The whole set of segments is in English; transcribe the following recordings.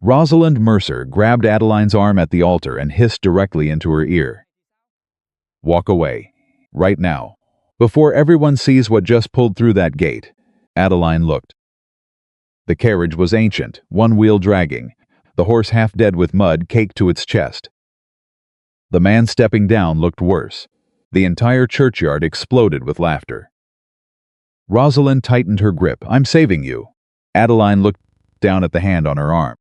Rosalind Mercer grabbed Adeline's arm at the altar and hissed directly into her ear. "Walk away. Right now. Before everyone sees what just pulled through that gate." Adeline looked. The carriage was ancient, one wheel dragging, the horse half dead with mud caked to its chest. The man stepping down looked worse. The entire churchyard exploded with laughter. Rosalind tightened her grip. "I'm saving you." Adeline looked down at the hand on her arm.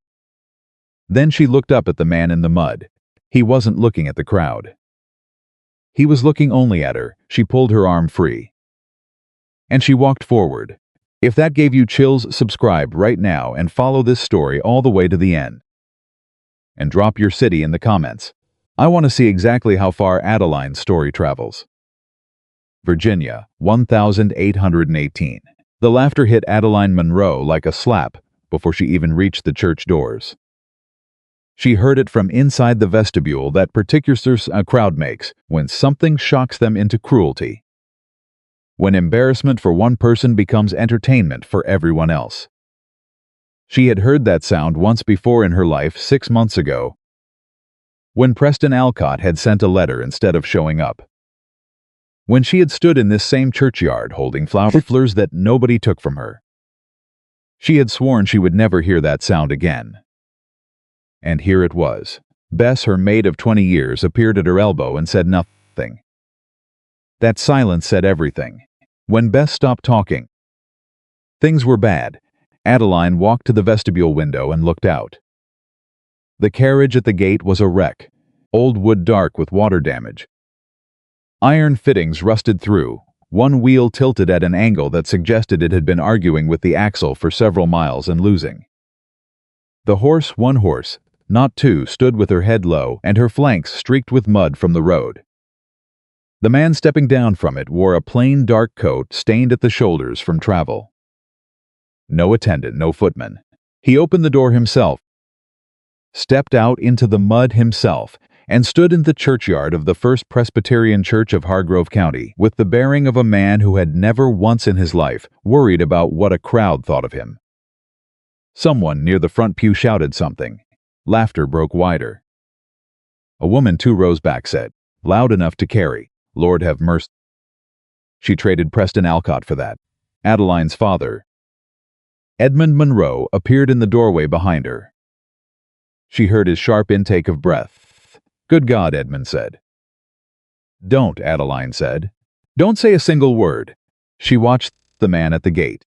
Then she looked up at the man in the mud. He wasn't looking at the crowd. He was looking only at her. She pulled her arm free. And she walked forward. If that gave you chills, subscribe right now and follow this story all the way to the end. And drop your city in the comments. I want to see exactly how far Adeline's story travels. Virginia, 1818. The laughter hit Adeline Monroe like a slap before she even reached the church doors. She heard it from inside the vestibule, that particular a crowd makes when something shocks them into cruelty. When embarrassment for one person becomes entertainment for everyone else. She had heard that sound once before in her life 6 months ago, when Preston Alcott had sent a letter instead of showing up. When she had stood in this same churchyard holding flowers that nobody took from her. She had sworn she would never hear that sound again. And here it was. Bess, her maid of 20 years, appeared at her elbow and said nothing. That silence said everything. When Bess stopped talking, things were bad. Adeline walked to the vestibule window and looked out. The carriage at the gate was a wreck, old wood dark with water damage. Iron fittings rusted through, one wheel tilted at an angle that suggested it had been arguing with the axle for several miles and losing. The horse, one horse, not two, stood with her head low and her flanks streaked with mud from the road. The man stepping down from it wore a plain dark coat stained at the shoulders from travel. No attendant, no footman. He opened the door himself, stepped out into the mud himself, and stood in the churchyard of the First Presbyterian Church of Hargrove County with the bearing of a man who had never once in his life worried about what a crowd thought of him. Someone near the front pew shouted something. Laughter broke wider. A woman 2 rows back said, loud enough to carry, "Lord have mercy." She traded Preston Alcott for that. Adeline's father, Edmund Monroe, appeared in the doorway behind her. She heard his sharp intake of breath. "Good God," Edmund said. "Don't," Adeline said. "Don't say a single word." She watched the man at the gate.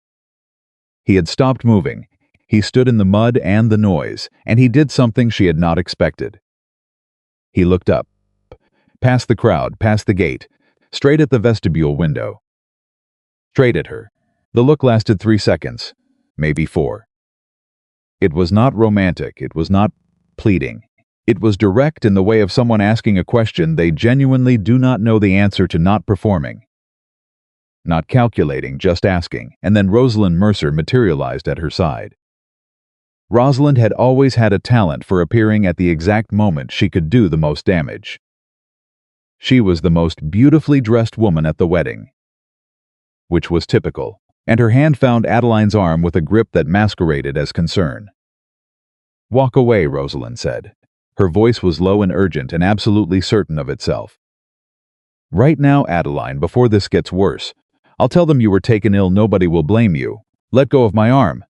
He had stopped moving. He stood in the mud and the noise, and he did something she had not expected. He looked up, past the crowd, past the gate, straight at the vestibule window. Straight at her. The look lasted 3 seconds, maybe 4. It was not romantic, it was not pleading. It was direct in the way of someone asking a question they genuinely do not know the answer to, not performing. Not calculating, just asking, and then Rosalind Mercer materialized at her side. Rosalind had always had a talent for appearing at the exact moment she could do the most damage. She was the most beautifully dressed woman at the wedding, which was typical, and her hand found Adeline's arm with a grip that masqueraded as concern. "Walk away," Rosalind said. Her voice was low and urgent and absolutely certain of itself. "Right now, Adeline, before this gets worse. I'll tell them you were taken ill, nobody will blame you. Let go of my arm."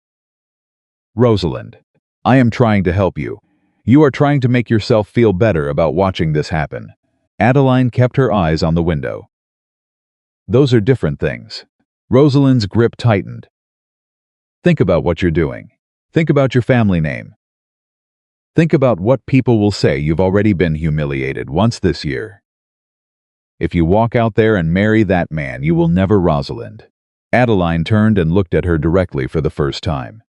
"Rosalind, I am trying to help you. You are trying to make yourself feel better about watching this happen." Adeline kept her eyes on the window. "Those are different things." Rosalind's grip tightened. "Think about what you're doing. Think about your family name. Think about what people will say. You've already been humiliated once this year. If you walk out there and marry that man, you will never." Rosalind. Adeline turned and looked at her directly for the first time.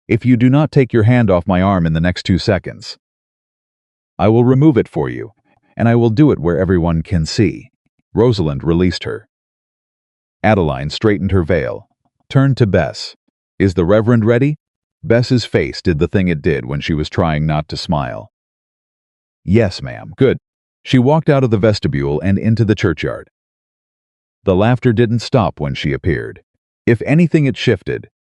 "If you do not take your hand off my arm in the next 2 seconds, I will remove it for you, and I will do it where everyone can see." Rosalind released her. Adeline straightened her veil, turned to Bess. "Is the Reverend ready?" Bess's face did the thing it did when she was trying not to smile. "Yes, ma'am." "Good." She walked out of the vestibule and into the churchyard. The laughter didn't stop when she appeared. If anything, it shifted.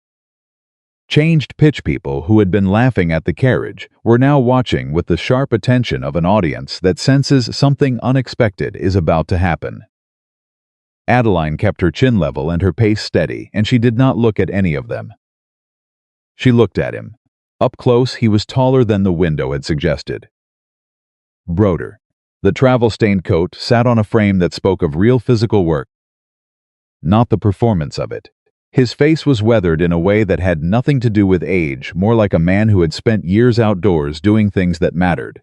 Changed pitch people who had been laughing at the carriage were now watching with the sharp attention of an audience that senses something unexpected is about to happen. Adeline kept her chin level and her pace steady, and she did not look at any of them. She looked at him. Up close, he was taller than the window had suggested. Broader. The travel-stained coat sat on a frame that spoke of real physical work, not the performance of it. His face was weathered in a way that had nothing to do with age, more like a man who had spent years outdoors doing things that mattered.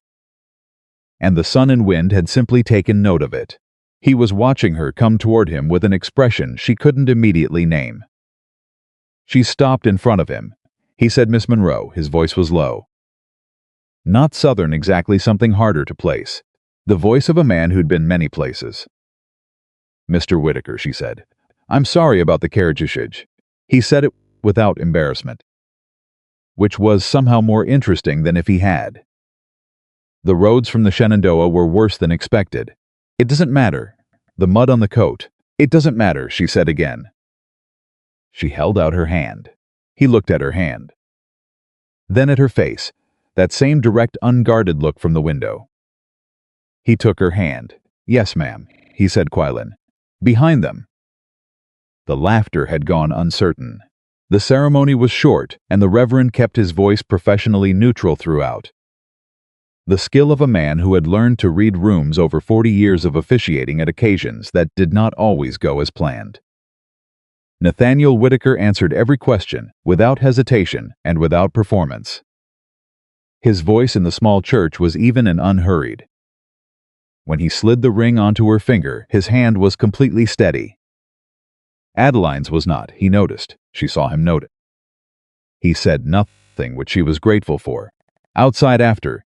And the sun and wind had simply taken note of it. He was watching her come toward him with an expression she couldn't immediately name. She stopped in front of him. He said, "Miss Monroe," his voice was low. Not Southern exactly, something harder to place. The voice of a man who'd been many places. "Mr. Whitaker," she said. "I'm sorry about the carriage usage." He said it without embarrassment, which was somehow more interesting than if he had. The roads from the Shenandoah were worse than expected. "It doesn't matter. The mud on the coat." "It doesn't matter," she said again. She held out her hand. He looked at her hand. Then at her face, that same direct, unguarded look from the window. He took her hand. "Yes, ma'am," he said quietly. "Behind them." The laughter had gone uncertain. The ceremony was short, and the Reverend kept his voice professionally neutral throughout. The skill of a man who had learned to read rooms over 40 years of officiating at occasions that did not always go as planned. Nathaniel Whitaker answered every question, without hesitation and without performance. His voice in the small church was even and unhurried. When he slid the ring onto her finger, his hand was completely steady. Adeline's was not, he noticed. She saw him note it. He said nothing, which she was grateful for. Outside after,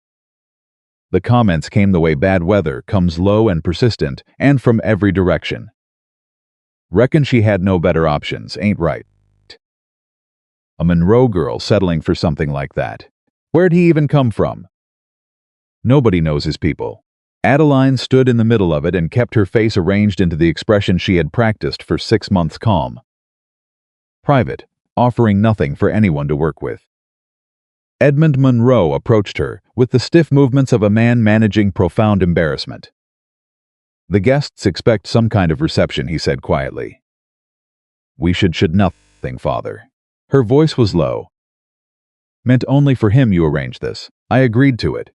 the comments came the way bad weather comes, low and persistent, and from every direction. "Reckon she had no better options, ain't right. A Monroe girl settling for something like that. Where'd he even come from? Nobody knows his people." Adeline stood in the middle of it and kept her face arranged into the expression she had practiced for 6 months, calm. Private, offering nothing for anyone to work with. Edmund Monroe approached her with the stiff movements of a man managing profound embarrassment. "The guests expect some kind of reception," he said quietly. "We should nothing, Father." Her voice was low. "Meant only for him you arranged this. I agreed to it.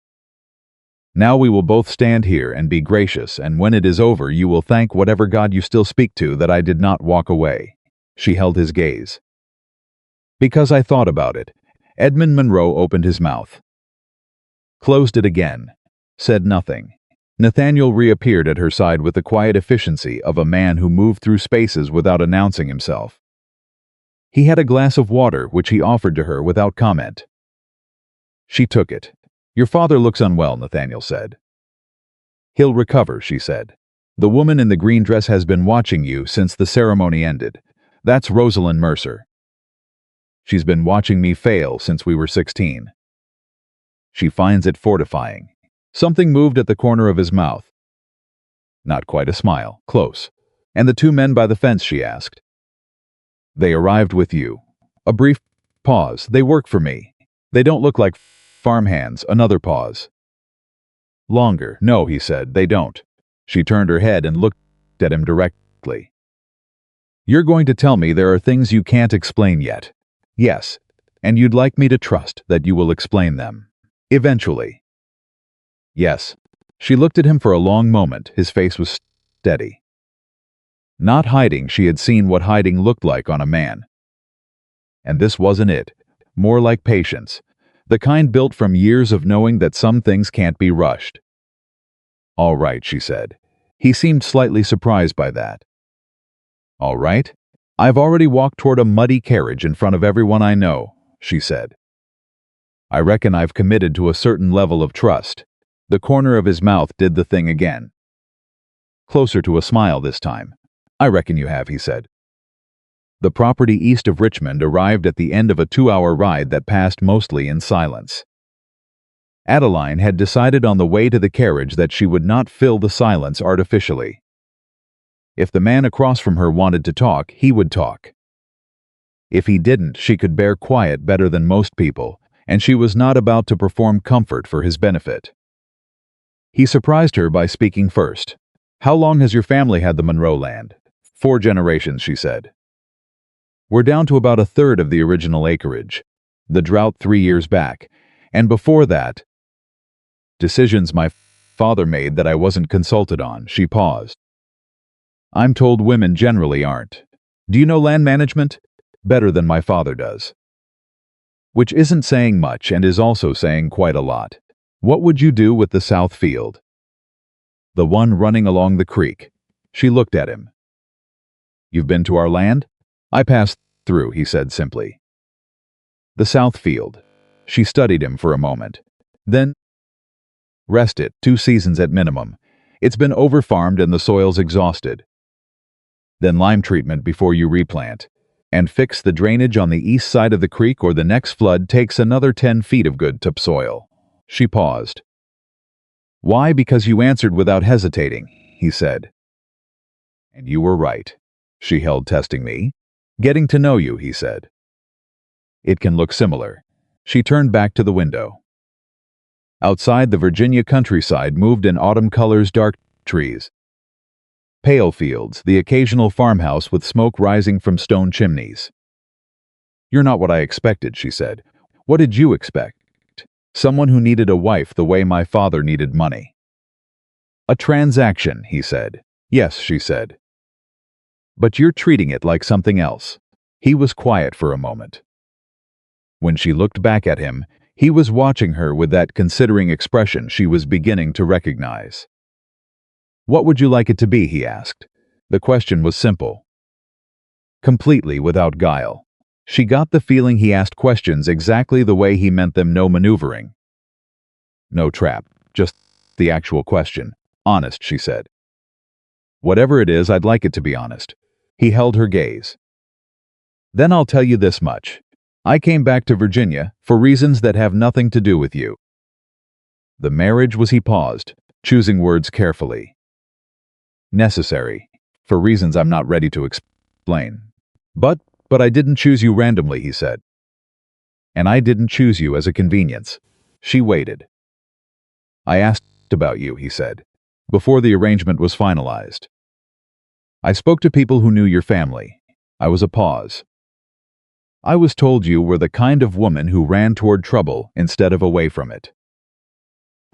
Now we will both stand here and be gracious, and when it is over you will thank whatever God you still speak to that I did not walk away." She held his gaze. "Because I thought about it." Edmund Monroe opened his mouth. Closed it again. Said nothing. Nathaniel reappeared at her side with the quiet efficiency of a man who moved through spaces without announcing himself. He had a glass of water which he offered to her without comment. She took it. "Your father looks unwell," Nathaniel said. "He'll recover," she said. "The woman in the green dress has been watching you since the ceremony ended. That's Rosalind Mercer. She's been watching me fail since we were 16. She finds it fortifying." Something moved at the corner of his mouth. Not quite a smile, close. "And the 2 men by the fence?" she asked. "They arrived with you." A brief pause. "They work for me. They don't look like farmhands." Another pause. Longer. "No," he said, "they don't." She turned her head and looked at him directly. "You're going to tell me there are things you can't explain yet." "Yes, and you'd like me to trust that you will explain them. Eventually." "Yes." She looked at him for a long moment. His face was steady. Not hiding, she had seen what hiding looked like on a man. And this wasn't it. More like patience. The kind built from years of knowing that some things can't be rushed. "All right," she said. He seemed slightly surprised by that. "All right? I've already walked toward a muddy carriage in front of everyone I know," she said. "I reckon I've committed to a certain level of trust." The corner of his mouth did the thing again. Closer to a smile this time. "I reckon you have," he said. The property east of Richmond arrived at the end of a 2-hour ride that passed mostly in silence. Adeline had decided on the way to the carriage that she would not fill the silence artificially. If the man across from her wanted to talk, he would talk. If he didn't, she could bear quiet better than most people, and she was not about to perform comfort for his benefit. He surprised her by speaking first. "How long has your family had the Monroe land?" "4 generations," she said. "We're down to about a third of the original acreage. The drought 3 years back. And before that, decisions my father made that I wasn't consulted on." She paused. "I'm told women generally aren't. Do you know land management? Better than my father does." Which isn't saying much and is also saying quite a lot. "What would you do with the south field?" "The one running along the creek." She looked at him. "You've been to our land?" "I passed through," he said simply. "The south field." She studied him for a moment. Then, "Rest it, 2 seasons at minimum. It's been overfarmed and the soil's exhausted. Then lime treatment before you replant. And fix the drainage on the east side of the creek or the next flood takes another 10 feet of good topsoil." She paused. "Why? Because you answered without hesitating," he said. "And you were right." She held, testing me. "Getting to know you," he said. "It can look similar." She turned back to the window. Outside, the Virginia countryside moved in autumn colors, dark trees, pale fields, the occasional farmhouse with smoke rising from stone chimneys. "You're not what I expected," she said. "What did you expect? Someone who needed a wife the way my father needed money." "A transaction," he said. "Yes," she said. "But you're treating it like something else." He was quiet for a moment. When she looked back at him, he was watching her with that considering expression she was beginning to recognize. "What would you like it to be?" he asked. The question was simple, completely without guile. She got the feeling he asked questions exactly the way he meant them, no maneuvering. No trap, just the actual question. "Honest," she said. "Whatever it is, I'd like it to be honest." He held her gaze. "Then I'll tell you this much. I came back to Virginia for reasons that have nothing to do with you." The marriage was, he paused, choosing words carefully. "Necessary, for reasons I'm not ready to explain. But I didn't choose you randomly," he said. "And I didn't choose you as a convenience." She waited. "I asked about you," he said, "before the arrangement was finalized. I spoke to people who knew your family." I was a pause. "I was told you were the kind of woman who ran toward trouble instead of away from it.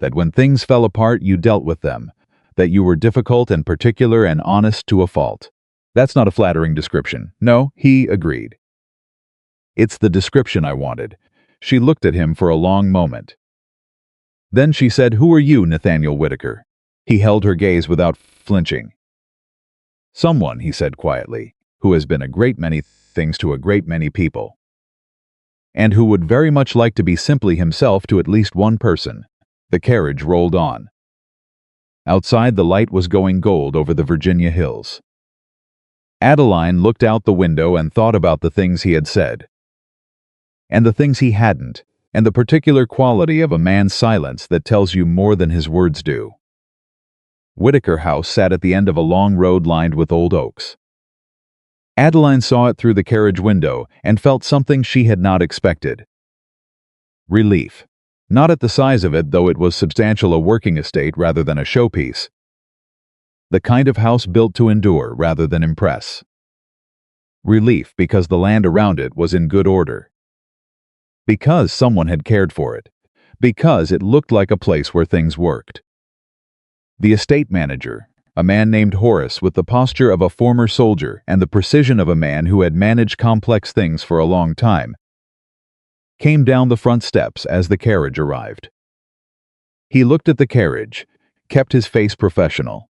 That when things fell apart, you dealt with them. That you were difficult and particular and honest to a fault." "That's not a flattering description." "No," he agreed. "It's the description I wanted." She looked at him for a long moment. Then she said, "Who are you, Nathaniel Whitaker?" He held her gaze without flinching. "Someone," he said quietly, "who has been a great many things to a great many people. And who would very much like to be simply himself to at least one person." The carriage rolled on. Outside, the light was going gold over the Virginia hills. Adeline looked out the window and thought about the things he had said. And the things he hadn't, and the particular quality of a man's silence that tells you more than his words do. Whitaker House sat at the end of a long road lined with old oaks. Adeline saw it through the carriage window and felt something she had not expected. Relief. Not at the size of it, though it was substantial, a working estate rather than a showpiece. The kind of house built to endure rather than impress. Relief because the land around it was in good order. Because someone had cared for it. Because it looked like a place where things worked. The estate manager, a man named Horace with the posture of a former soldier and the precision of a man who had managed complex things for a long time, came down the front steps as the carriage arrived. He looked at the carriage, kept his face professional.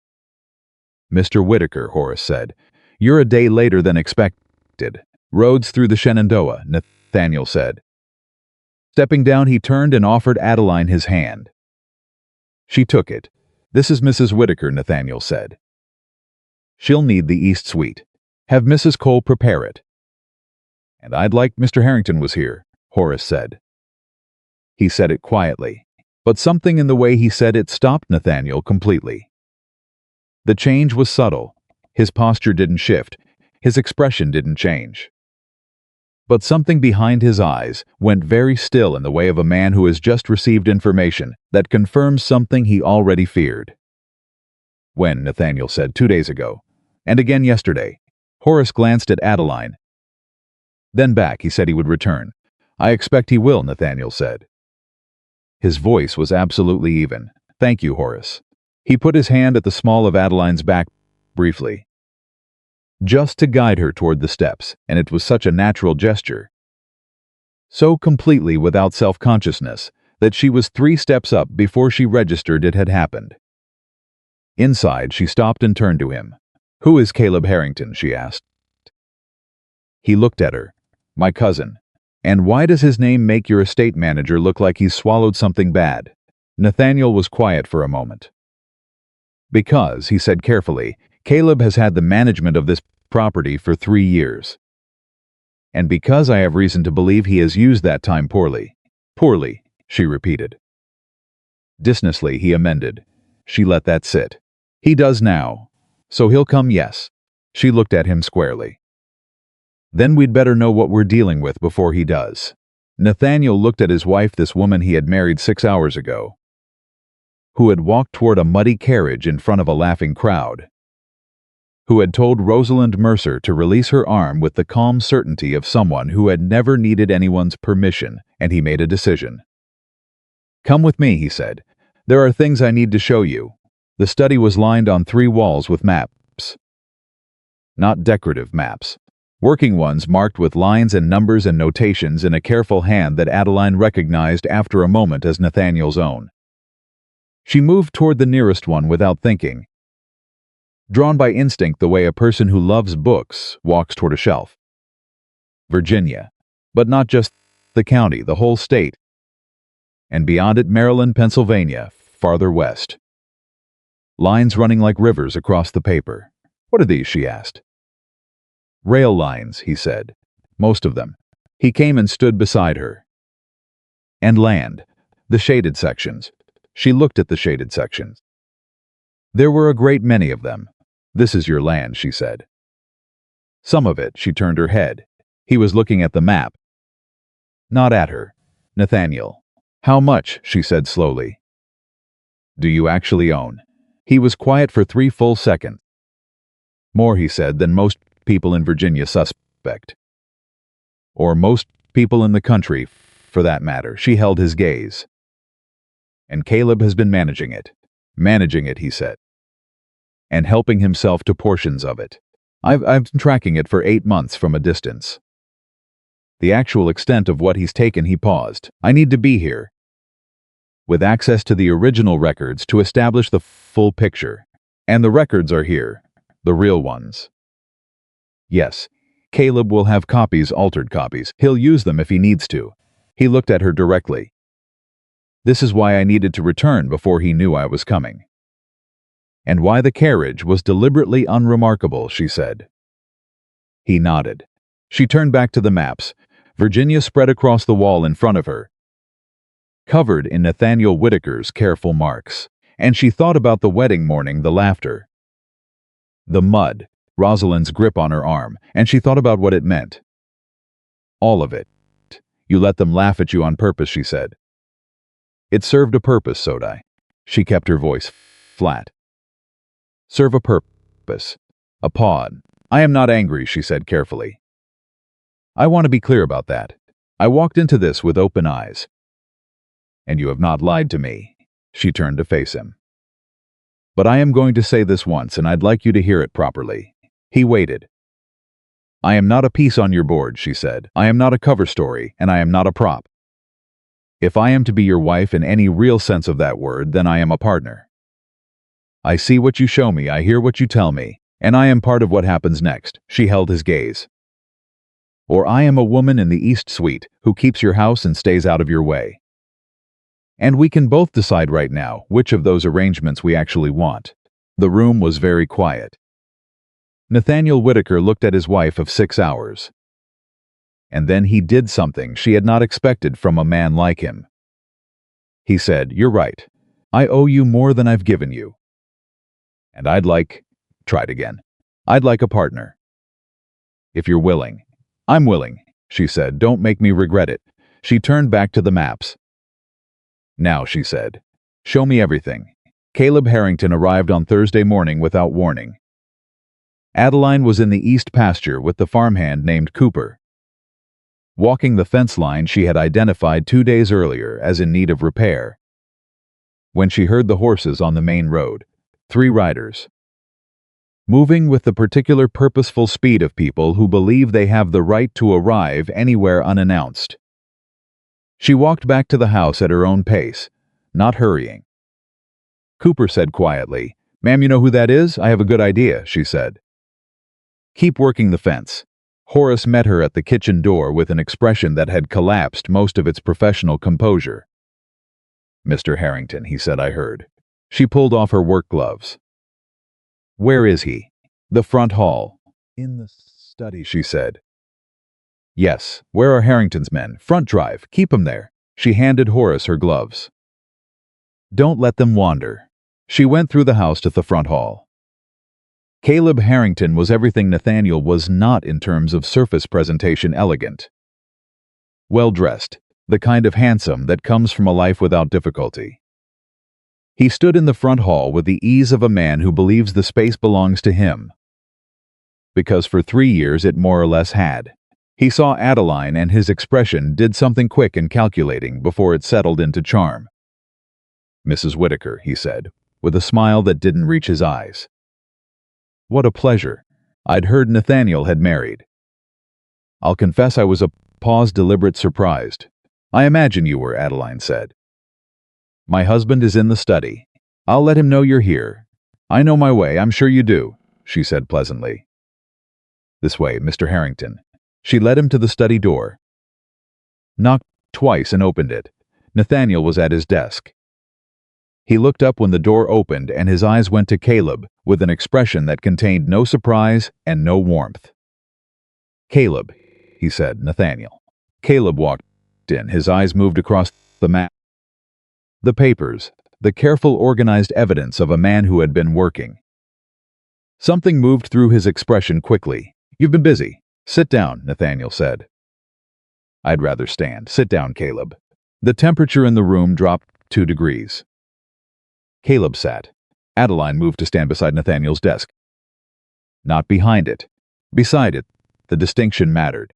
"Mr. Whitaker," Horace said, "you're a day later than expected." "Roads through the Shenandoah," Nathaniel said. Stepping down, he turned and offered Adeline his hand. She took it. "This is Mrs. Whitaker," Nathaniel said. "She'll need the East Suite. Have Mrs. Cole prepare it." "And I'd like Mr. Harrington was here," Horace said. He said it quietly, but something in the way he said it stopped Nathaniel completely. The change was subtle. His posture didn't shift. His expression didn't change. But something behind his eyes went very still in the way of a man who has just received information that confirms something he already feared. When, Nathaniel said 2 days ago, and again yesterday. Horace glanced at Adeline. Then back, he said he would return. I expect he will, Nathaniel said. His voice was absolutely even. Thank you, Horace. He put his hand at the small of Adeline's back briefly, just to guide her toward the steps, and it was such a natural gesture, so completely without self-consciousness, that she was 3 steps up before she registered it had happened. Inside, she stopped and turned to him. Who is Caleb Harrington? She asked. He looked at her. My cousin. And why does his name make your estate manager look like he's swallowed something bad? Nathaniel was quiet for a moment. Because, he said carefully, Caleb has had the management of this property for 3 years. And because I have reason to believe he has used that time poorly. Poorly, she repeated. Disnessly, he amended. She let that sit. He does now. So he'll come, yes. She looked at him squarely. Then we'd better know what we're dealing with before he does. Nathaniel looked at his wife, this woman he had married 6 hours ago, who had walked toward a muddy carriage in front of a laughing crowd, who had told Rosalind Mercer to release her arm with the calm certainty of someone who had never needed anyone's permission, and he made a decision. Come with me, he said. There are things I need to show you. The study was lined on 3 walls with maps. Not decorative maps. Working ones marked with lines and numbers and notations in a careful hand that Adeline recognized after a moment as Nathaniel's own. She moved toward the nearest one without thinking, drawn by instinct the way a person who loves books walks toward a shelf. Virginia. But not just the county, the whole state. And beyond it, Maryland, Pennsylvania, farther west. Lines running like rivers across the paper. What are these? She asked. Rail lines, he said. Most of them. He came and stood beside her. And land. The shaded sections. She looked at the shaded sections. There were a great many of them. This is your land, she said. Some of it. She turned her head. He was looking at the map. Not at her. Nathaniel. How much? She said slowly. Do you actually own? He was quiet for 3 full seconds. More, he said, than most people in Virginia suspect. Or most people in the country, for that matter. She held his gaze. And Caleb has been managing it. Managing it, he said. And helping himself to portions of it. I've been tracking it for 8 months from a distance. The actual extent of what he's taken, he paused. I need to be here, with access to the original records to establish the full picture. And the records are here, the real ones. Yes, Caleb will have copies, altered copies. He'll use them if he needs to. He looked at her directly. This is why I needed to return before he knew I was coming. And why the carriage was deliberately unremarkable, she said. He nodded. She turned back to the maps. Virginia spread across the wall in front of her, covered in Nathaniel Whitaker's careful marks, and she thought about the wedding morning, the laughter, the mud, Rosalind's grip on her arm, and she thought about what it meant. All of it. You let them laugh at you on purpose, she said. It served a purpose, Sodai. She kept her voice flat. Serve a purpose. A pod. I am not angry, she said carefully. I want to be clear about that. I walked into this with open eyes. And you have not lied to me. She turned to face him. But I am going to say this once, and I'd like you to hear it properly. He waited. I am not a piece on your board, she said. I am not a cover story, and I am not a prop. If I am to be your wife in any real sense of that word, then I am a partner. I see what you show me, I hear what you tell me, and I am part of what happens next. She held his gaze. Or I am a woman in the East Suite who keeps your house and stays out of your way. And we can both decide right now which of those arrangements we actually want. The room was very quiet. Nathaniel Whitaker looked at his wife of 6 hours. And then he did something she had not expected from a man like him. He said, "You're right. I owe you more than I've given you. And tried again. I'd like a partner. If you're willing." "I'm willing." she said. Don't make me regret it. She turned back to the maps. Now, she said, show me everything. Caleb Harrington arrived on Thursday morning without warning. Adeline was in the east pasture with the farmhand named Cooper. Walking the fence line she had identified 2 days earlier as in need of repair. When she heard the horses on the main road, 3 riders, moving with the particular purposeful speed of people who believe they have the right to arrive anywhere unannounced. She walked back to the house at her own pace, not hurrying. Cooper said quietly, "Ma'am, you know who that is? I have a good idea," she said. "Keep working the fence." Horace met her at the kitchen door with an expression that had collapsed most of its professional composure. "Mr. Harrington," he said, "I heard." She pulled off her work gloves. "Where is he?" "The front hall." "In the study," she said. "Yes, where are Harrington's men? Front drive, keep 'em there." She handed Horace her gloves. "Don't let them wander." She went through the house to the front hall. Caleb Harrington was everything Nathaniel was not in terms of surface presentation elegant. Well-dressed, the kind of handsome that comes from a life without difficulty. He stood in the front hall with the ease of a man who believes the space belongs to him. Because for 3 years it more or less had. He saw Adeline and his expression did something quick and calculating before it settled into charm. "Mrs. Whitaker," he said, with a smile that didn't reach his eyes. "What a pleasure. I'd heard Nathaniel had married." "I'll confess I was deliberate surprised." "I imagine you were," Adeline said. "My husband is in the study. I'll let him know you're here." "I know my way, I'm sure you do," she said pleasantly. "This way, Mr. Harrington." She led him to the study door. Knocked twice and opened it. Nathaniel was at his desk. He looked up when the door opened and his eyes went to Caleb with an expression that contained no surprise and no warmth. "Caleb," he said. "Nathaniel." Caleb walked in. His eyes moved across the map. The papers, the careful organized evidence of a man who had been working. Something moved through his expression quickly. "You've been busy. Sit down," Nathaniel said. "I'd rather stand." "Sit down, Caleb." The temperature in the room dropped 2 degrees. Caleb sat. Adeline moved to stand beside Nathaniel's desk. Not behind it. Beside it. The distinction mattered.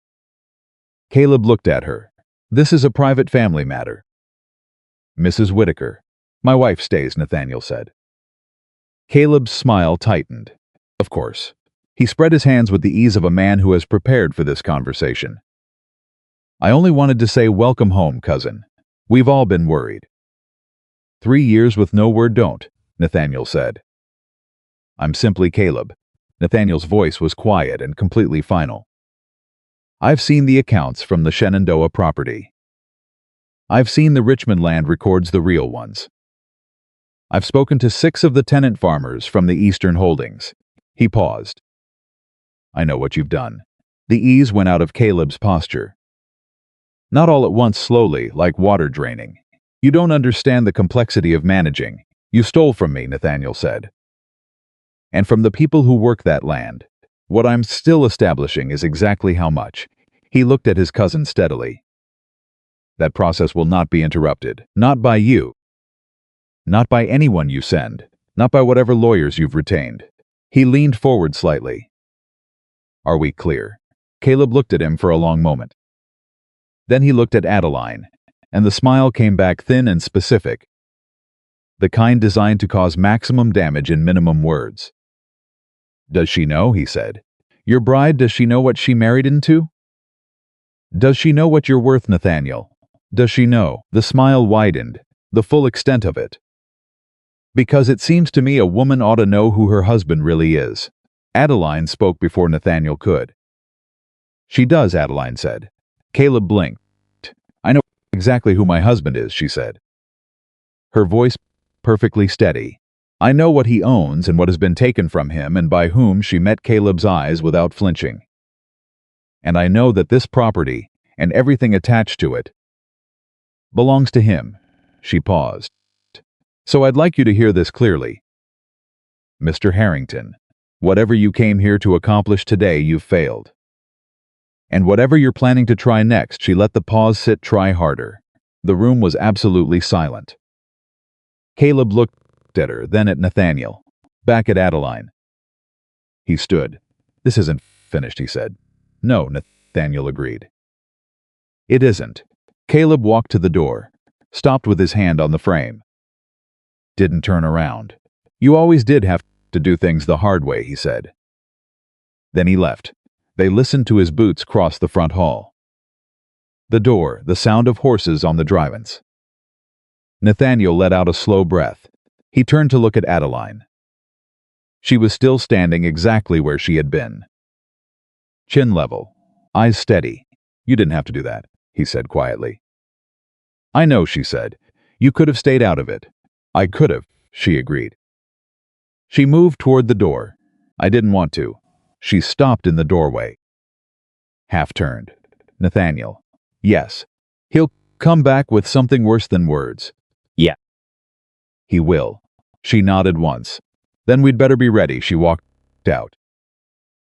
Caleb looked at her. "This is a private family matter." "Mrs. Whitaker." "My wife stays," Nathaniel said. Caleb's smile tightened. "Of course." He spread his hands with the ease of a man who has prepared for this conversation. "I only wanted to say welcome home, cousin. We've all been worried." 3 years with no word don't, Nathaniel said. "I'm simply Caleb." Nathaniel's voice was quiet and completely final. "I've seen the accounts from the Shenandoah property. I've seen the Richmond land records, the real ones. I've spoken to 6 of the tenant farmers from the Eastern holdings." He paused. "I know what you've done." The ease went out of Caleb's posture. "Not all at once, slowly, like water draining. You don't understand the complexity of managing. You stole from me," Nathaniel said. "And from the people who work that land. What I'm still establishing is exactly how much." He looked at his cousin steadily. "That process will not be interrupted. Not by you. Not by anyone you send. Not by whatever lawyers you've retained." He leaned forward slightly. "Are we clear?" Caleb looked at him for a long moment. Then he looked at Adeline, and the smile came back thin and specific. The kind designed to cause maximum damage in minimum words. "Does she know?" he said. "Your bride, does she know what she married into? Does she know what you're worth, Nathaniel? Does she know?" The smile widened, the full extent of it. "Because it seems to me a woman ought to know who her husband really is." Adeline spoke before Nathaniel could. "She does," Adeline said. Caleb blinked. "I know exactly who my husband is," she said. Her voice perfectly steady. "I know what he owns and what has been taken from him and by whom." She met Caleb's eyes without flinching. "And I know that this property, and everything attached to it, belongs to him." She paused. "So I'd like you to hear this clearly. Mr. Harrington, whatever you came here to accomplish today, you've failed. And whatever you're planning to try next, she let the pause sit, try harder. The room was absolutely silent. Caleb looked at her, then at Nathaniel, back at Adeline. He stood. This isn't finished, he said. No, Nathaniel agreed. It isn't. Caleb walked to the door, stopped with his hand on the frame. Didn't turn around. You always did have to do things the hard way, he said. Then he left. They listened to his boots cross the front hall. The door, the sound of horses on the drive-ins. Nathaniel let out a slow breath. He turned to look at Adeline. She was still standing exactly where she had been. Chin level, eyes steady. You didn't have to do that, he said quietly. I know, she said. You could have stayed out of it. I could have, she agreed. She moved toward the door. I didn't want to. She stopped in the doorway. Half turned. Nathaniel. Yes. He'll come back with something worse than words. Yeah. He will. She nodded once. Then we'd better be ready, she walked out.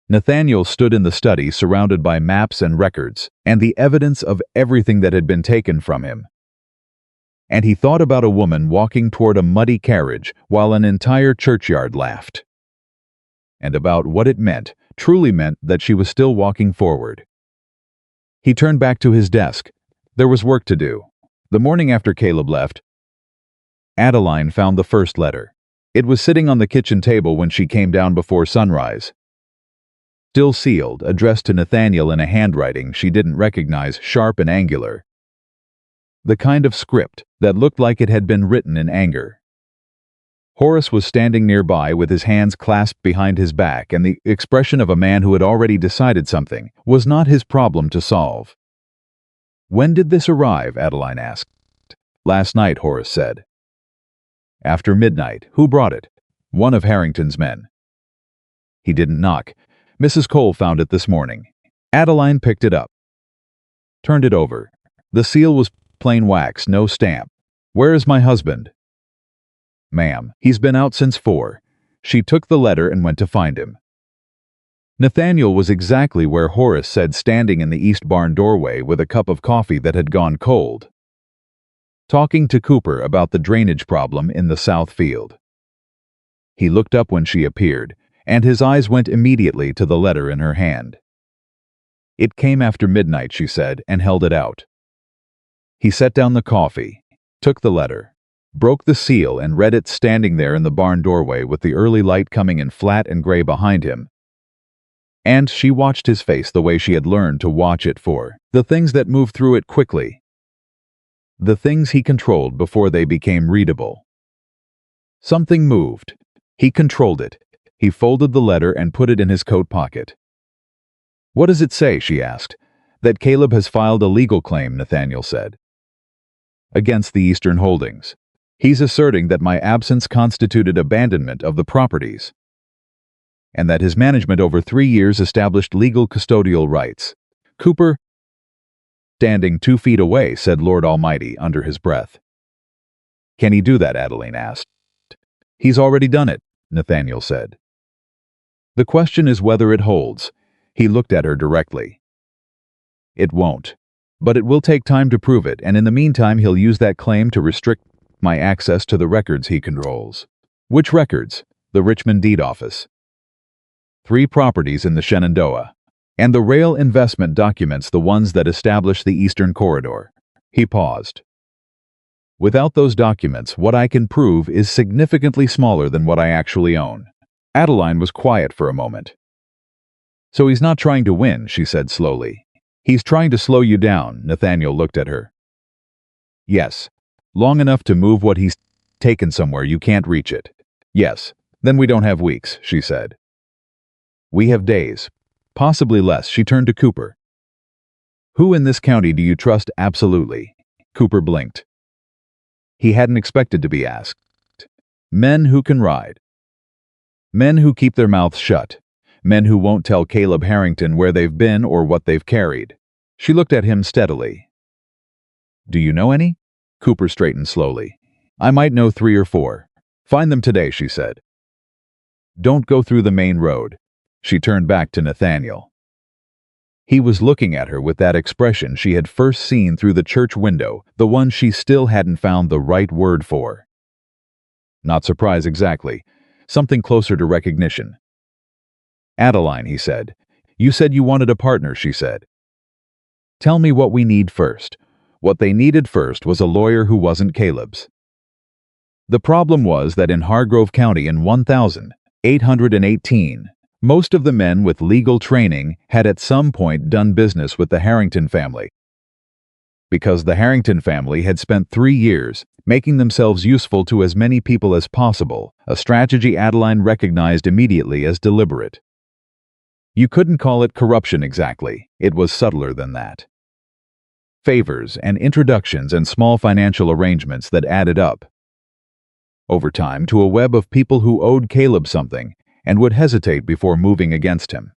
Nathaniel stood in the study surrounded by maps and records, and the evidence of everything that had been taken from him. And he thought about a woman walking toward a muddy carriage while an entire churchyard laughed. And about what it meant, truly meant that she was still walking forward. He turned back to his desk. There was work to do. The morning after Caleb left, Adeline found the first letter. It was sitting on the kitchen table when she came down before sunrise. Still sealed, addressed to Nathaniel in a handwriting she didn't recognize, sharp and angular. The kind of script that looked like it had been written in anger. Horace was standing nearby with his hands clasped behind his back, and the expression of a man who had already decided something was not his problem to solve. When did this arrive? Adeline asked. Last night, Horace said. After midnight. Who brought it? One of Harrington's men. He didn't knock. Mrs. Cole found it this morning. Adeline picked it up. Turned it over. The seal was plain wax, no stamp. Where is my husband? Ma'am, he's been out since 4. She took the letter and went to find him. Nathaniel was exactly where Horace said, standing in the east barn doorway with a cup of coffee that had gone cold, talking to Cooper about the drainage problem in the south field. He looked up when she appeared, and his eyes went immediately to the letter in her hand. It came after midnight, she said, and held it out. He set down the coffee, took the letter, broke the seal, and read it standing there in the barn doorway with the early light coming in flat and gray behind him. And she watched his face the way she had learned to watch it for the things that moved through it quickly. The things he controlled before they became readable. Something moved. He controlled it. He folded the letter and put it in his coat pocket. What does it say? She asked. That Caleb has filed a legal claim, Nathaniel said. Against the Eastern Holdings. He's asserting that my absence constituted abandonment of the properties, and that his management over 3 years established legal custodial rights. Cooper, standing 2 feet away, said Lord Almighty under his breath. Can he do that? Adeline asked. He's already done it, Nathaniel said. The question is whether it holds. He looked at her directly. It won't. But it will take time to prove it, and in the meantime he'll use that claim to restrict my access to the records he controls. Which records? The Richmond Deed Office. 3 properties in the Shenandoah. And the rail investment documents, the ones that establish the Eastern Corridor. He paused. Without those documents, what I can prove is significantly smaller than what I actually own. Adeline was quiet for a moment. So he's not trying to win, she said slowly. He's trying to slow you down. Nathaniel looked at her. Yes. Long enough to move what he's taken somewhere you can't reach it. Yes. Then we don't have weeks, she said. We have days. Possibly less. She turned to Cooper. Who in this county do you trust absolutely? Cooper blinked. He hadn't expected to be asked. Men who can ride. Men who keep their mouths shut. Men who won't tell Caleb Harrington where they've been or what they've carried. She looked at him steadily. Do you know any? Cooper straightened slowly. I might know 3 or 4. Find them today, she said. Don't go through the main road. She turned back to Nathaniel. He was looking at her with that expression she had first seen through the church window, the one she still hadn't found the right word for. Not surprise exactly. Something closer to recognition. "Adeline," he said. "You said you wanted a partner," she said. "Tell me what we need first." What they needed first was a lawyer who wasn't Caleb's. The problem was that in Hargrove County in 1818, most of the men with legal training had at some point done business with the Harrington family. Because the Harrington family had spent 3 years making themselves useful to as many people as possible, a strategy Adeline recognized immediately as deliberate. You couldn't call it corruption exactly, it was subtler than that. Favors and introductions and small financial arrangements that added up over time to a web of people who owed Caleb something and would hesitate before moving against him.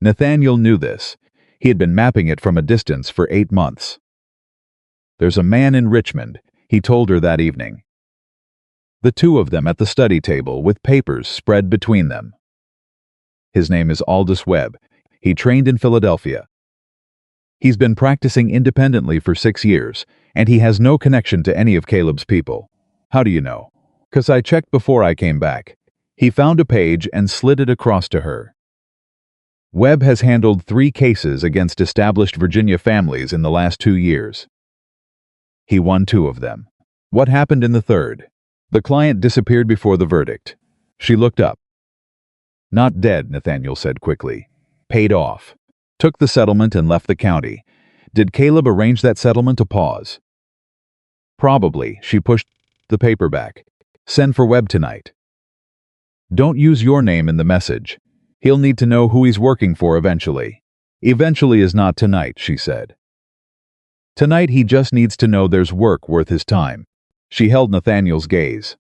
Nathaniel knew this. He had been mapping it from a distance for 8 months. "There's a man in Richmond," he told her that evening. The two of them at the study table with papers spread between them. "His name is Aldous Webb. He trained in Philadelphia. He's been practicing independently for 6 years, and he has no connection to any of Caleb's people." "How do you know?" "'Cause I checked before I came back." He found a page and slid it across to her. "Webb has handled 3 cases against established Virginia families in the last 2 years. He won 2 of them. What happened in the 3rd? The client disappeared before the verdict." She looked up. "Not dead," Nathaniel said quickly. "Paid off. Took the settlement and left the county. Did Caleb arrange that settlement?" A pause. "Probably." She pushed the paper back. "Send for Webb tonight. Don't use your name in the message. He'll need to know who he's working for eventually." "Eventually is not tonight," she said. "Tonight he just needs to know there's work worth his time." She held Nathaniel's gaze.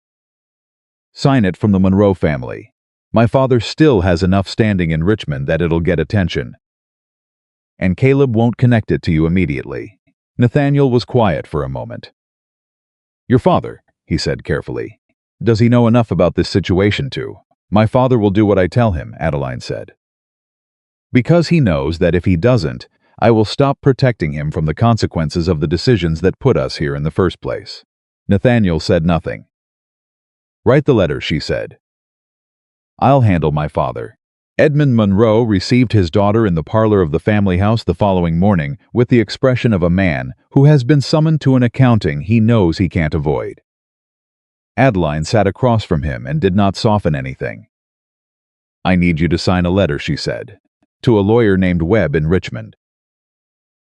"Sign it from the Monroe family. My father still has enough standing in Richmond that it'll get attention. And Caleb won't connect it to you immediately." Nathaniel was quiet for a moment. "Your father," he said carefully. "Does he know enough about this situation to?" "My father will do what I tell him," Adeline said. "Because he knows that if he doesn't, I will stop protecting him from the consequences of the decisions that put us here in the first place." Nathaniel said nothing. "Write the letter," she said. "I'll handle my father." Edmund Monroe received his daughter in the parlor of the family house the following morning with the expression of a man who has been summoned to an accounting he knows he can't avoid. Adeline sat across from him and did not soften anything. "I need you to sign a letter," she said, "to a lawyer named Webb in Richmond.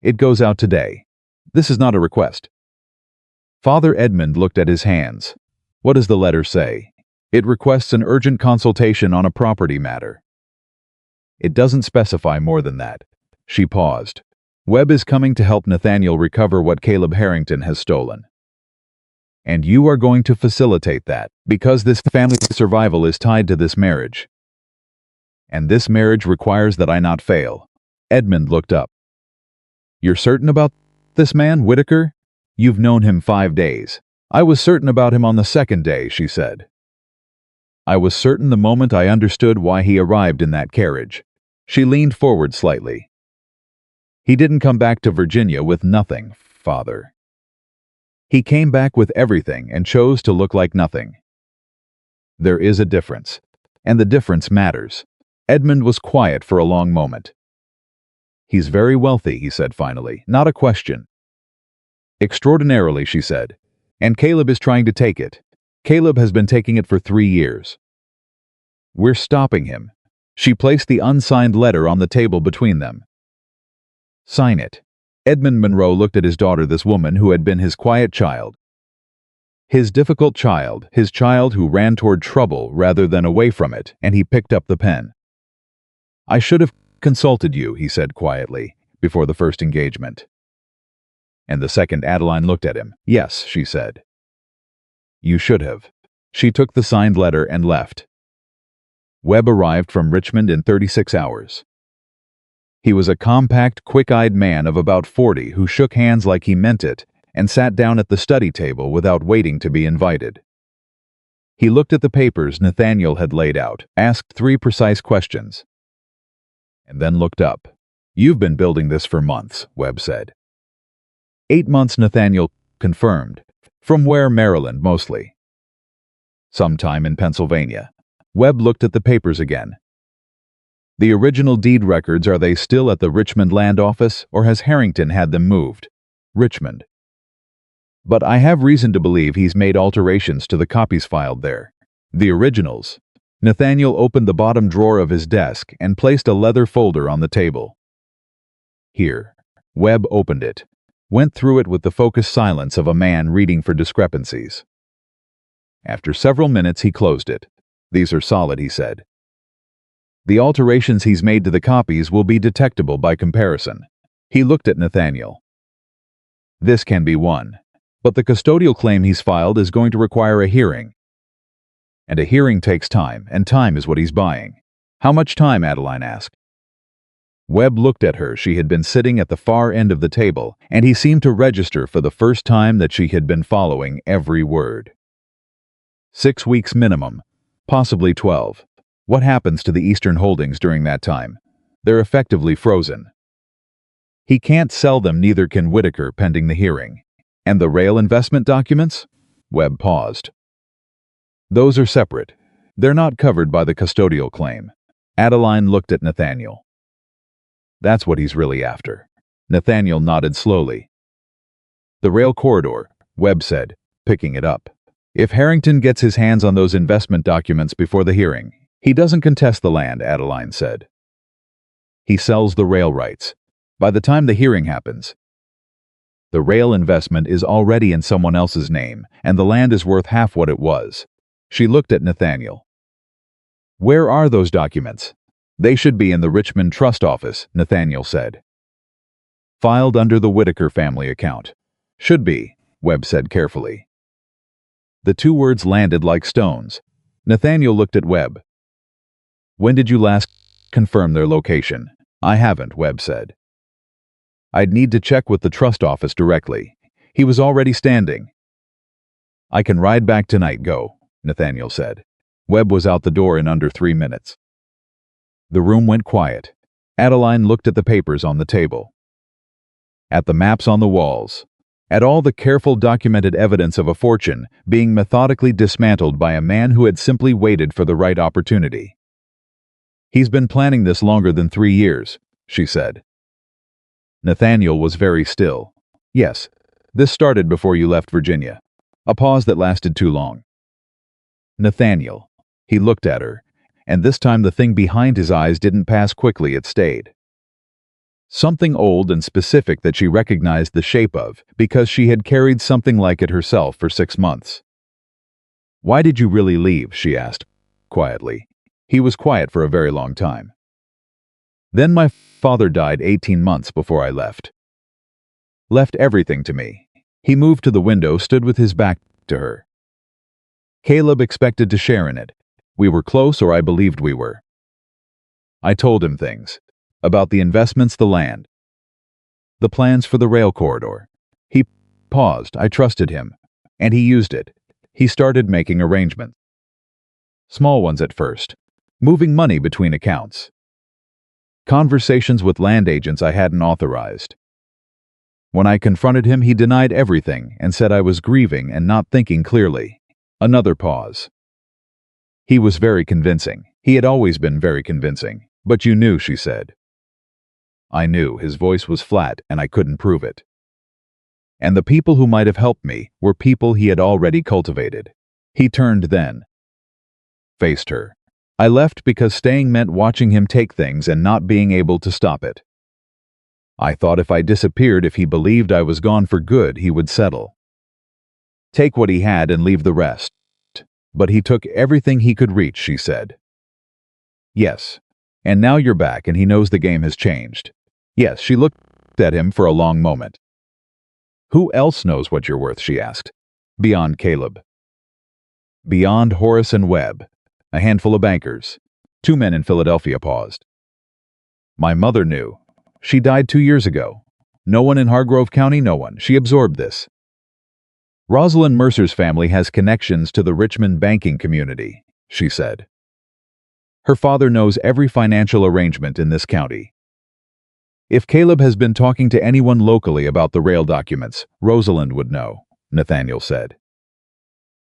It goes out today. This is not a request." Father Edmund looked at his hands. "What does the letter say?" "It requests an urgent consultation on a property matter." "It doesn't specify more than that." She paused. "Webb is coming to help Nathaniel recover what Caleb Harrington has stolen. And you are going to facilitate that, because this family's survival is tied to this marriage. And this marriage requires that I not fail." Edmund looked up. "You're certain about this man, Whitaker? You've known him 5 days." "I was certain about him on the 2nd day," she said. "I was certain the moment I understood why he arrived in that carriage." She leaned forward slightly. "He didn't come back to Virginia with nothing, Father. He came back with everything and chose to look like nothing. There is a difference, and the difference matters." Edmund was quiet for a long moment. "He's very wealthy," he said finally. "Not a question." "Extraordinarily," she said. "And Caleb is trying to take it. Caleb has been taking it for 3 years. We're stopping him." She placed the unsigned letter on the table between them. "Sign it." Edmund Monroe looked at his daughter, this woman who had been his quiet child. His difficult child, his child who ran toward trouble rather than away from it, and he picked up the pen. "I should have consulted you," he said quietly, "before the first engagement." And the second Adeline looked at him. "Yes," she said. "You should have." She took the signed letter and left. Webb arrived from Richmond in 36 hours. He was a compact, quick-eyed man of about 40 who shook hands like he meant it and sat down at the study table without waiting to be invited. He looked at the papers Nathaniel had laid out, asked 3 precise questions, and then looked up. You've been building this for months, Webb said. 8 months, Nathaniel confirmed. From where? Maryland, mostly. Sometime in Pennsylvania. Webb looked at the papers again. The original deed records, are they still at the Richmond land office, or has Harrington had them moved? Richmond. But I have reason to believe he's made alterations to the copies filed there. The originals. Nathaniel opened the bottom drawer of his desk and placed a leather folder on the table. Here. Webb opened it, went through it with the focused silence of a man reading for discrepancies. After several minutes, he closed it. These are solid, he said. The alterations he's made to the copies will be detectable by comparison. He looked at Nathaniel. This can be won, but the custodial claim he's filed is going to require a hearing. And a hearing takes time, and time is what he's buying. How much time? Adeline asked. Webb looked at her. She had been sitting at the far end of the table, and he seemed to register for the first time that she had been following every word. 6 weeks minimum, possibly 12. What happens to the Eastern holdings during that time? They're effectively frozen. He can't sell them, neither can Whitaker, pending the hearing. And the rail investment documents? Webb paused. Those are separate. They're not covered by the custodial claim. Adeline looked at Nathaniel. That's what he's really after. Nathaniel nodded slowly. The rail corridor, Webb said, picking it up. If Harrington gets his hands on those investment documents before the hearing, he doesn't contest the land, Adeline said. He sells the rail rights. By the time the hearing happens, the rail investment is already in someone else's name, and the land is worth half what it was. She looked at Nathaniel. Where are those documents? They should be in the Richmond Trust office, Nathaniel said. Filed under the Whitaker family account. Should be, Webb said carefully. The two words landed like stones. Nathaniel looked at Webb. When did you last confirm their location? I haven't, Webb said. I'd need to check with the trust office directly. He was already standing. I can ride back tonight, go, Nathaniel said. Webb was out the door in under 3 minutes. The room went quiet. Adeline looked at the papers on the table, at the maps on the walls, at all the careful documented evidence of a fortune being methodically dismantled by a man who had simply waited for the right opportunity. He's been planning this longer than 3 years, she said. Nathaniel was very still. Yes, this started before you left Virginia. A pause that lasted too long. Nathaniel. He looked at her, and this time the thing behind his eyes didn't pass quickly, it stayed. Something old and specific that she recognized the shape of, because she had carried something like it herself for 6 months. Why did you really leave? She asked, quietly. He was quiet for a very long time. Then my father died 18 months before I left. Left everything to me. He moved to the window, stood with his back to her. Caleb expected to share in it. We were close, or I believed we were. I told him things. About the investments, the land. The plans for the rail corridor. He paused. I trusted him. And he used it. He started making arrangements. Small ones at first. Moving money between accounts. Conversations with land agents I hadn't authorized. When I confronted him, he denied everything and said I was grieving and not thinking clearly. Another pause. He was very convincing. He had always been very convincing. But you knew, she said. I knew. His voice was flat, and I couldn't prove it. And the people who might have helped me were people he had already cultivated. He turned then. Faced her. I left because staying meant watching him take things and not being able to stop it. I thought if I disappeared, if he believed I was gone for good, he would settle. Take what he had and leave the rest. But he took everything he could reach, she said. Yes. And now you're back, and he knows the game has changed. Yes, she looked at him for a long moment. Who else knows what you're worth, she asked. Beyond Caleb. Beyond Horace and Webb. A handful of bankers. 2 men in Philadelphia paused. My mother knew. She died 2 years ago. No one in Hargrove County, no one. She absorbed this. Rosalind Mercer's family has connections to the Richmond banking community, she said. Her father knows every financial arrangement in this county. If Caleb has been talking to anyone locally about the rail documents, Rosalind would know, Nathaniel said.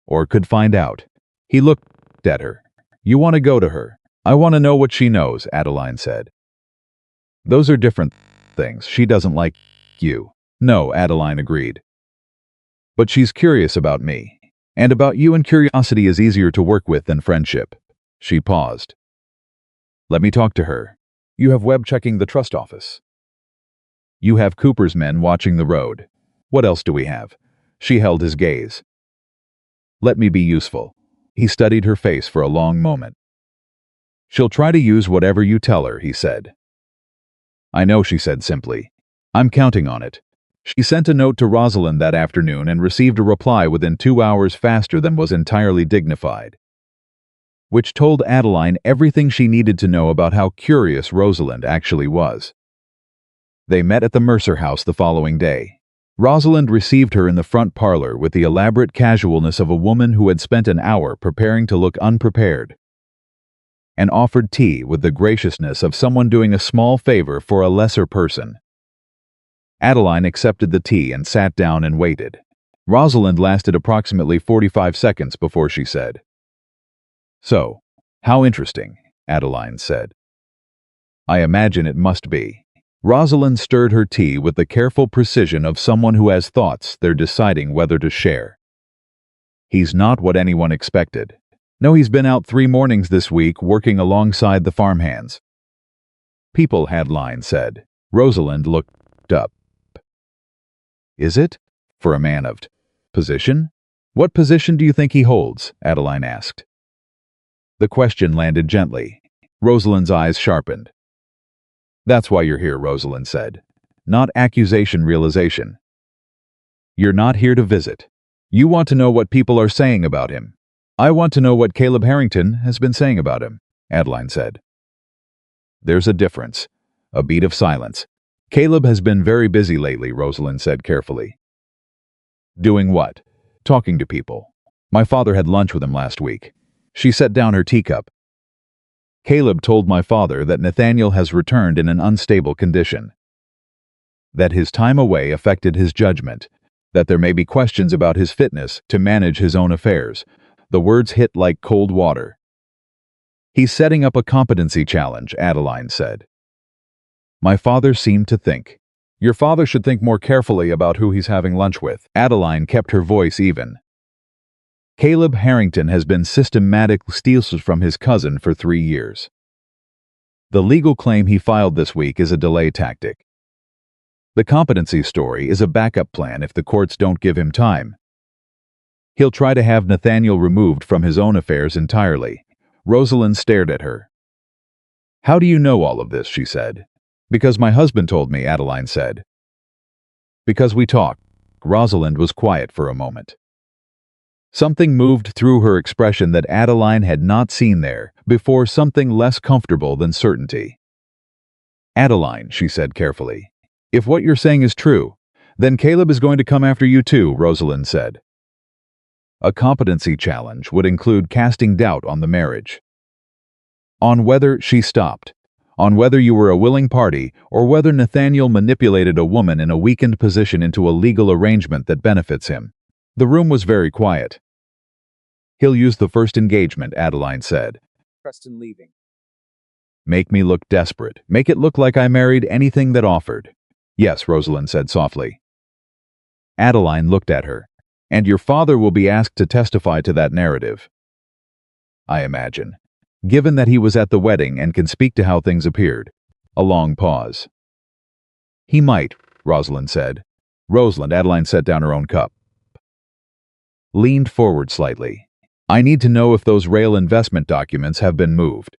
Or could find out. He looked at her. You want to go to her. I want to know what she knows, Adeline said. Those are different things. She doesn't like you. No, Adeline agreed. But she's curious about me. And about you, and curiosity is easier to work with than friendship. She paused. Let me talk to her. You have Webb checking the trust office. You have Cooper's men watching the road. What else do we have? She held his gaze. Let me be useful. He studied her face for a long moment. She'll try to use whatever you tell her, he said. I know, she said simply. I'm counting on it. She sent a note to Rosalind that afternoon and received a reply within 2 hours faster than was entirely dignified, which told Adeline everything she needed to know about how curious Rosalind actually was. They met at the Mercer house the following day. Rosalind received her in the front parlor with the elaborate casualness of a woman who had spent an hour preparing to look unprepared, and offered tea with the graciousness of someone doing a small favor for a lesser person. Adeline accepted the tea and sat down and waited. Rosalind lasted approximately 45 seconds before she said, So, how interesting, Adeline said. I imagine it must be. Rosalind stirred her tea with the careful precision of someone who has thoughts they're deciding whether to share. He's not what anyone expected. No, he's been out 3 mornings this week working alongside the farmhands. People, Adeline said. Rosalind looked up. Is it? For a man of position? What position do you think he holds? Adeline asked. The question landed gently. Rosalind's eyes sharpened. That's why you're here, Rosalind said. Not accusation realization. You're not here to visit. You want to know what people are saying about him. I want to know what Caleb Harrington has been saying about him, Adeline said. There's a difference. A beat of silence. Caleb has been very busy lately, Rosalind said carefully. Doing what? Talking to people. My father had lunch with him last week. She set down her teacup. Caleb told my father that Nathaniel has returned in an unstable condition, that his time away affected his judgment, that there may be questions about his fitness to manage his own affairs. The words hit like cold water. He's setting up a competency challenge, Adeline said. My father seemed to think. Your father should think more carefully about who he's having lunch with. Adeline kept her voice even. Caleb Harrington has been systematically stealing from his cousin for 3 years. The legal claim he filed this week is a delay tactic. The competency story is a backup plan if the courts don't give him time. He'll try to have Nathaniel removed from his own affairs entirely. Rosalind stared at her. How do you know all of this? She said. Because my husband told me, Adeline said. Because we talked. Rosalind was quiet for a moment. Something moved through her expression that Adeline had not seen there before, something less comfortable than certainty. Adeline, she said carefully, if what you're saying is true, then Caleb is going to come after you too, Rosalind said. A competency challenge would include casting doubt on the marriage. On whether, she stopped, on whether you were a willing party or whether Nathaniel manipulated a woman in a weakened position into a legal arrangement that benefits him. The room was very quiet. He'll use the first engagement, Adeline said. Preston leaving. Make me look desperate. Make it look like I married anything that offered. Yes, Rosalind said softly. Adeline looked at her. And your father will be asked to testify to that narrative. I imagine. Given that he was at the wedding and can speak to how things appeared. A long pause. He might, Rosalind said. Rosalind, Adeline set down her own cup. Leaned forward slightly. I need to know if those rail investment documents have been moved.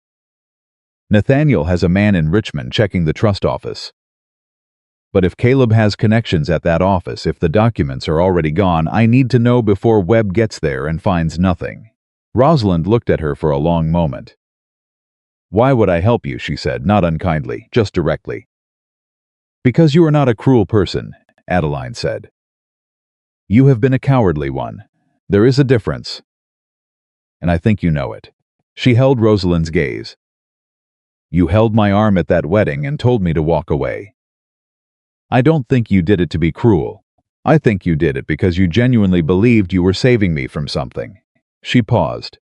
Nathaniel has a man in Richmond checking the trust office. But if Caleb has connections at that office, if the documents are already gone, I need to know before Webb gets there and finds nothing. Rosalind looked at her for a long moment. Why would I help you? She said, not unkindly, just directly. Because you are not a cruel person, Adeline said. You have been a cowardly one. There is a difference. And I think you know it. She held Rosalind's gaze. You held my arm at that wedding and told me to walk away. I don't think you did it to be cruel. I think you did it because you genuinely believed you were saving me from something." She paused.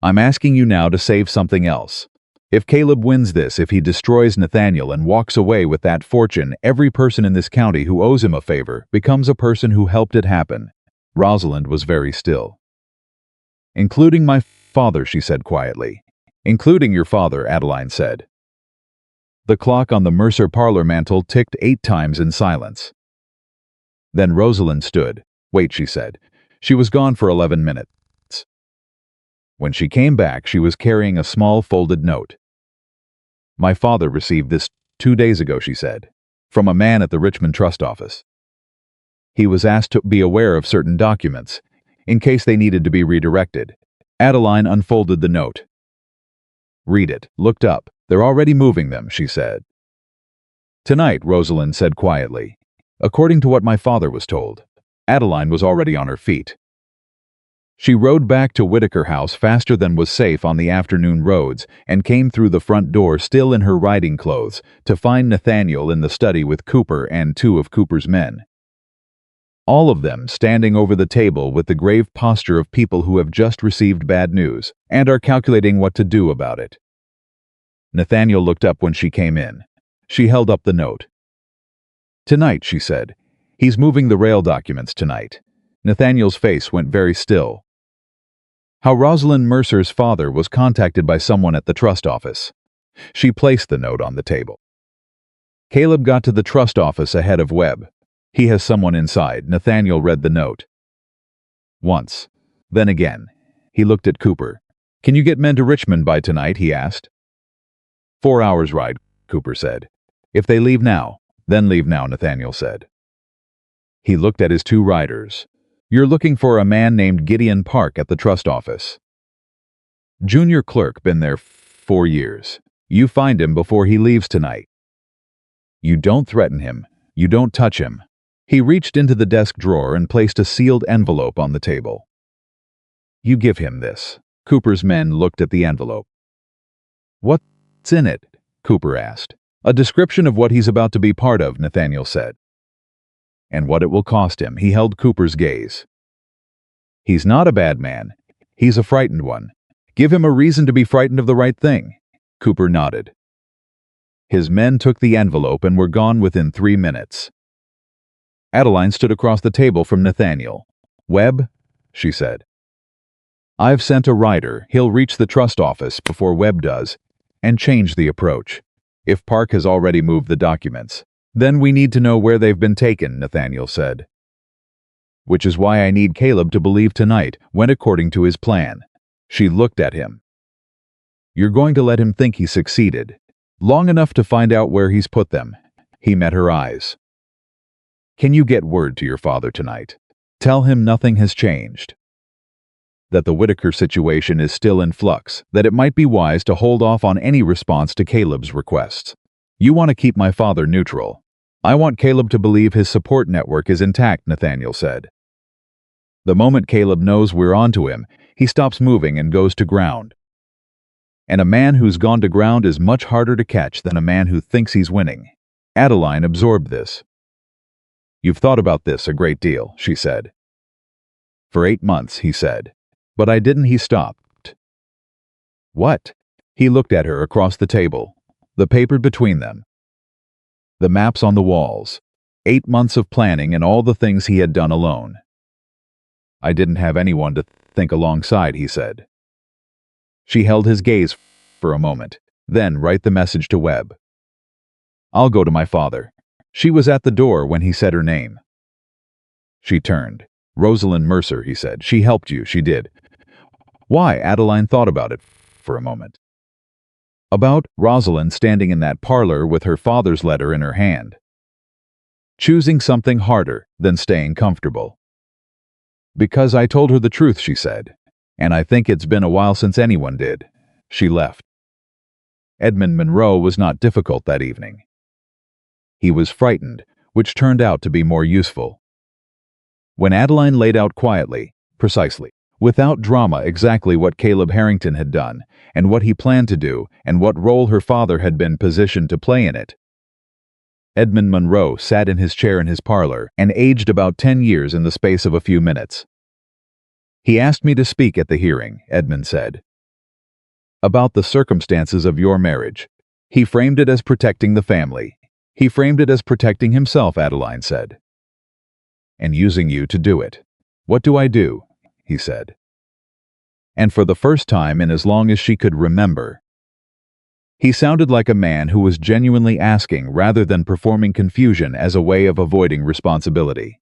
"I'm asking you now to save something else. If Caleb wins this, if he destroys Nathaniel and walks away with that fortune, every person in this county who owes him a favor becomes a person who helped it happen." Rosalind was very still. "Including my father," she said quietly. "Including your father," Adeline said. The clock on the Mercer parlor mantel ticked 8 times in silence. Then Rosalind stood. "Wait," she said. She was gone for 11 minutes. When she came back, she was carrying a small folded note. "My father received this 2 days ago," she said, "from a man at the Richmond Trust office. He was asked to be aware of certain documents, in case they needed to be redirected." Adeline unfolded the note. "Read it, looked up. They're already moving them," she said. "Tonight," Rosalind said quietly. "According to what my father was told." Adeline was already on her feet. She rode back to Whitaker House faster than was safe on the afternoon roads and came through the front door still in her riding clothes to find Nathaniel in the study with Cooper and 2 of Cooper's men. All of them standing over the table with the grave posture of people who have just received bad news and are calculating what to do about it. Nathaniel looked up when she came in. She held up the note. "Tonight," she said. "He's moving the rail documents tonight." Nathaniel's face went very still. How Rosalind Mercer's father was contacted by someone at the trust office. She placed the note on the table. "Caleb got to the trust office ahead of Webb. He has someone inside." Nathaniel read the note. Once. Then again. He looked at Cooper. "Can you get men to Richmond by tonight?" he asked. 4 hours ride, Cooper said. "If they leave now, then leave now," Nathaniel said. He looked at his 2 riders. "You're looking for a man named Gideon Park at the trust office. Junior clerk, been there 4 years. You find him before he leaves tonight. You don't threaten him. You don't touch him." He reached into the desk drawer and placed a sealed envelope on the table. "You give him this." Cooper's men looked at the envelope. "What's in it?" Cooper asked. "A description of what he's about to be part of," Nathaniel said. "And what it will cost him." He held Cooper's gaze. "He's not a bad man. He's a frightened one. Give him a reason to be frightened of the right thing." Cooper nodded. His men took the envelope and were gone within 3 minutes. Adeline stood across the table from Nathaniel. "Webb," she said. "I've sent a rider. He'll reach the trust office before Webb does and change the approach. If Park has already moved the documents, then we need to know where they've been taken," Nathaniel said. "Which is why I need Caleb to believe tonight went according to his plan." She looked at him. "You're going to let him think he succeeded, long enough to find out where he's put them." He met her eyes. "Can you get word to your father tonight? Tell him nothing has changed. That the Whitaker situation is still in flux, that it might be wise to hold off on any response to Caleb's requests. You want to keep my father neutral. I want Caleb to believe his support network is intact," Nathaniel said. "The moment Caleb knows we're onto him, he stops moving and goes to ground. And a man who's gone to ground is much harder to catch than a man who thinks he's winning." Adeline absorbed this. "You've thought about this a great deal," she said. "For 8 months," he said. "But I didn't." He stopped. "What?" He looked at her across the table, the paper between them. The maps on the walls. 8 months of planning and all the things he had done alone. "I didn't have anyone to think alongside," he said. She held his gaze for a moment, then write the message to Webb. "I'll go to my father." She was at the door when he said her name. She turned. "Rosalind Mercer," he said. "She helped you, she did." "Why?" Adeline thought about it for a moment. About Rosalind standing in that parlor with her father's letter in her hand. Choosing something harder than staying comfortable. "Because I told her the truth," she said. "And I think it's been a while since anyone did." She left. Edmund Monroe was not difficult that evening. He was frightened, which turned out to be more useful. When Adeline laid out quietly, precisely, without drama exactly what Caleb Harrington had done, and what he planned to do, and what role her father had been positioned to play in it, Edmund Monroe sat in his chair in his parlor and aged about 10 years in the space of a few minutes. "He asked me to speak at the hearing," Edmund said, "about the circumstances of your marriage. He framed it as protecting the family. He framed it as protecting himself," Adeline said. "And using you to do it. What do I do?" he said. And for the first time in as long as she could remember, he sounded like a man who was genuinely asking rather than performing confusion as a way of avoiding responsibility.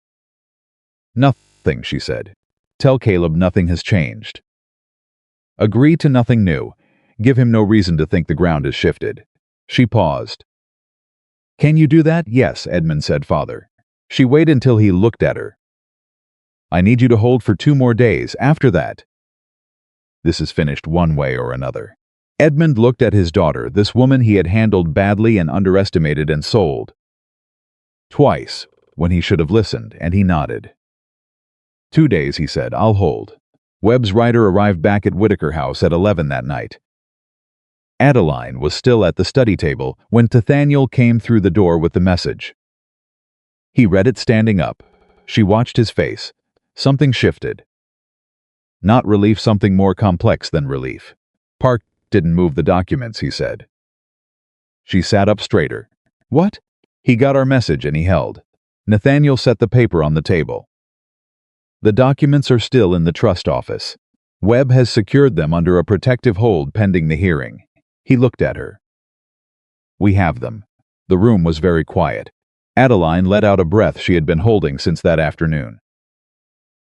"Nothing," she said. "Tell Caleb nothing has changed. Agree to nothing new. Give him no reason to think the ground has shifted." She paused. "Can you do that?" "Yes," Edmund said, "Father." She waited until he looked at her. "I need you to hold for 2 more days. After that, this is finished one way or another." Edmund looked at his daughter, this woman he had handled badly and underestimated and sold. Twice, when he should have listened, and he nodded. 2 days, he said, "I'll hold." Webb's rider arrived back at Whitaker House at 11 that night. Adeline was still at the study table when Nathaniel came through the door with the message. He read it standing up. She watched his face. Something shifted. Not relief, something more complex than relief. "Park didn't move the documents," he said. She sat up straighter. "What?" "He got our message and he held." Nathaniel set the paper on the table. "The documents are still in the trust office. Webb has secured them under a protective hold pending the hearing." He looked at her. "We have them." The room was very quiet. Adeline let out a breath she had been holding since that afternoon.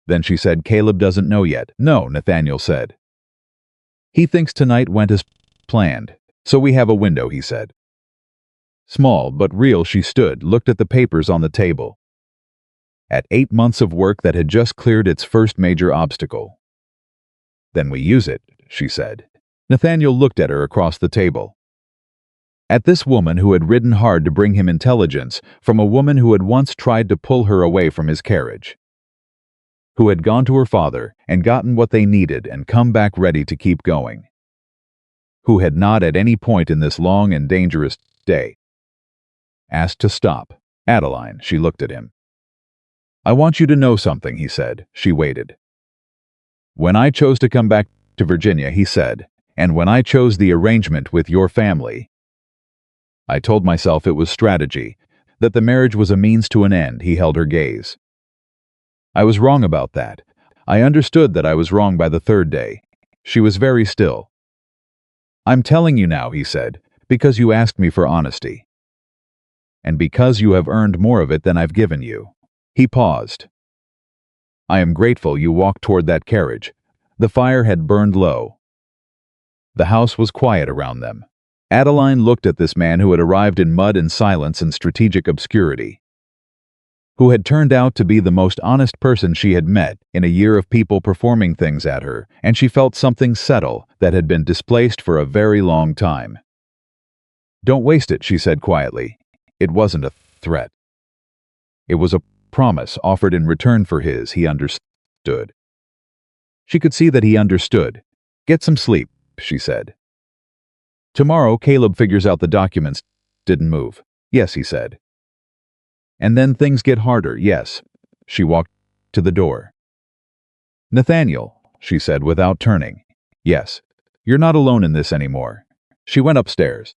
Then she said, "Caleb doesn't know yet." "No," Nathaniel said. "He thinks tonight went as planned. So we have a window," he said. Small but real, she stood, looked at the papers on the table. At 8 months of work that had just cleared its first major obstacle. "Then we use it," she said. Nathaniel looked at her across the table. At this woman who had ridden hard to bring him intelligence from a woman who had once tried to pull her away from his carriage. Who had gone to her father and gotten what they needed and come back ready to keep going. Who had not at any point in this long and dangerous day asked to stop. "Adeline," she looked at him. "I want you to know something," he said. She waited. "When I chose to come back to Virginia," he said, "and when I chose the arrangement with your family, I told myself it was strategy, that the marriage was a means to an end." He held her gaze. "I was wrong about that. I understood that I was wrong by the 3rd day." She was very still. "I'm telling you now," he said, "because you asked me for honesty. And because you have earned more of it than I've given you." He paused. "I am grateful you walked toward that carriage." The fire had burned low. The house was quiet around them. Adeline looked at this man who had arrived in mud and silence and strategic obscurity. Who had turned out to be the most honest person she had met in a year of people performing things at her, and she felt something settle that had been displaced for a very long time. "Don't waste it," she said quietly. It wasn't a threat. It was a promise offered in return for his. He understood. She could see that he understood. "Get some sleep," she said. "Tomorrow Caleb figures out the documents didn't move." "Yes," he said. "And then things get harder." "Yes." She walked to the door. "Nathaniel," she said without turning. "Yes. You're not alone in this anymore." She went upstairs.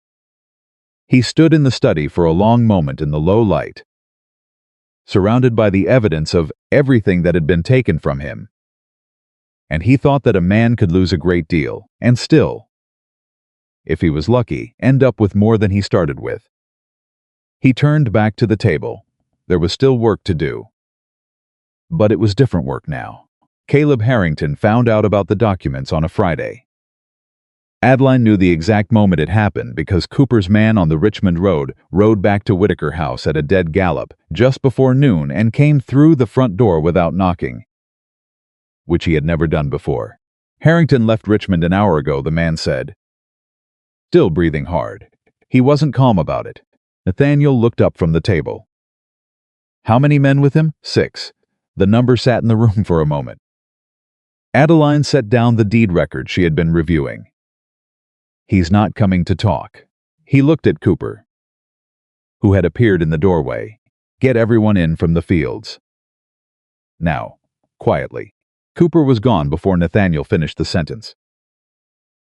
He stood in the study for a long moment in the low light, surrounded by the evidence of everything that had been taken from him. And he thought that a man could lose a great deal, and still, if he was lucky, end up with more than he started with. He turned back to the table. There was still work to do. But it was different work now. Caleb Harrington found out about the documents on a Friday. Adeline knew the exact moment it happened because Cooper's man on the Richmond Road rode back to Whitaker House at a dead gallop just before noon and came through the front door without knocking, which he had never done before. "Harrington left Richmond an hour ago," the man said, still breathing hard. He wasn't calm about it. Nathaniel looked up from the table. "How many men with him?" 6. The number sat in the room for a moment. Adeline set down the deed record she had been reviewing. "He's not coming to talk." He looked at Cooper. who had appeared in the doorway. "Get everyone in from the fields." Now, quietly. Cooper was gone before Nathaniel finished the sentence.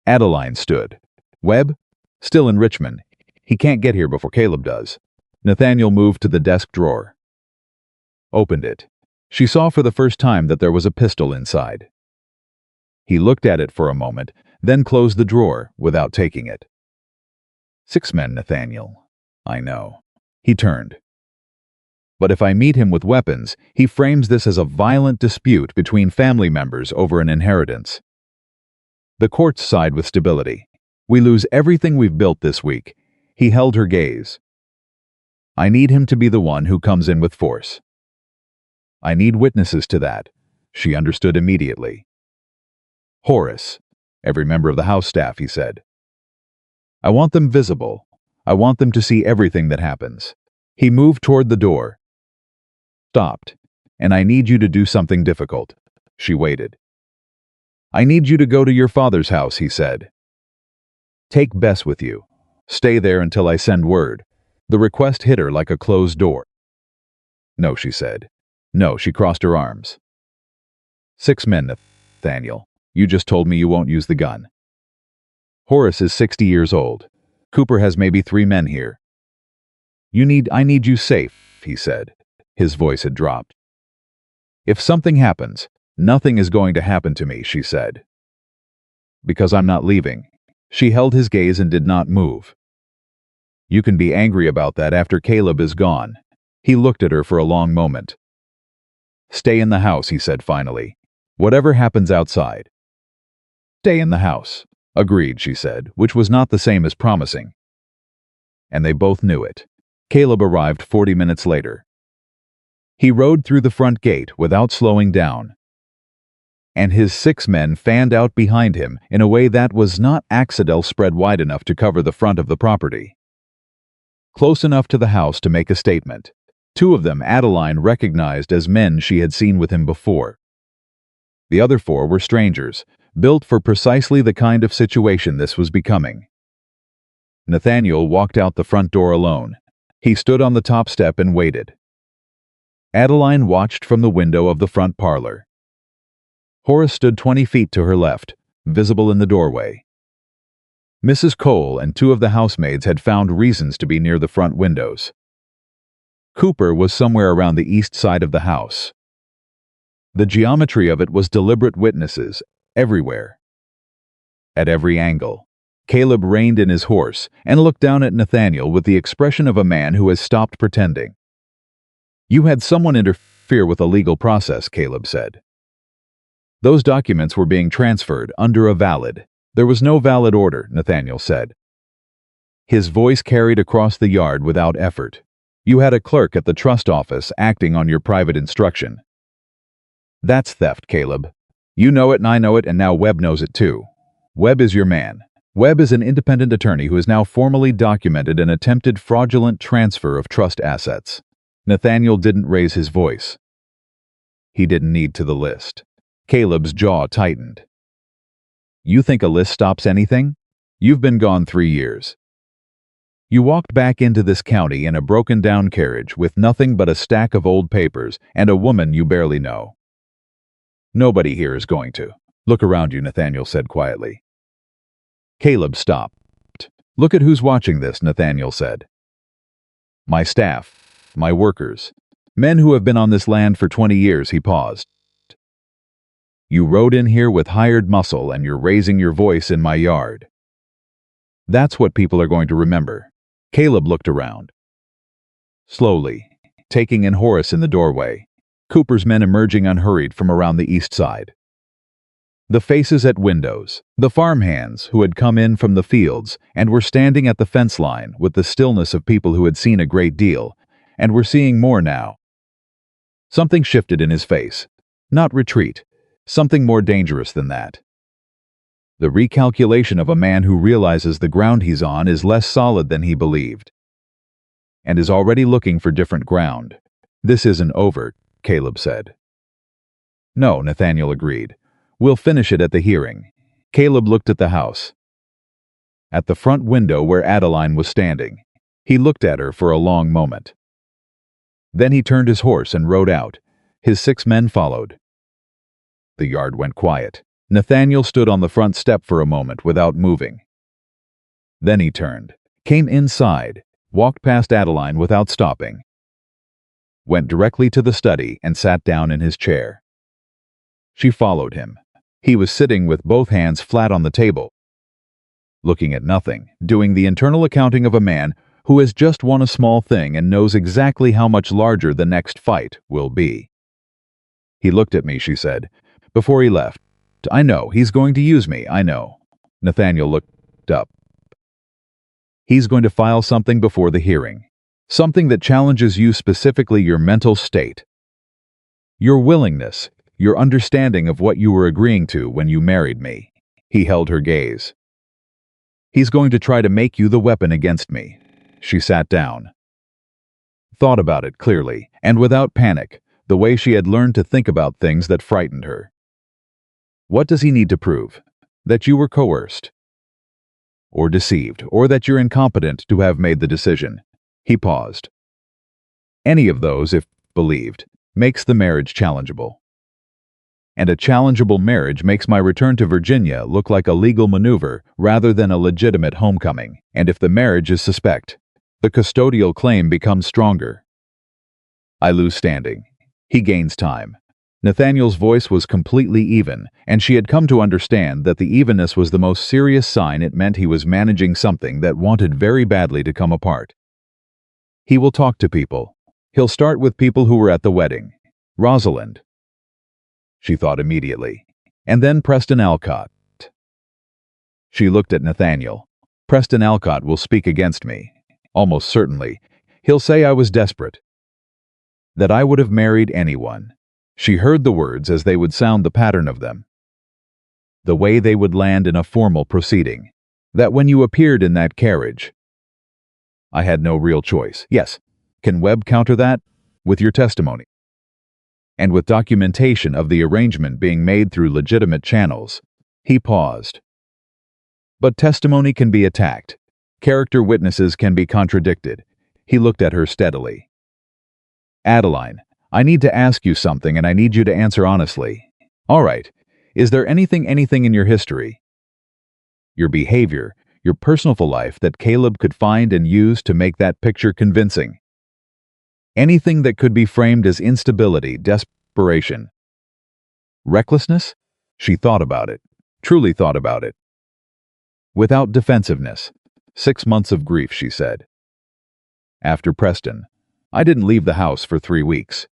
Adeline stood. "Webb? Still in Richmond. He can't get here before Caleb does." Nathaniel moved to the desk drawer. Opened it. She saw for the first time that there was a pistol inside. He looked at it for a moment, then closed the drawer without taking it. 6 men, Nathaniel. I know. He turned. But if I meet him with weapons, he frames this as a violent dispute between family members over an inheritance. The courts side with stability. We lose everything we've built this week. He held her gaze. I need him to be the one who comes in with force. I need witnesses to that. She understood immediately. Horace, every member of the house staff, he said. I want them visible. I want them to see everything that happens. He moved toward the door. Stopped. And I need you to do something difficult. She waited. I need you to go to your father's house, he said. Take Bess with you. Stay there until I send word. The request hit her like a closed door. No, she said. No, she crossed her arms. 6 men, Nathaniel. You just told me you won't use the gun. Horace is 60 years old. Cooper has maybe 3 men here. I need you safe, he said. His voice had dropped. If something happens, nothing is going to happen to me, she said. Because I'm not leaving. She held his gaze and did not move. You can be angry about that after Caleb is gone. He looked at her for a long moment. Stay in the house, he said finally. Whatever happens outside. Stay in the house. Agreed, she said, which was not the same as promising. And they both knew it. Caleb arrived 40 minutes later. He rode through the front gate without slowing down. And his 6 men fanned out behind him in a way that was not accidental, spread wide enough to cover the front of the property. Close enough to the house to make a statement. 2 of them Adeline recognized as men she had seen with him before. The other 4 were strangers, built for precisely the kind of situation this was becoming. Nathaniel walked out the front door alone. He stood on the top step and waited. Adeline watched from the window of the front parlor. Horace stood 20 feet to her left, visible in the doorway. Mrs. Cole and 2 of the housemaids had found reasons to be near the front windows. Cooper was somewhere around the east side of the house. The geometry of it was deliberate witnesses, everywhere. At every angle. Caleb reined in his horse and looked down at Nathaniel with the expression of a man who has stopped pretending. You had someone interfere with a legal process, Caleb said. Those documents were being transferred under a valid. There was no valid order, Nathaniel said. His voice carried across the yard without effort. You had a clerk at the trust office acting on your private instruction. That's theft, Caleb. You know it and I know it, and now Webb knows it too. Webb is your man. Webb is an independent attorney who has now formally documented an attempted fraudulent transfer of trust assets. Nathaniel didn't raise his voice. He didn't need to the list. Caleb's jaw tightened. You think a list stops anything? You've been gone 3 years. You walked back into this county in a broken-down carriage with nothing but a stack of old papers and a woman you barely know. Nobody here is going to. Look around you, Nathaniel said quietly. Caleb stopped. Look at who's watching this, Nathaniel said. My staff, my workers, men who have been on this land for 20 years, he paused. You rode in here with hired muscle and you're raising your voice in my yard. That's what people are going to remember. Caleb looked around. Slowly, taking in Horace in the doorway, Cooper's men emerging unhurried from around the east side. The faces at windows, the farmhands who had come in from the fields and were standing at the fence line with the stillness of people who had seen a great deal and were seeing more now. Something shifted in his face. Not retreat, something more dangerous than that. The recalculation of a man who realizes the ground he's on is less solid than he believed, and is already looking for different ground. This isn't over, Caleb said. No, Nathaniel agreed. We'll finish it at the hearing. Caleb looked at the house. At the front window where Adeline was standing. He looked at her for a long moment. Then he turned his horse and rode out. His 6 men followed. The yard went quiet. Nathaniel stood on the front step for a moment without moving. Then he turned, came inside, walked past Adeline without stopping, went directly to the study and sat down in his chair. She followed him. He was sitting with both hands flat on the table, looking at nothing, doing the internal accounting of a man who has just won a small thing and knows exactly how much larger the next fight will be. He looked at me, she said, before he left. I know, he's going to use me, I know. Nathaniel looked up. He's going to file something before the hearing. Something that challenges you, specifically your mental state. Your willingness, your understanding of what you were agreeing to when you married me. He held her gaze. He's going to try to make you the weapon against me. She sat down. Thought about it clearly, and without panic, the way she had learned to think about things that frightened her. What does he need to prove? That you were coerced, or deceived, or that you're incompetent to have made the decision? He paused. Any of those, if believed, makes the marriage challengeable. And a challengeable marriage makes my return to Virginia look like a legal maneuver rather than a legitimate homecoming. And if the marriage is suspect, the custodial claim becomes stronger. I lose standing. He gains time. Nathaniel's voice was completely even, and she had come to understand that the evenness was the most serious sign. It meant he was managing something that wanted very badly to come apart. He will talk to people. He'll start with people who were at the wedding. Rosalind. She thought immediately. And then Preston Alcott. She looked at Nathaniel. Preston Alcott will speak against me. Almost certainly. He'll say I was desperate. That I would have married anyone. She heard the words as they would sound, the pattern of them. The way they would land in a formal proceeding. That when you appeared in that carriage, I had no real choice. Yes. Can Webb counter that? With your testimony. And with documentation of the arrangement being made through legitimate channels. He paused. But testimony can be attacked. Character witnesses can be contradicted. He looked at her steadily. Adeline, I need to ask you something, and I need you to answer honestly. All right. Is there anything in your history, your behavior, your personal life that Caleb could find and use to make that picture convincing? Anything that could be framed as instability, desperation, recklessness? She thought about it, truly thought about it. Without defensiveness. 6 months of grief, she said. After Preston, I didn't leave the house for 3 weeks.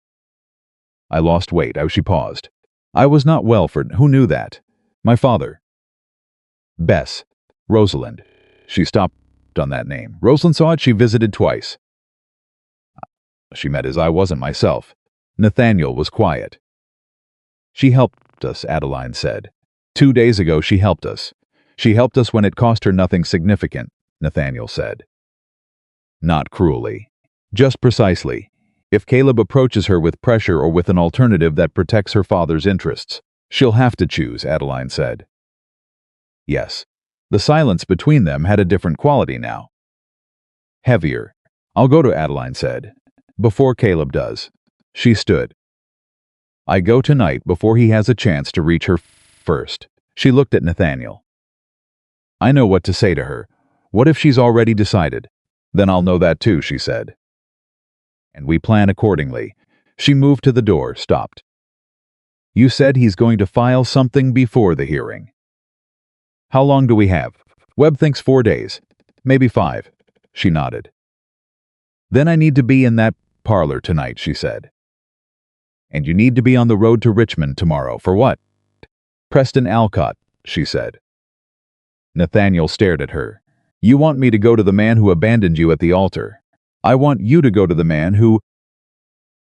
I lost weight. She paused. I was not well for... Who knew that? My father. Bess. Rosalind. She stopped on that name. Rosalind saw it. She visited twice. She met as I wasn't myself. Nathaniel was quiet. She helped us, Adeline said. 2 days ago she helped us. She helped us when it cost her nothing significant, Nathaniel said. Not cruelly. Just precisely. If Caleb approaches her with pressure or with an alternative that protects her father's interests, she'll have to choose, Adeline said. Yes. The silence between them had a different quality now. Heavier. I'll go to, Adeline said. Before Caleb does. She stood. I go tonight before he has a chance to reach her first. She looked at Nathaniel. I know what to say to her. What if she's already decided? Then I'll know that too, she said. And we plan accordingly. She moved to the door, stopped. You said he's going to file something before the hearing. How long do we have? Webb thinks 4 days. Maybe 5. She nodded. Then I need to be in that parlor tonight, she said. And you need to be on the road to Richmond tomorrow. For what? Preston Alcott, she said. Nathaniel stared at her. You want me to go to the man who abandoned you at the altar. I want you to go to the man who,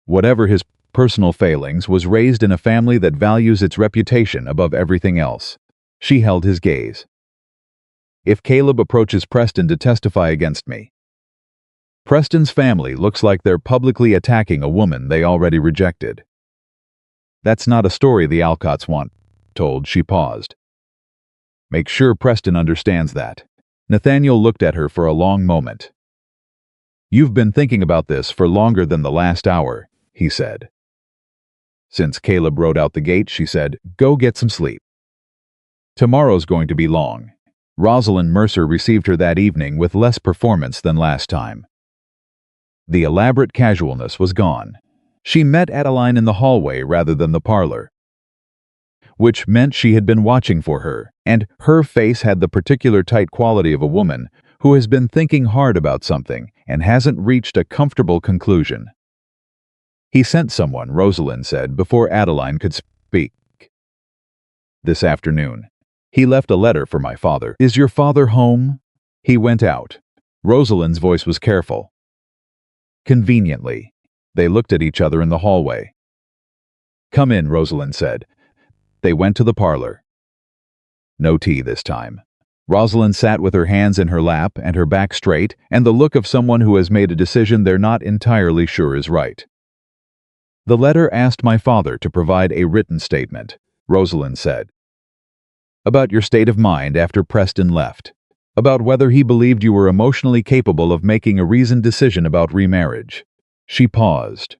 whatever his personal failings, was raised in a family that values its reputation above everything else. She held his gaze. If Caleb approaches Preston to testify against me, Preston's family looks like they're publicly attacking a woman they already rejected. That's not a story the Alcotts want told. She paused. Make sure Preston understands that. Nathaniel looked at her for a long moment. "You've been thinking about this for longer than the last hour," he said. Since Caleb rode out the gate, she said, "Go get some sleep. Tomorrow's going to be long." Rosalind Mercer received her that evening with less performance than last time. The elaborate casualness was gone. She met Adeline in the hallway rather than the parlor, which meant she had been watching for her, and her face had the particular tight quality of a woman who has been thinking hard about something and hasn't reached a comfortable conclusion. "He sent someone," Rosalind said before Adeline could speak. "This afternoon. He left a letter for my father." "Is your father home?" "He went out." Rosalind's voice was careful. Conveniently, they looked at each other in the hallway. "Come in," Rosalind said. They went to the parlor. No tea this time. Rosalind sat with her hands in her lap and her back straight, and the look of someone who has made a decision they're not entirely sure is right. "The letter asked my father to provide a written statement," Rosalind said, "about your state of mind after Preston left, about whether he believed you were emotionally capable of making a reasoned decision about remarriage." She paused.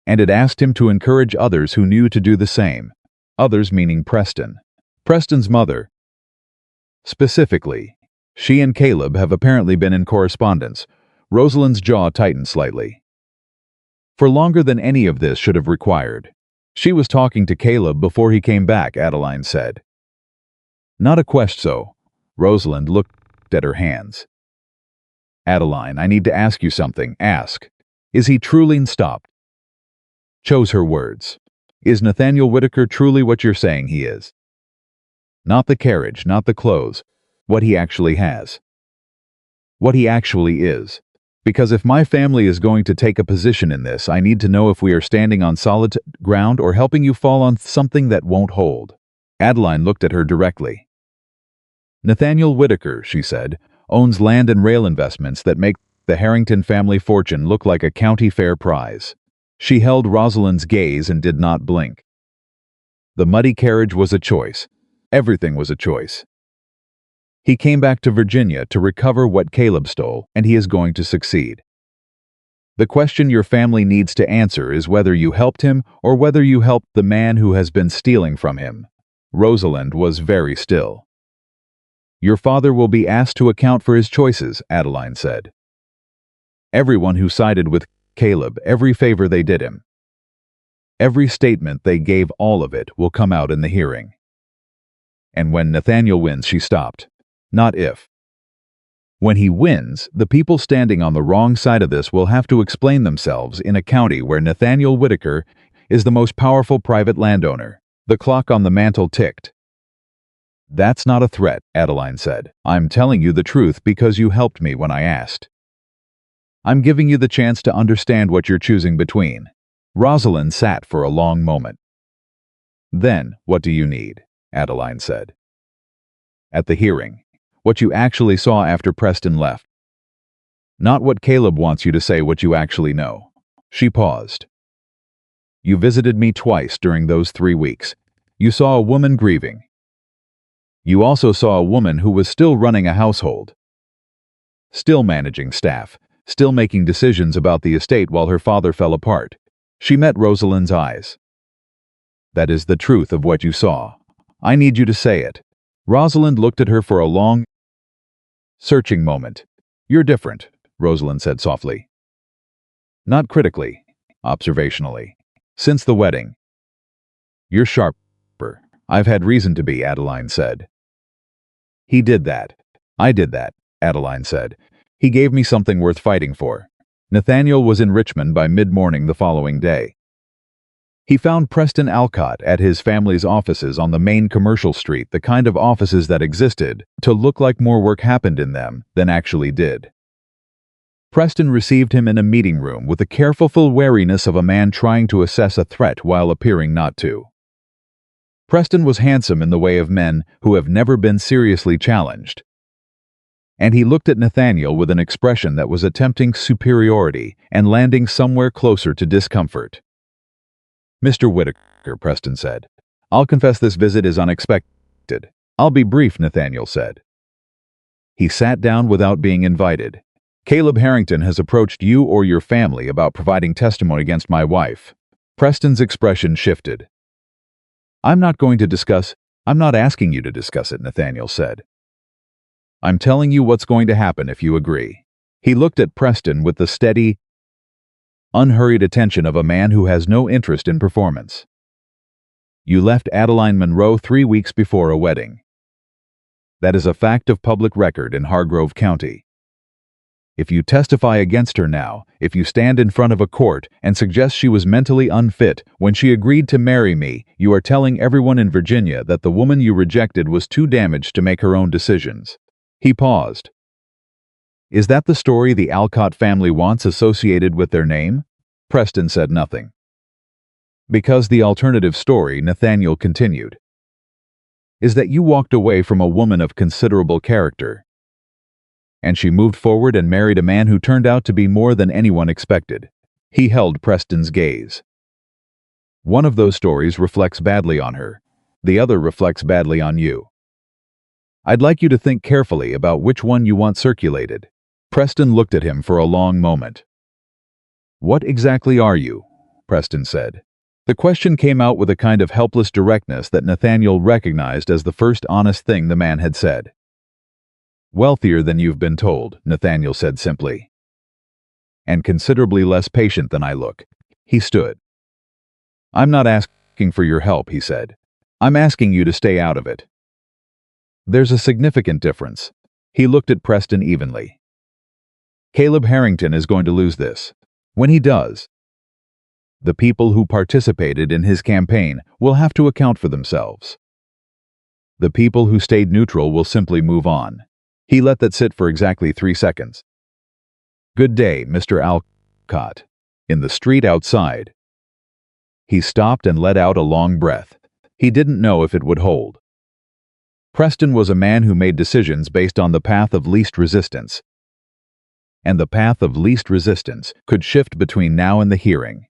"And it asked him to encourage others who knew to do the same." Others meaning Preston. Preston's mother. Specifically, she and Caleb have apparently been in correspondence. Rosalind's jaw tightened slightly. "For longer than any of this should have required. She was talking to Caleb before he came back," Adeline said. "Not a question." Rosalind looked at her hands. "Adeline, I need to ask you something." "Ask." "Is he truly stopped?" Chose her words. "Is Nathaniel Whitaker truly what you're saying he is? Not the carriage, not the clothes. What he actually has. What he actually is. Because if my family is going to take a position in this, I need to know if we are standing on solid ground or helping you fall on something that won't hold." Adeline looked at her directly. "Nathaniel Whitaker," she said, "owns land and rail investments that make the Harrington family fortune look like a county fair prize." She held Rosalind's gaze and did not blink. The muddy carriage was a choice. Everything was a choice. He came back to Virginia to recover what Caleb stole, and he is going to succeed. The question your family needs to answer is whether you helped him or whether you helped the man who has been stealing from him. Rosalind was very still. "Your father will be asked to account for his choices," Adeline said. "Everyone who sided with Caleb, every favor they did him, every statement they gave, all of it will come out in the hearing. And when Nathaniel wins," she stopped. "Not if. When he wins, the people standing on the wrong side of this will have to explain themselves in a county where Nathaniel Whitaker is the most powerful private landowner." The clock on the mantel ticked. "That's not a threat," Adeline said. "I'm telling you the truth because you helped me when I asked. I'm giving you the chance to understand what you're choosing between." Rosalind sat for a long moment. "Then, what do you need?" Adeline said. "At the hearing, what you actually saw after Preston left. Not what Caleb wants you to say, what you actually know." She paused. "You visited me twice during those 3 weeks. You saw a woman grieving. You also saw a woman who was still running a household, still managing staff, still making decisions about the estate while her father fell apart." She met Rosalind's eyes. "That is the truth of what you saw. I need you to say it." Rosalind looked at her for a long, searching moment. "You're different," Rosalind said softly. Not critically, observationally. "Since the wedding. You're sharper." "I've had reason to be," Adeline said. "He did that. I did that," Adeline said. "He gave me something worth fighting for." Nathaniel was in Richmond by mid-morning the following day. He found Preston Alcott at his family's offices on the main commercial street, the kind of offices that existed to look like more work happened in them than actually did. Preston received him in a meeting room with the careful wariness of a man trying to assess a threat while appearing not to. Preston was handsome in the way of men who have never been seriously challenged, and he looked at Nathaniel with an expression that was attempting superiority and landing somewhere closer to discomfort. "Mr. Whitaker," Preston said, "I'll confess this visit is unexpected." "I'll be brief," Nathaniel said. He sat down without being invited. Caleb Harrington has approached you or your family about providing testimony against my wife. Preston's expression shifted. I'm not asking you to discuss it, Nathaniel said. I'm telling you what's going to happen if you agree. He looked at Preston with the steady, unhurried attention of a man who has no interest in performance. You left Adeline Monroe 3 weeks before a wedding. That is a fact of public record in Hargrove County. If you testify against her now, if you stand in front of a court and suggest she was mentally unfit when she agreed to marry me, you are telling everyone in Virginia that the woman you rejected was too damaged to make her own decisions. He paused. Is that the story the Alcott family wants associated with their name? Preston said nothing. Because the alternative story, Nathaniel continued, is that you walked away from a woman of considerable character, and she moved forward and married a man who turned out to be more than anyone expected. He held Preston's gaze. One of those stories reflects badly on her. The other reflects badly on you. I'd like you to think carefully about which one you want circulated. Preston looked at him for a long moment. What exactly are you? Preston said. The question came out with a kind of helpless directness that Nathaniel recognized as the first honest thing the man had said. Wealthier than you've been told, Nathaniel said simply. And considerably less patient than I look. He stood. I'm not asking for your help, he said. I'm asking you to stay out of it. There's a significant difference. He looked at Preston evenly. Caleb Harrington is going to lose this. When he does, the people who participated in his campaign will have to account for themselves. The people who stayed neutral will simply move on. He let that sit for exactly 3 seconds. Good day, Mr. Alcott. In the street outside. He stopped and let out a long breath. He didn't know if it would hold. Preston was a man who made decisions based on the path of least resistance. And the path of least resistance could shift between now and the hearing.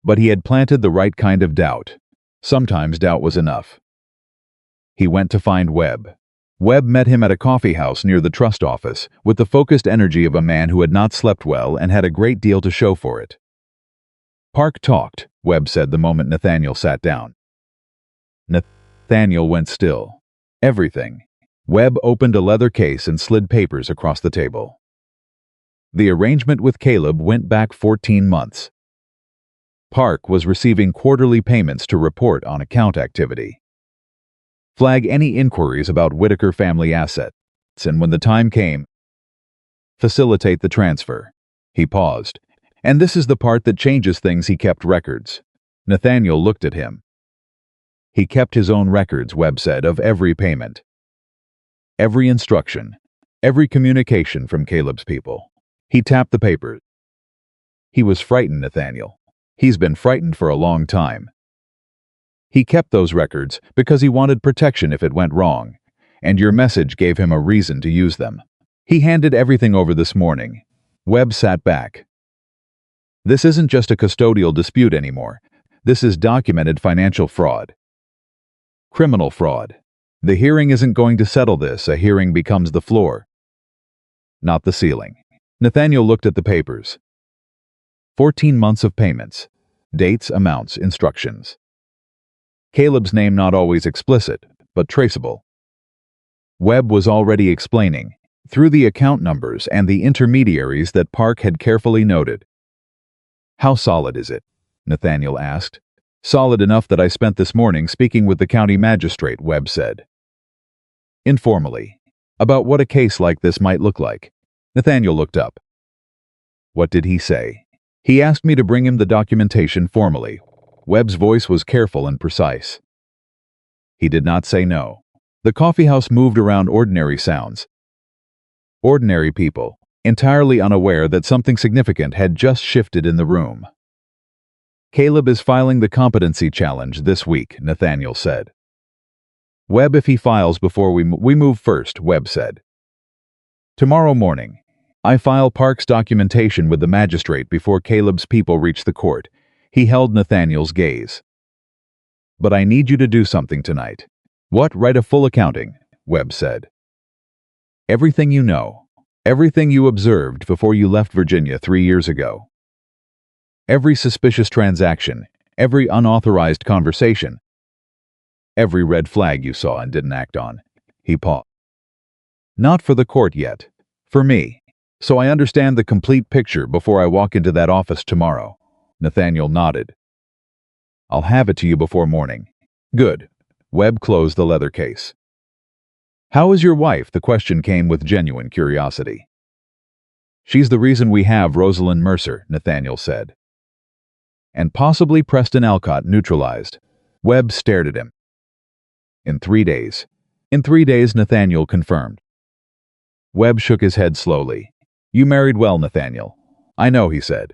But he had planted the right kind of doubt. Sometimes doubt was enough. He went to find Webb. Webb met him at a coffee house near the trust office, with the focused energy of a man who had not slept well and had a great deal to show for it. Park talked, Webb said the moment Nathaniel sat down. Nathaniel went still. Everything. Webb opened a leather case and slid papers across the table. The arrangement with Caleb went back 14 months. Park was receiving quarterly payments to report on account activity. Flag any inquiries about Whitaker family assets, and when the time came, facilitate the transfer. He paused. And this is the part that changes things. He kept records. Nathaniel looked at him. He kept his own records, Webb said, of every payment. Every instruction. Every communication from Caleb's people. He tapped the papers. He was frightened, Nathaniel. He's been frightened for a long time. He kept those records because he wanted protection if it went wrong, and your message gave him a reason to use them. He handed everything over this morning. Webb sat back. This isn't just a custodial dispute anymore. This is documented financial fraud. Criminal fraud. The hearing isn't going to settle this. A hearing becomes the floor, not the ceiling. Nathaniel looked at the papers. 14 months of payments. Dates, amounts, instructions. Caleb's name not always explicit, but traceable. Webb was already explaining, through the account numbers and the intermediaries that Park had carefully noted. How solid is it? Nathaniel asked. Solid enough that I spent this morning speaking with the county magistrate, Webb said. Informally. About what a case like this might look like. Nathaniel looked up. What did he say? He asked me to bring him the documentation formally. Webb's voice was careful and precise. He did not say no. The coffeehouse moved around ordinary sounds. Ordinary people, entirely unaware that something significant had just shifted in the room. Caleb is filing the competency challenge this week, Nathaniel said. Webb, if he files before we move first, Webb said. Tomorrow morning, I file Park's documentation with the magistrate before Caleb's people reach the court. He held Nathaniel's gaze. But I need you to do something tonight. What? Write a full accounting, Webb said. Everything you know. Everything you observed before you left Virginia 3 years ago. Every suspicious transaction, every unauthorized conversation, every red flag you saw and didn't act on. He paused. Not for the court yet. For me. So I understand the complete picture before I walk into that office tomorrow. Nathaniel nodded. I'll have it to you before morning. Good. Webb closed the leather case. How is your wife? The question came with genuine curiosity. She's the reason we have Rosalind Mercer, Nathaniel said. And possibly Preston Alcott neutralized. Webb stared at him. In 3 days. In 3 days, Nathaniel confirmed. Webb shook his head slowly. You married well, Nathaniel. I know, he said.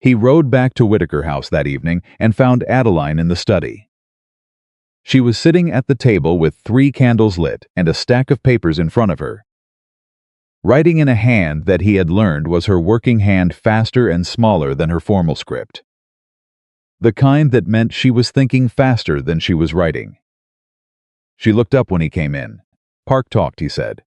He rode back to Whitaker House that evening and found Adeline in the study. She was sitting at the table with 3 candles lit and a stack of papers in front of her. Writing in a hand that he had learned was her working hand, faster and smaller than her formal script. The kind that meant she was thinking faster than she was writing. She looked up when he came in. Park talked, he said.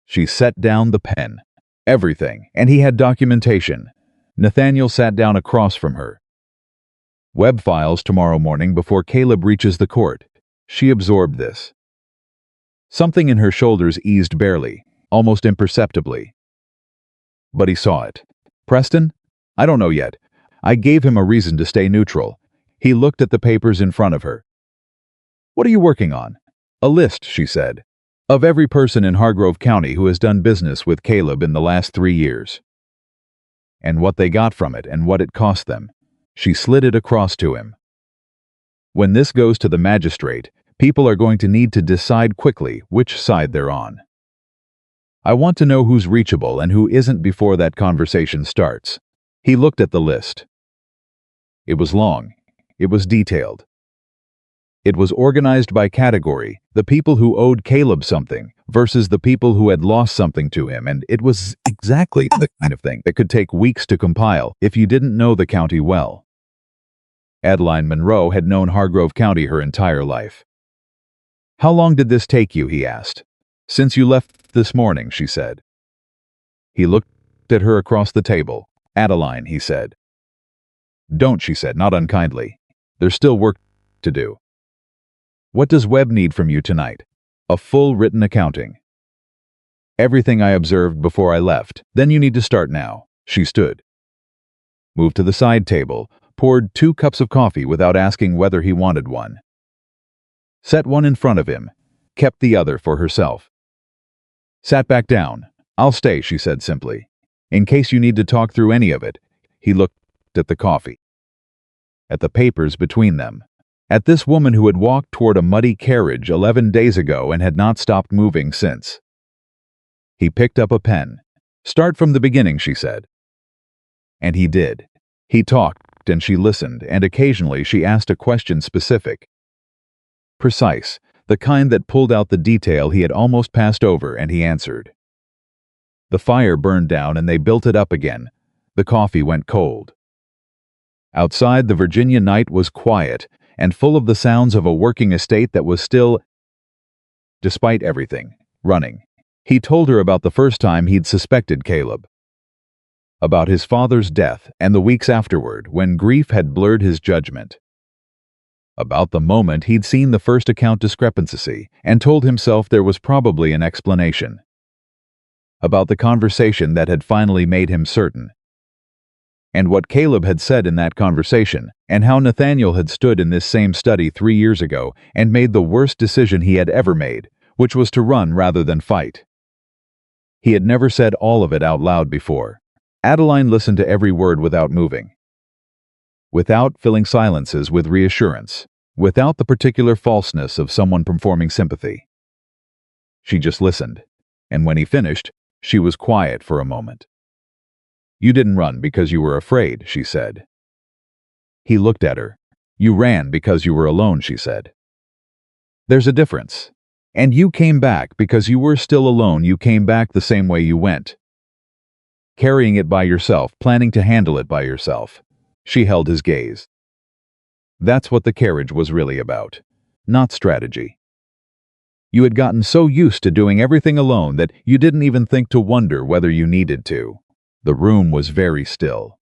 She set down the pen. Everything, and he had documentation. Nathaniel sat down across from her. Webb files tomorrow morning before Caleb reaches the court. She absorbed this. Something in her shoulders eased barely, almost imperceptibly. But he saw it. Preston? I don't know yet. I gave him a reason to stay neutral. He looked at the papers in front of her. What are you working on? A list, she said, of every person in Hargrove County who has done business with Caleb in the last 3 years. And what they got from it and what it cost them. She slid it across to him. When this goes to the magistrate, people are going to need to decide quickly which side they're on. I want to know who's reachable and who isn't before that conversation starts. He looked at the list. It was long. It was detailed. It was organized by category, the people who owed Caleb something versus the people who had lost something to him, and it was exactly the kind of thing that could take weeks to compile if you didn't know the county well. Adeline Monroe had known Hargrove County her entire life. How long did this take you? He asked. Since you left this morning, she said. He looked at her across the table. Adeline, he said. Don't, she said, not unkindly. There's still work to do. What does Webb need from you tonight? A full written accounting. Everything I observed before I left. Then you need to start now. She stood. Moved to the side table, poured 2 cups of coffee without asking whether he wanted one. Set one in front of him, kept the other for herself. Sat back down. I'll stay, she said simply. In case you need to talk through any of it. He looked at the coffee. At the papers between them. At this woman who had walked toward a muddy carriage 11 days ago and had not stopped moving since. He picked up a pen. Start from the beginning, she said. And he did. He talked and she listened, and occasionally she asked a question specific. Precise, the kind that pulled out the detail he had almost passed over, and he answered. The fire burned down and they built it up again. The coffee went cold. Outside, the Virginia night was quiet and full of the sounds of a working estate that was still, despite everything, running. He told her about the first time he'd suspected Caleb. About his father's death and the weeks afterward when grief had blurred his judgment. About the moment he'd seen the first account discrepancy and told himself there was probably an explanation. About the conversation that had finally made him certain. And what Caleb had said in that conversation, and how Nathaniel had stood in this same study 3 years ago and made the worst decision he had ever made, which was to run rather than fight. He had never said all of it out loud before. Adeline listened to every word without moving. Without filling silences with reassurance, without the particular falseness of someone performing sympathy. She just listened, and when he finished, she was quiet for a moment. You didn't run because you were afraid, she said. He looked at her. You ran because you were alone, she said. There's a difference. And you came back because you were still alone. You came back the same way you went. Carrying it by yourself, planning to handle it by yourself. She held his gaze. That's what the carriage was really about, not strategy. You had gotten so used to doing everything alone that you didn't even think to wonder whether you needed to. The room was very still.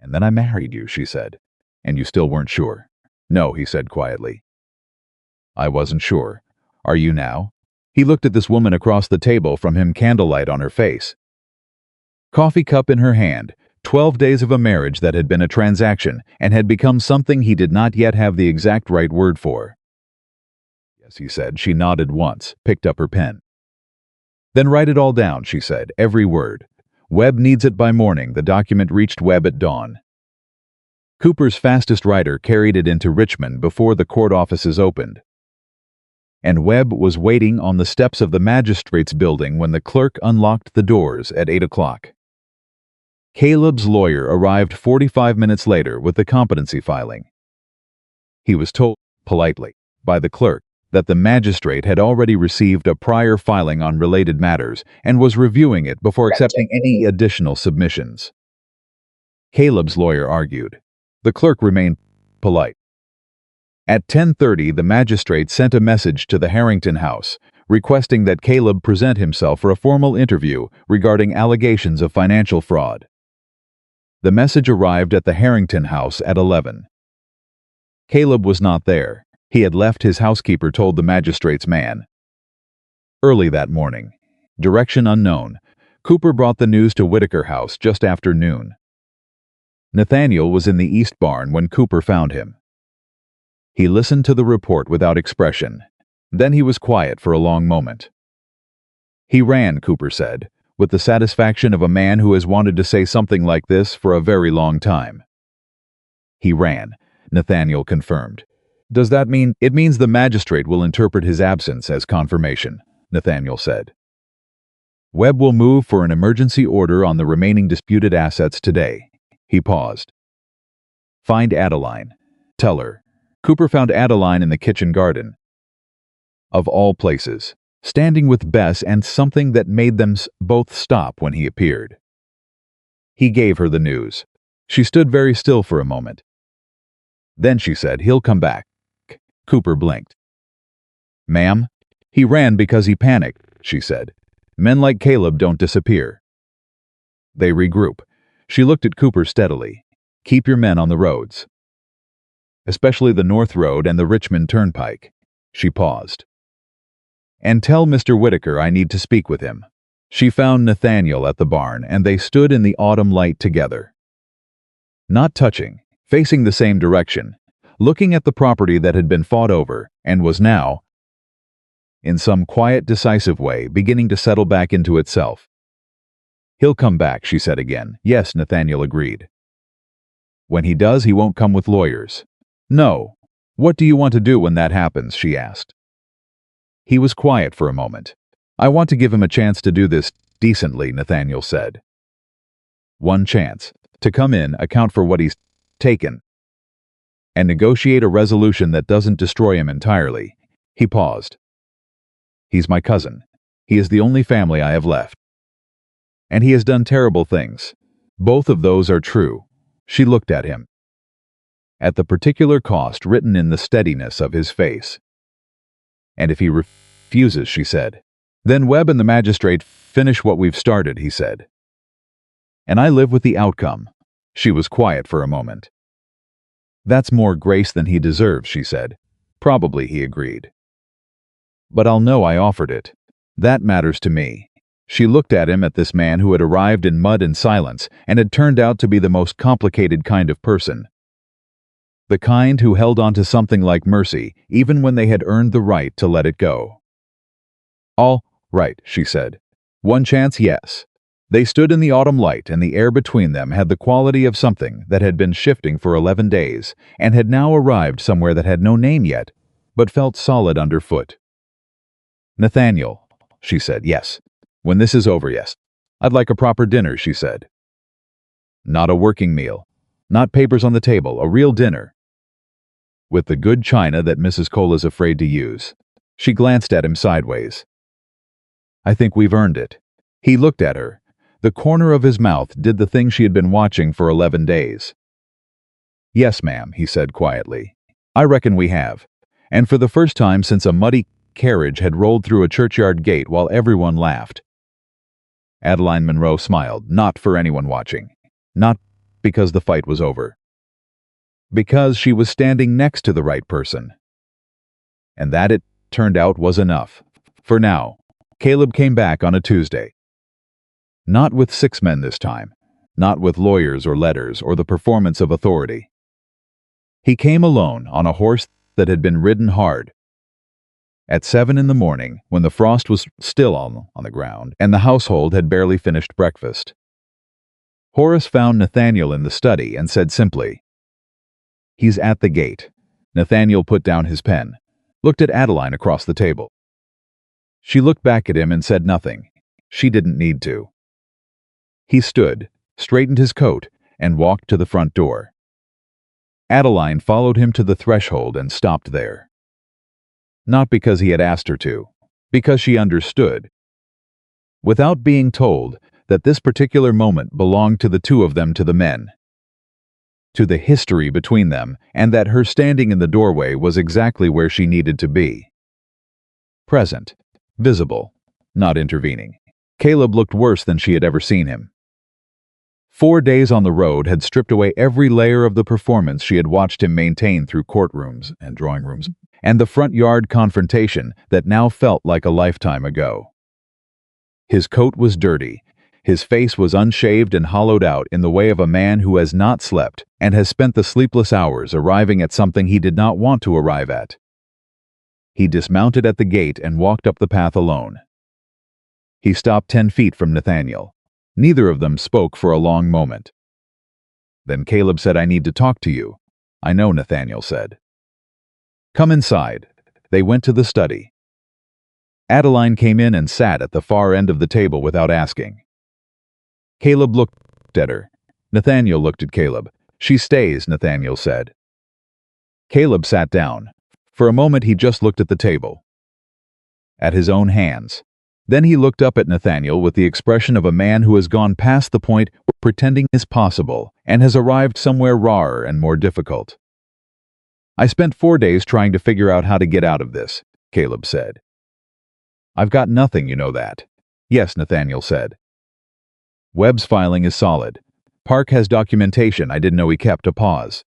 "And then I married you," she said. "And you still weren't sure?" "No," he said quietly. "I wasn't sure. Are you now?" He looked at this woman across the table from him, candlelight on her face. Coffee cup in her hand, 12 days of a marriage that had been a transaction and had become something he did not yet have the exact right word for. "Yes," he said. She nodded once, picked up her pen. "Then write it all down," she said, "every word. Webb needs it by morning." The document reached Webb at dawn. Cooper's fastest writer carried it into Richmond before the court offices opened. And Webb was waiting on the steps of the magistrate's building when the clerk unlocked the doors at 8 o'clock. Caleb's lawyer arrived 45 minutes later with the competency filing. He was told, politely, by the clerk that the magistrate had already received a prior filing on related matters and was reviewing it before accepting any additional submissions. Caleb's lawyer argued. The clerk remained polite. At 10:30, the magistrate sent a message to the Harrington house, requesting that Caleb present himself for a formal interview regarding allegations of financial fraud. The message arrived at the Harrington house at 11. Caleb was not there. He had left, his housekeeper told the magistrate's man. Early that morning, direction unknown, Cooper brought the news to Whitaker House just after noon. Nathaniel was in the east barn when Cooper found him. He listened to the report without expression. Then he was quiet for a long moment. "He ran," Cooper said, with the satisfaction of a man who has wanted to say something like this for a very long time. "He ran," Nathaniel confirmed. "Does that mean—" "It means the magistrate will interpret his absence as confirmation," Nathaniel said. "Webb will move for an emergency order on the remaining disputed assets today." He paused. "Find Adeline. Tell her." Cooper found Adeline in the kitchen garden. Of all places, standing with Bess, and something that made them both stop when he appeared. He gave her the news. She stood very still for a moment. Then she said, "He'll come back." Cooper blinked. "Ma'am?" "He ran because he panicked," she said. "Men like Caleb don't disappear." They regroup. She looked at Cooper steadily. "Keep your men on the roads. Especially the North Road and the Richmond Turnpike." She paused. "And tell Mr. Whitaker I need to speak with him." She found Nathaniel at the barn, and they stood in the autumn light together. Not touching, facing the same direction, looking at the property that had been fought over and was now, in some quiet, decisive way, beginning to settle back into itself. "He'll come back," she said again. "Yes," Nathaniel agreed. "When he does, he won't come with lawyers." "No. What do you want to do when that happens?" she asked. He was quiet for a moment. "I want to give him a chance to do this decently," Nathaniel said. "One chance. To come in, account for what he's taken, and negotiate a resolution that doesn't destroy him entirely." He paused. "He's my cousin. He is the only family I have left. And he has done terrible things. Both of those are true." She looked at him. At the particular cost written in the steadiness of his face. "And if he refuses," she said. "Then Webb and the magistrate finish what we've started," he said. "And I live with the outcome." She was quiet for a moment. "That's more grace than he deserves," she said. "Probably," he agreed. "But I'll know I offered it. That matters to me." She looked at him, at this man who had arrived in mud and silence and had turned out to be the most complicated kind of person. The kind who held on to something like mercy even when they had earned the right to let it go. "All right," she said. "One chance, yes." They stood in the autumn light, and the air between them had the quality of something that had been shifting for 11 days and had now arrived somewhere that had no name yet, but felt solid underfoot. "Nathaniel," she said. "Yes. When this is over, yes. I'd like a proper dinner," she said. "Not a working meal. Not papers on the table. A real dinner. With the good china that Mrs. Cola's afraid to use." She glanced at him sideways. "I think we've earned it." He looked at her. The corner of his mouth did the thing she had been watching for 11 days. "Yes, ma'am," he said quietly. "I reckon we have. And for the first time since a muddy carriage had rolled through a churchyard gate while everyone laughed. Adeline Monroe smiled, not for anyone watching. Not because the fight was over. Because she was standing next to the right person. And that, it turned out, was enough. For now, Caleb came back on a Tuesday. Not with 6 men this time. Not with lawyers or letters or the performance of authority. He came alone on a horse that had been ridden hard. At 7 in the morning, when the frost was still on the ground and the household had barely finished breakfast. Horace found Nathaniel in the study and said simply, "He's at the gate." Nathaniel put down his pen, looked at Adeline across the table. She looked back at him and said nothing. She didn't need to. He stood, straightened his coat, and walked to the front door. Adeline followed him to the threshold and stopped there. Not because he had asked her to, because she understood, without being told, that this particular moment belonged to the two of them, to the men, to the history between them, and that her standing in the doorway was exactly where she needed to be. Present, visible, not intervening. Caleb looked worse than she had ever seen him. 4 days on the road had stripped away every layer of the performance she had watched him maintain through courtrooms and drawing rooms, and the front yard confrontation that now felt like a lifetime ago. His coat was dirty, his face was unshaved and hollowed out in the way of a man who has not slept and has spent the sleepless hours arriving at something he did not want to arrive at. He dismounted at the gate and walked up the path alone. He stopped 10 feet from Nathaniel. Neither of them spoke for a long moment. Then Caleb said, "I need to talk to you." "I know," Nathaniel said. "Come inside." They went to the study. Adeline came in and sat at the far end of the table without asking. Caleb looked at her. Nathaniel looked at Caleb. "She stays," Nathaniel said. Caleb sat down. For a moment he just looked at the table, at his own hands. Then he looked up at Nathaniel with the expression of a man who has gone past the point where pretending is possible and has arrived somewhere rawer and more difficult. "I spent 4 days trying to figure out how to get out of this," Caleb said. "I've got nothing, you know that." "Yes," Nathaniel said. "Webb's filing is solid. Park has documentation I didn't know he kept." A pause.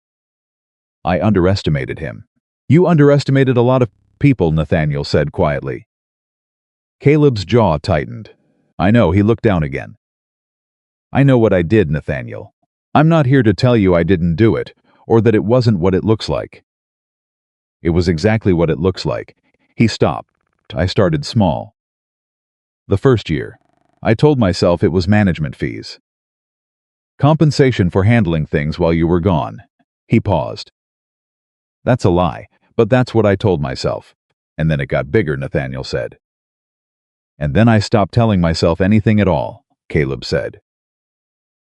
"I underestimated him." "You underestimated a lot of people," Nathaniel said quietly. Caleb's jaw tightened. "I know," he looked down again. "I know what I did, Nathaniel. I'm not here to tell you I didn't do it, or that it wasn't what it looks like. It was exactly what it looks like." He stopped. "I started small. The first year, I told myself it was management fees. Compensation for handling things while you were gone." He paused. "That's a lie, but that's what I told myself. And then it got bigger," Nathaniel said. "And then I stopped telling myself anything at all," Caleb said.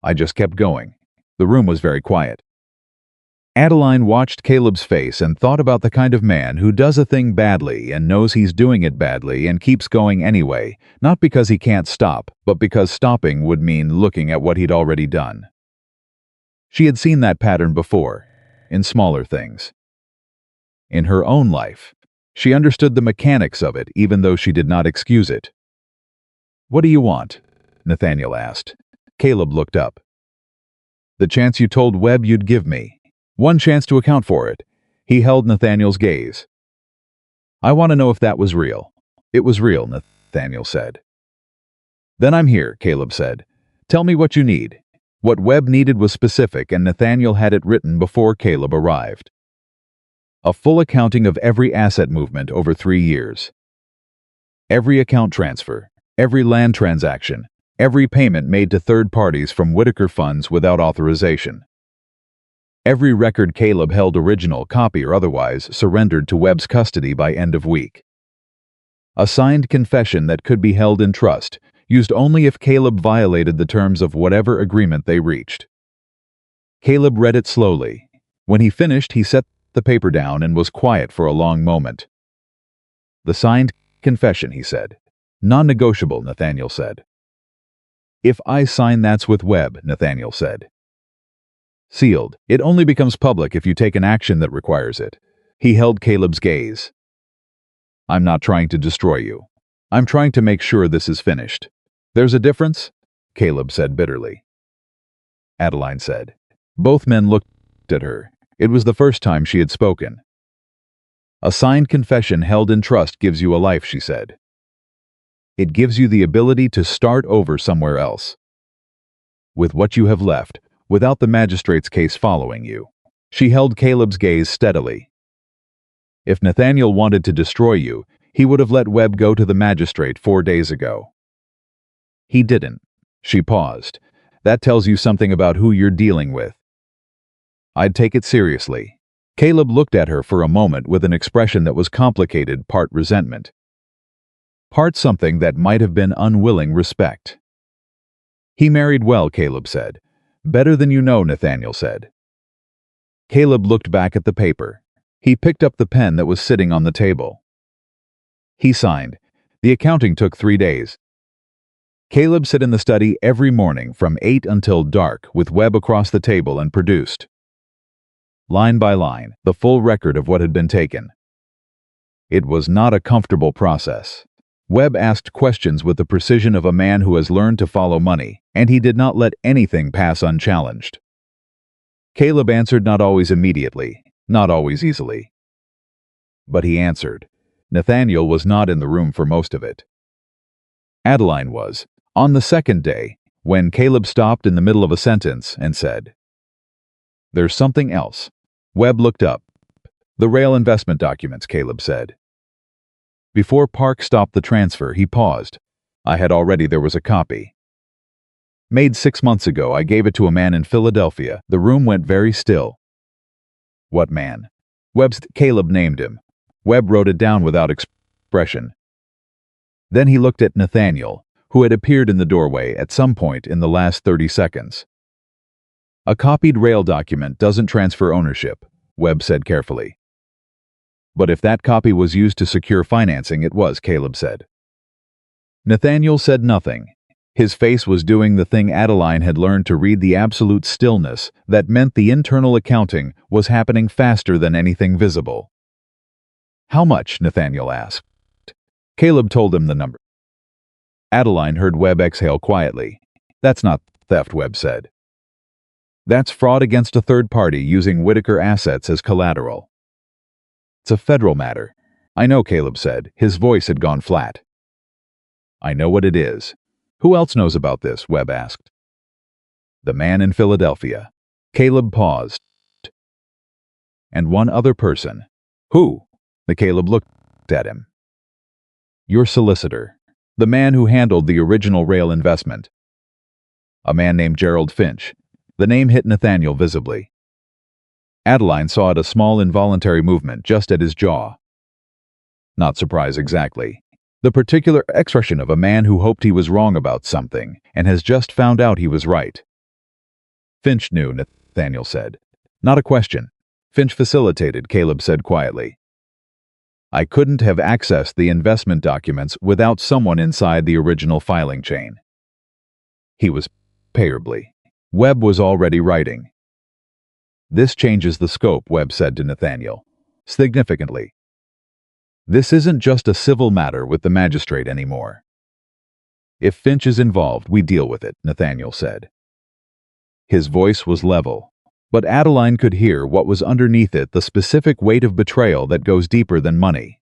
"I just kept going." The room was very quiet. Adeline watched Caleb's face and thought about the kind of man who does a thing badly and knows he's doing it badly and keeps going anyway, not because he can't stop, but because stopping would mean looking at what he'd already done. She had seen that pattern before, in smaller things. In her own life, she understood the mechanics of it even though she did not excuse it. "What do you want?" Nathaniel asked. Caleb looked up. "The chance you told Webb you'd give me. One chance to account for it." He held Nathaniel's gaze. "I want to know if that was real." "It was real," Nathaniel said. "Then I'm here," Caleb said. "Tell me what you need." What Webb needed was specific, and Nathaniel had it written before Caleb arrived. A full accounting of every asset movement over 3 years. Every account transfer, every land transaction, every payment made to third parties from Whitaker funds without authorization. Every record Caleb held, original, copy or otherwise, surrendered to Webb's custody by end of week. A signed confession that could be held in trust, used only if Caleb violated the terms of whatever agreement they reached. Caleb read it slowly. When he finished, he set the paper down and was quiet for a long moment. "The signed confession," he said. "Non-negotiable," Nathaniel said. "If I sign, that's with Webb," Nathaniel said. "Sealed. It only becomes public if you take an action that requires it." He held Caleb's gaze. I'm not trying to destroy you. I'm trying to make sure this is finished. There's a difference? Caleb said bitterly. Adeline said. Both men looked at her. It was the first time she had spoken. A signed confession held in trust gives you a life, she said. It gives you the ability to start over somewhere else. With what you have left, without the magistrate's case following you. She held Caleb's gaze steadily. If Nathaniel wanted to destroy you, he would have let Webb go to the magistrate 4 days ago. He didn't. She paused. That tells you something about who you're dealing with. I'd take it seriously. Caleb looked at her for a moment with an expression that was complicated, part resentment, part something that might have been unwilling respect. He married well, Caleb said. Better than you know, Nathaniel said. Caleb looked back at the paper. He picked up the pen that was sitting on the table. He signed. The accounting took 3 days. Caleb sat in the study every morning from 8 until dark with Webb across the table and produced, line by line, the full record of what had been taken. It was not a comfortable process. Webb asked questions with the precision of a man who has learned to follow money, and he did not let anything pass unchallenged. Caleb answered not always immediately, not always easily. But he answered. Nathaniel was not in the room for most of it. Adeline was. On the second day, when Caleb stopped in the middle of a sentence and said, "There's something else." Webb looked up. "The rail investment documents," Caleb said. Before Park stopped the transfer, he paused. There was a copy. Made 6 months ago, I gave it to a man in Philadelphia. The room went very still. What man? Caleb named him. Webb wrote it down without expression. Then he looked at Nathaniel, who had appeared in the doorway at some point in the last 30 seconds. A copied rail document doesn't transfer ownership, Webb said carefully. But if that copy was used to secure financing, it was, Caleb said. Nathaniel said nothing. His face was doing the thing Adeline had learned to read, the absolute stillness that meant the internal accounting was happening faster than anything visible. How much? Nathaniel asked. Caleb told him the number. Adeline heard Webb exhale quietly. That's not theft, Webb said. That's fraud against a third party using Whitaker assets as collateral. It's a federal matter. I know, Caleb said. His voice had gone flat. I know what it is. Who else knows about this? Webb asked. The man in Philadelphia. Caleb paused. And one other person. Who? Caleb looked at him. Your solicitor. The man who handled the original rail investment. A man named Gerald Finch. The name hit Nathaniel visibly. Adeline saw it, a small involuntary movement just at his jaw. Not surprise exactly. The particular expression of a man who hoped he was wrong about something and has just found out he was right. Finch knew, Nathaniel said. Not a question. Finch facilitated, Caleb said quietly. I couldn't have accessed the investment documents without someone inside the original filing chain. He was payably. Webb was already writing. This changes the scope, Webb said to Nathaniel. Significantly. This isn't just a civil matter with the magistrate anymore. If Finch is involved, we deal with it, Nathaniel said. His voice was level, but Adeline could hear what was underneath it, the specific weight of betrayal that goes deeper than money.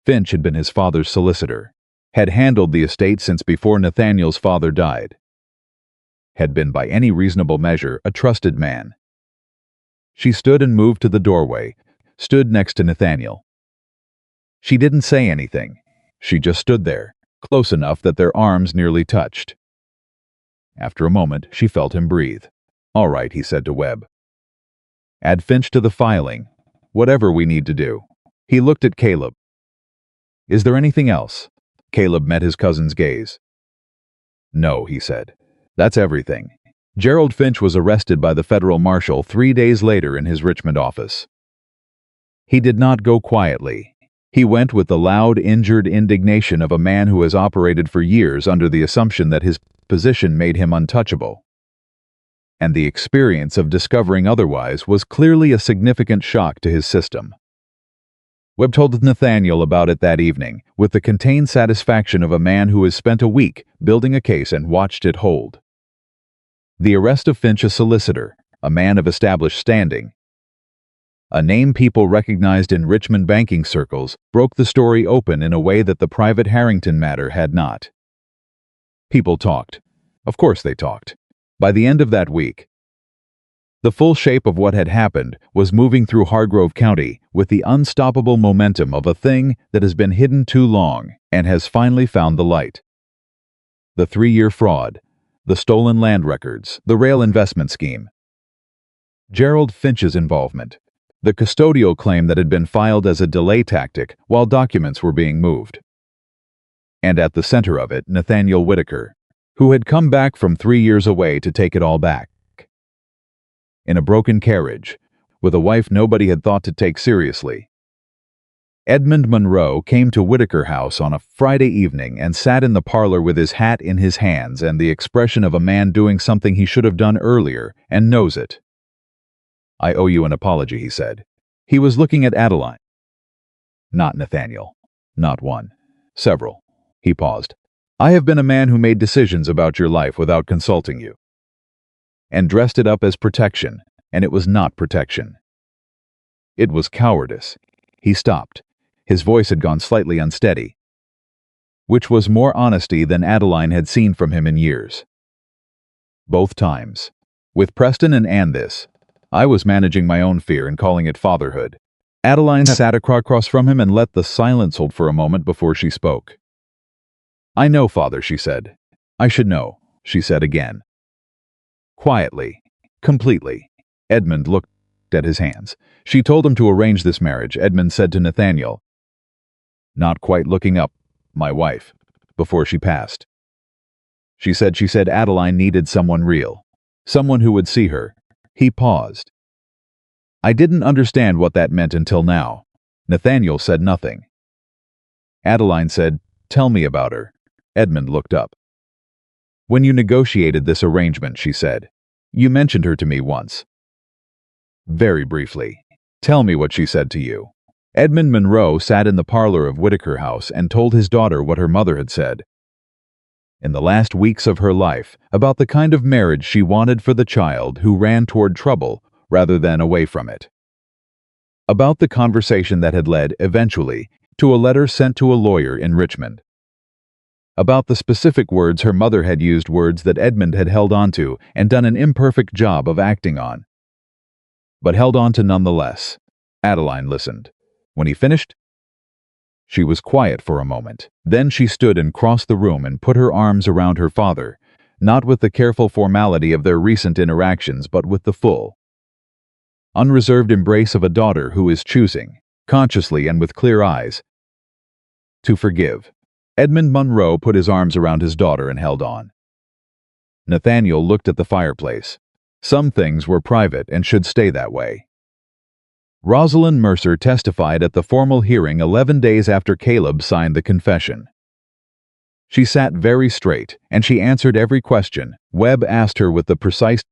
Finch had been his father's solicitor, had handled the estate since before Nathaniel's father died, had been by any reasonable measure a trusted man. She stood and moved to the doorway, stood next to Nathaniel. She didn't say anything. She just stood there, close enough that their arms nearly touched. After a moment, she felt him breathe. All right, he said to Webb. Add Finch to the filing. Whatever we need to do. He looked at Caleb. Is there anything else? Caleb met his cousin's gaze. No, he said. That's everything. Gerald Finch was arrested by the federal marshal 3 days later in his Richmond office. He did not go quietly. He went with the loud, injured indignation of a man who has operated for years under the assumption that his position made him untouchable. And the experience of discovering otherwise was clearly a significant shock to his system. Webb told Nathaniel about it that evening, with the contained satisfaction of a man who has spent a week building a case and watched it hold. The arrest of Finch, a solicitor, a man of established standing, a name people recognized in Richmond banking circles, broke the story open in a way that the private Harrington matter had not. People talked. Of course they talked. By the end of that week, the full shape of what had happened was moving through Hargrove County with the unstoppable momentum of a thing that has been hidden too long and has finally found the light. The 3-year fraud, the stolen land records, the rail investment scheme, Gerald Finch's involvement, the custodial claim that had been filed as a delay tactic while documents were being moved. And at the center of it, Nathaniel Whitaker, who had come back from 3 years away to take it all back. In a broken carriage, with a wife nobody had thought to take seriously. Adeline Monroe came to Whitaker House on a Friday evening and sat in the parlor with his hat in his hands and the expression of a man doing something he should have done earlier and knows it. "I owe you an apology," he said. He was looking at Adeline. "Not Nathaniel. Not one. Several." He paused. "I have been a man who made decisions about your life without consulting you, and dressed it up as protection, and it was not protection. It was cowardice." He stopped. His voice had gone slightly unsteady, which was more honesty than Adeline had seen from him in years. Both times. With Preston and Anne this. I was managing my own fear and calling it fatherhood. Adeline sat across from him and let the silence hold for a moment before she spoke. "I know, Father," she said. "I should know," she said again. Quietly, completely. Edmund looked at his hands. "She told him to arrange this marriage," Edmund said to Nathaniel, not quite looking up, "my wife," before she passed. She said Adeline needed someone real, someone who would see her." He paused. "I didn't understand what that meant until now." Nathaniel said nothing. Adeline said, "Tell me about her." Edmund looked up. "When you negotiated this arrangement," she said, "you mentioned her to me once." "Very briefly. Tell me what she said to you." Adeline Monroe sat in the parlor of Whitaker House and told his daughter what her mother had said in the last weeks of her life about the kind of marriage she wanted for the child who ran toward trouble rather than away from it. About the conversation that had led, eventually, to a letter sent to a lawyer in Richmond. About the specific words her mother had used, words that Edmund had held on to and done an imperfect job of acting on, but held on to nonetheless. Adeline listened. When he finished, she was quiet for a moment. Then she stood and crossed the room and put her arms around her father, not with the careful formality of their recent interactions, but with the full, unreserved embrace of a daughter who is choosing, consciously and with clear eyes, to forgive. Adeline Monroe put his arms around his daughter and held on. Nathaniel looked at the fireplace. Some things were private and should stay that way. Rosalind Mercer testified at the formal hearing 11 days after Caleb signed the confession. She sat very straight, and she answered every question Webb asked her with the precise,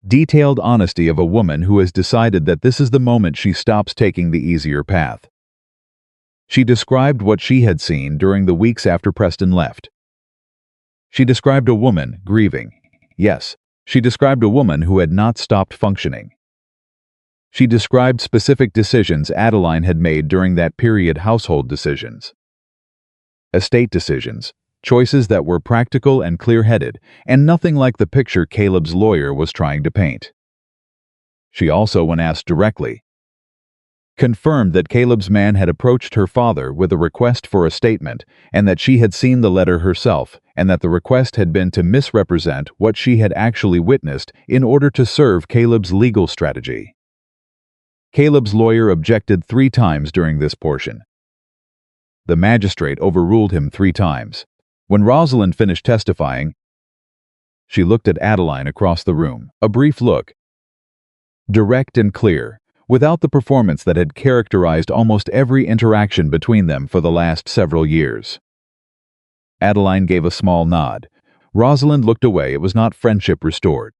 detailed honesty of a woman who has decided that this is the moment she stops taking the easier path. She described what she had seen during the weeks after Preston left. She described a woman grieving. Yes, she described a woman who had not stopped functioning. She described specific decisions Adeline had made during that period, household decisions, estate decisions, choices that were practical and clear-headed, and nothing like the picture Caleb's lawyer was trying to paint. She also, when asked directly, confirmed that Caleb's man had approached her father with a request for a statement and that she had seen the letter herself, and that the request had been to misrepresent what she had actually witnessed in order to serve Caleb's legal strategy. Caleb's lawyer objected 3 times during this portion. The magistrate overruled him 3 times. When Rosalind finished testifying, she looked at Adeline across the room, a brief look, direct and clear, without the performance that had characterized almost every interaction between them for the last several years. Adeline gave a small nod. Rosalind looked away. It was not friendship restored.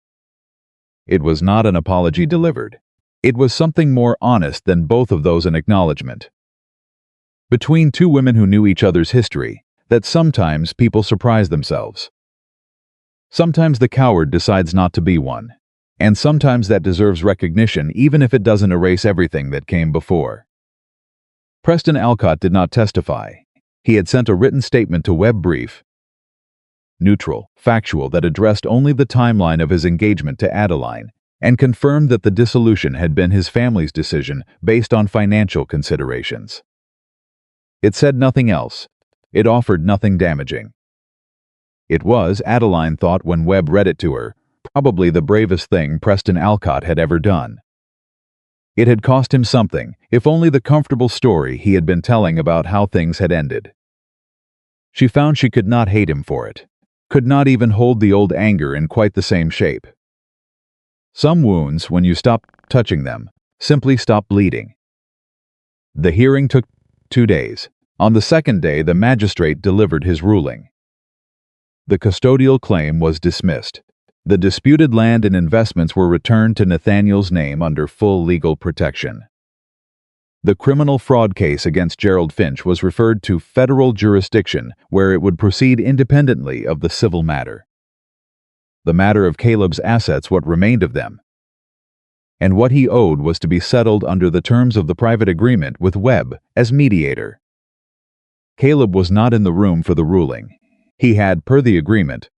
It was not an apology delivered. It was something more honest than both of those in acknowledgement. Between two women who knew each other's history, that sometimes people surprise themselves. Sometimes the coward decides not to be one, and sometimes that deserves recognition even if it doesn't erase everything that came before. Preston Alcott did not testify. He had sent a written statement to Webb brief, neutral, factual, that addressed only the timeline of his engagement to Adeline and confirmed that the dissolution had been his family's decision based on financial considerations. It said nothing else. It offered nothing damaging. It was, Adeline thought when Webb read it to her, probably the bravest thing Preston Alcott had ever done. It had cost him something, if only the comfortable story he had been telling about how things had ended. She found she could not hate him for it, could not even hold the old anger in quite the same shape. Some wounds, when you stop touching them, simply stop bleeding. The hearing took 2 days. On the second day, the magistrate delivered his ruling. The custodial claim was dismissed. The disputed land and investments were returned to Nathaniel's name under full legal protection. The criminal fraud case against Gerald Finch was referred to federal jurisdiction, where it would proceed independently of the civil matter. The matter of Caleb's assets, what remained of them, and what he owed, was to be settled under the terms of the private agreement with Webb as mediator. Caleb was not in the room for the ruling. He had, per the agreement,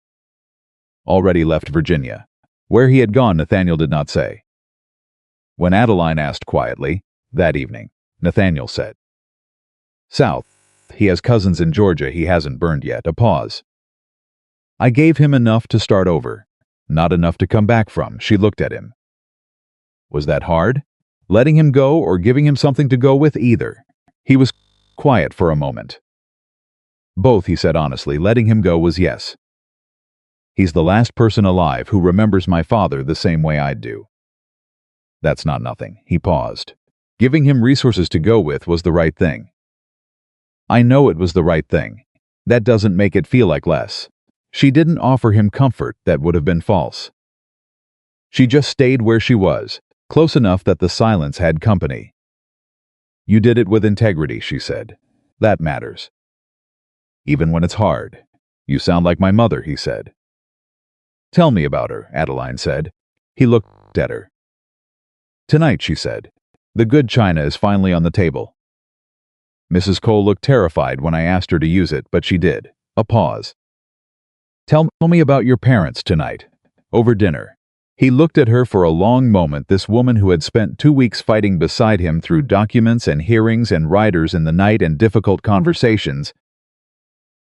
already left Virginia. Where he had gone, Nathaniel did not say. When Adeline asked quietly, that evening, Nathaniel said, "South. He has cousins in Georgia he hasn't burned yet." A pause. "I gave him enough to start over, not enough to come back from." She looked at him. Was that hard? Letting him go or giving him something to go with? Either. He was quiet for a moment. Both, he said honestly. Letting him go was yes. He's the last person alive who remembers my father the same way I do. That's not nothing. He paused. Giving him resources to go with was the right thing. I know it was the right thing. That doesn't make it feel like less. She didn't offer him comfort. That would have been false. She just stayed where she was, close enough that the silence had company. You did it with integrity, she said. That matters. Even when it's hard. You sound like my mother, he said. Tell me about her, Adeline said. He looked at her. Tonight, she said. The good china is finally on the table. Mrs. Cole looked terrified when I asked her to use it, but she did. A pause. Tell me about your parents tonight. Over dinner. He looked at her for a long moment, this woman who had spent 2 weeks fighting beside him through documents and hearings and riders in the night and difficult conversations,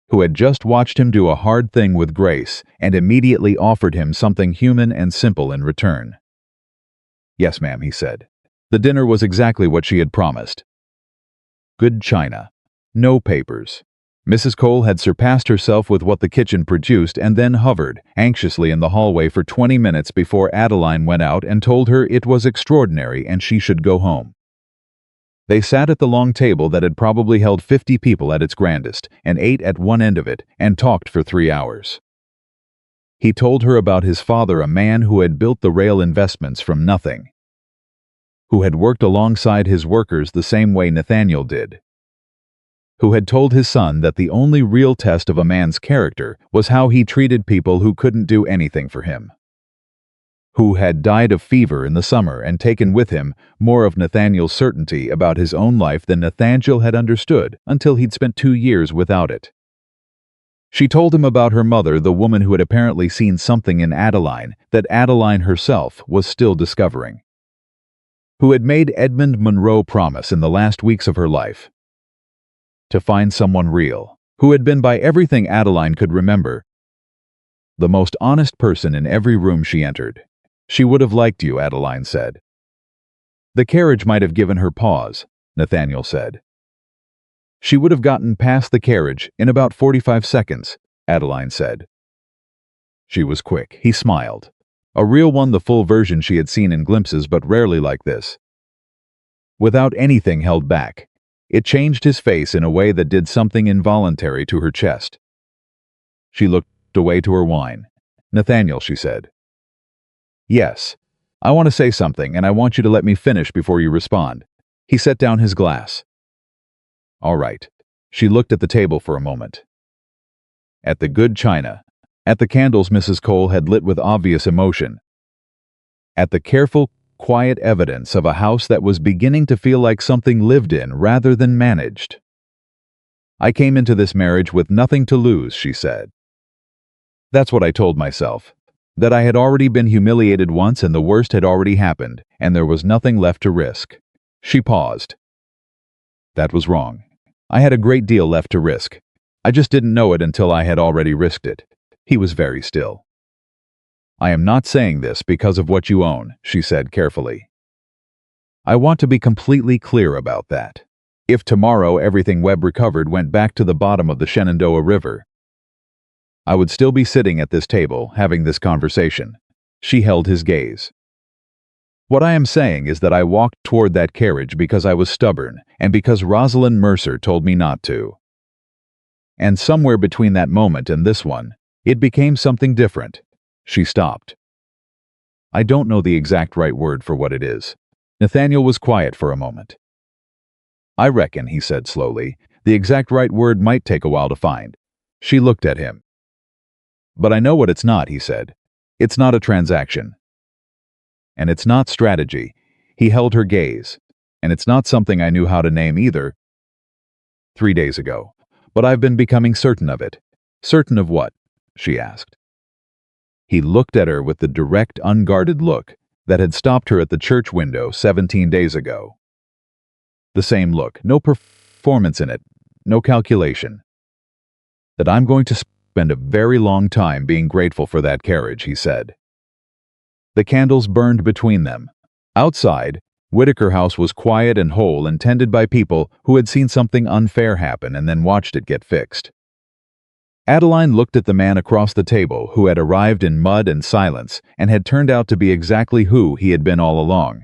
who had just watched him do a hard thing with grace and immediately offered him something human and simple in return. Yes, ma'am, he said. The dinner was exactly what she had promised. Good china. No papers. Mrs. Cole had surpassed herself with what the kitchen produced and then hovered anxiously in the hallway for 20 minutes before Adeline went out and told her it was extraordinary and she should go home. They sat at the long table that had probably held 50 people at its grandest and ate at one end of it and talked for 3 hours. He told her about his father, a man who had built the rail investments from nothing, who had worked alongside his workers the same way Nathaniel did, who had told his son that the only real test of a man's character was how he treated people who couldn't do anything for him, who had died of fever in the summer and taken with him more of Nathaniel's certainty about his own life than Nathaniel had understood until he'd spent 2 years without it. She told him about her mother, the woman who had apparently seen something in Adeline that Adeline herself was still discovering, who had made Edmund Monroe promise in the last weeks of her life to find someone real, who had been, by everything Adeline could remember, the most honest person in every room she entered. She would have liked you, Adeline said. The carriage might have given her pause, Nathaniel said. She would have gotten past the carriage in about 45 seconds, Adeline said. She was quick. He smiled. A real one, the full version she had seen in glimpses, but rarely like this. Without anything held back. It changed his face in a way that did something involuntary to her chest. She looked away to her wine. Nathaniel, she said. Yes, I want to say something, and I want you to let me finish before you respond. He set down his glass. All right. She looked at the table for a moment. At the good china. At the candles Mrs. Cole had lit with obvious emotion. At the careful, quiet evidence of a house that was beginning to feel like something lived in rather than managed. I came into this marriage with nothing to lose, she said. That's what I told myself. That I had already been humiliated once and the worst had already happened, and there was nothing left to risk. She paused. That was wrong. I had a great deal left to risk. I just didn't know it until I had already risked it. He was very still. I am not saying this because of what you own, she said carefully. I want to be completely clear about that. If tomorrow everything Webb recovered went back to the bottom of the Shenandoah River, I would still be sitting at this table having this conversation. She held his gaze. What I am saying is that I walked toward that carriage because I was stubborn and because Rosalind Mercer told me not to. And somewhere between that moment and this one, it became something different. She stopped. I don't know the exact right word for what it is. Nathaniel was quiet for a moment. I reckon, he said slowly, the exact right word might take a while to find. She looked at him. But I know what it's not, he said. It's not a transaction. And it's not strategy. He held her gaze. And it's not something I knew how to name either. 3 days ago. But I've been becoming certain of it. Certain of what? She asked. He looked at her with the direct, unguarded look that had stopped her at the church window 17 days ago. The same look, no performance in it, no calculation. That I'm going to spend a very long time being grateful for that carriage, he said. The candles burned between them. Outside, Whitaker House was quiet and whole and tended by people who had seen something unfair happen and then watched it get fixed. Adeline looked at the man across the table who had arrived in mud and silence and had turned out to be exactly who he had been all along.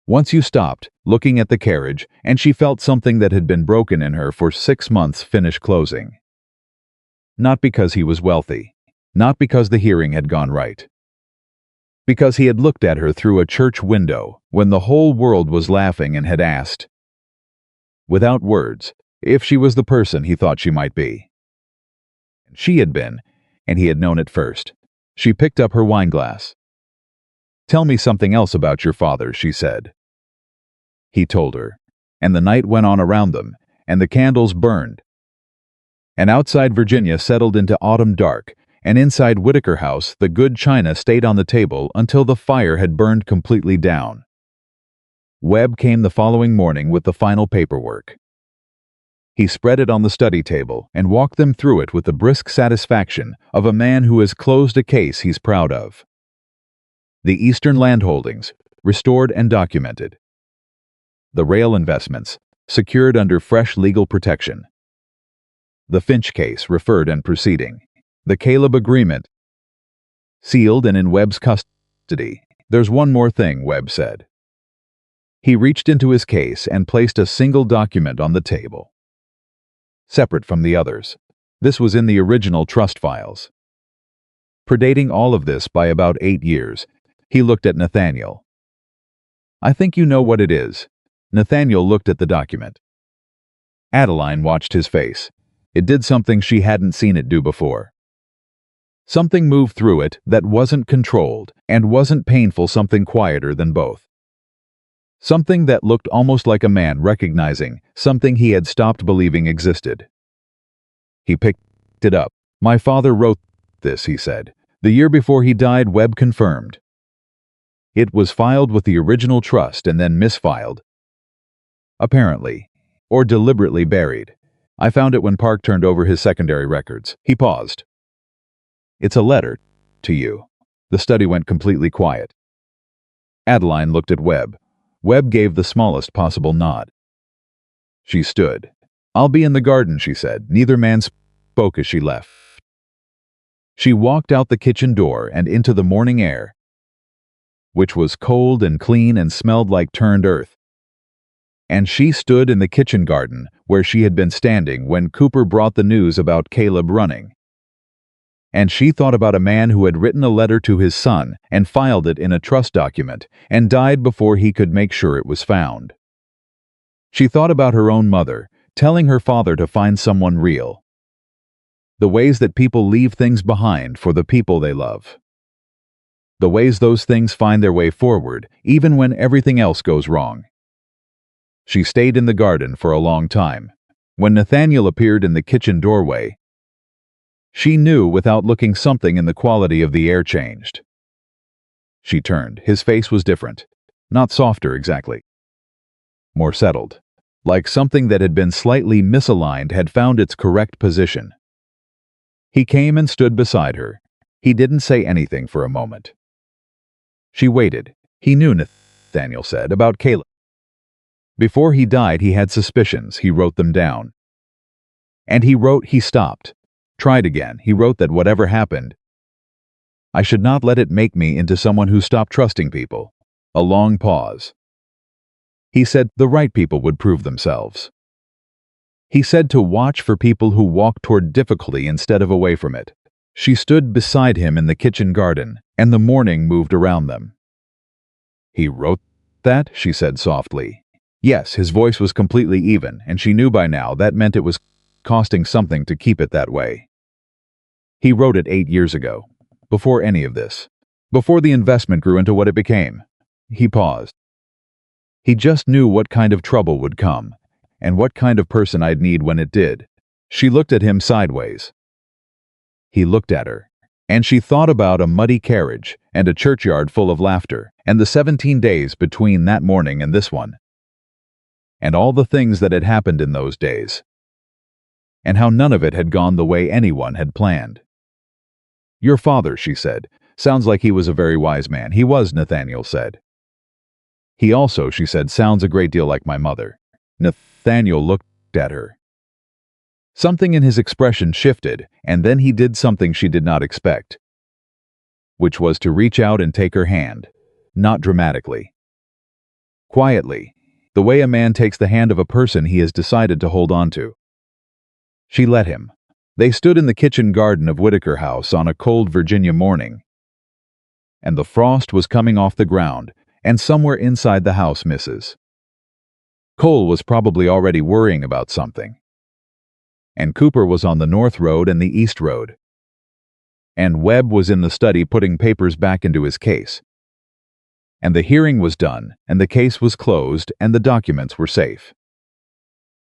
Once you stopped, looking at the carriage, and she felt something that had been broken in her for 6 months finish closing. Not because he was wealthy. Not because the hearing had gone right. Because he had looked at her through a church window when the whole world was laughing and had asked, without words, if she was the person he thought she might be. She had been, and he had known it first. She picked up her wineglass. Tell me something else about your father, she said. He told her, and the night went on around them, and the candles burned. And outside Virginia settled into autumn dark, and inside Whitaker House the good china stayed on the table until the fire had burned completely down. Webb came the following morning with the final paperwork. He spread it on the study table and walked them through it with the brisk satisfaction of a man who has closed a case he's proud of. The Eastern landholdings, restored and documented. The rail investments, secured under fresh legal protection. The Finch case, referred and proceeding. The Caleb agreement, sealed and in Webb's custody. There's one more thing, Webb said. He reached into his case and placed a single document on the table. Separate from the others. This was in the original trust files. Predating all of this by about 8 years, he looked at Nathaniel. I think you know what it is. Nathaniel looked at the document. Adeline watched his face. It did something she hadn't seen it do before. Something moved through it that wasn't controlled and wasn't painful, something quieter than both. Something that looked almost like a man recognizing something he had stopped believing existed. He picked it up. My father wrote this, he said. The year before he died, Webb confirmed. It was filed with the original trust and then misfiled. Apparently, or deliberately buried. I found it when Park turned over his secondary records. He paused. It's a letter to you. The study went completely quiet. Adeline looked at Webb. Webb gave the smallest possible nod. She stood. I'll be in the garden, she said. Neither man spoke as she left. She walked out the kitchen door and into the morning air, which was cold and clean and smelled like turned earth. And she stood in the kitchen garden where she had been standing when Cooper brought the news about Caleb running. And she thought about a man who had written a letter to his son and filed it in a trust document and died before he could make sure it was found. She thought about her own mother, telling her father to find someone real. The ways that people leave things behind for the people they love. The ways those things find their way forward, even when everything else goes wrong. She stayed in the garden for a long time. When Nathaniel appeared in the kitchen doorway, she knew without looking something in the quality of the air changed. She turned. His face was different. Not softer exactly. More settled. Like something that had been slightly misaligned had found its correct position. He came and stood beside her. He didn't say anything for a moment. She waited. He knew, Nathaniel said, about Caleb. Before he died, he had suspicions. He wrote them down. And he stopped. Tried again. He wrote that whatever happened, I should not let it make me into someone who stopped trusting people. A long pause. He said the right people would prove themselves. He said to watch for people who walk toward difficulty instead of away from it. She stood beside him in the kitchen garden, and the morning moved around them. He wrote that, she said softly. Yes, his voice was completely even, and she knew by now that meant it was costing something to keep it that way. He wrote it 8 years ago, before any of this, before the investment grew into what it became. He paused. He just knew what kind of trouble would come, and what kind of person I'd need when it did. She looked at him sideways. He looked at her, and she thought about a muddy carriage and a churchyard full of laughter, and the 17 days between that morning and this one, and all the things that had happened in those days, and how none of it had gone the way anyone had planned. Your father, she said, sounds like he was a very wise man. He was, Nathaniel said. He also, she said, sounds a great deal like my mother. Nathaniel looked at her. Something in his expression shifted, and then he did something she did not expect, which was to reach out and take her hand, not dramatically. Quietly, the way a man takes the hand of a person he has decided to hold on to. She let him. They stood in the kitchen garden of Whitaker House on a cold Virginia morning, and the frost was coming off the ground, and somewhere inside the house, Mrs. Cole was probably already worrying about something. And Cooper was on the North Road and the East Road. And Webb was in the study putting papers back into his case. And the hearing was done, and the case was closed, and the documents were safe.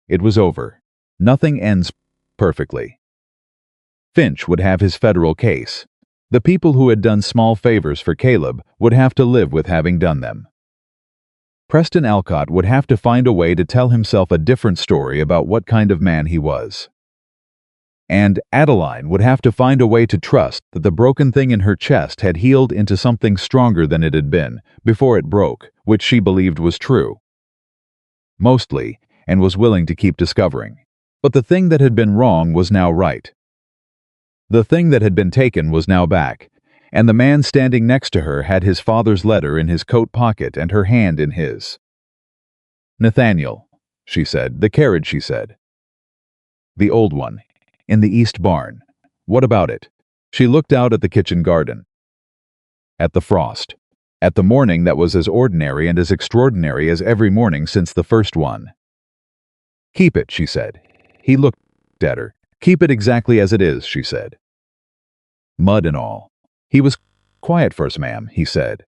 It was over. Nothing ends perfectly. Finch would have his federal case. The people who had done small favors for Caleb would have to live with having done them. Preston Alcott would have to find a way to tell himself a different story about what kind of man he was. And Adeline would have to find a way to trust that the broken thing in her chest had healed into something stronger than it had been before it broke, which she believed was true. Mostly, and was willing to keep discovering. But the thing that had been wrong was now right. The thing that had been taken was now back, and the man standing next to her had his father's letter in his coat pocket and her hand in his. Nathaniel, she said. The carriage, she said. The old one, in the east barn. What about it? She looked out at the kitchen garden. At the frost. At the morning that was as ordinary and as extraordinary as every morning since the first one. Keep it, she said. He looked at her. Keep it exactly as it is, she said. Mud and all. He was quiet first, ma'am, he said.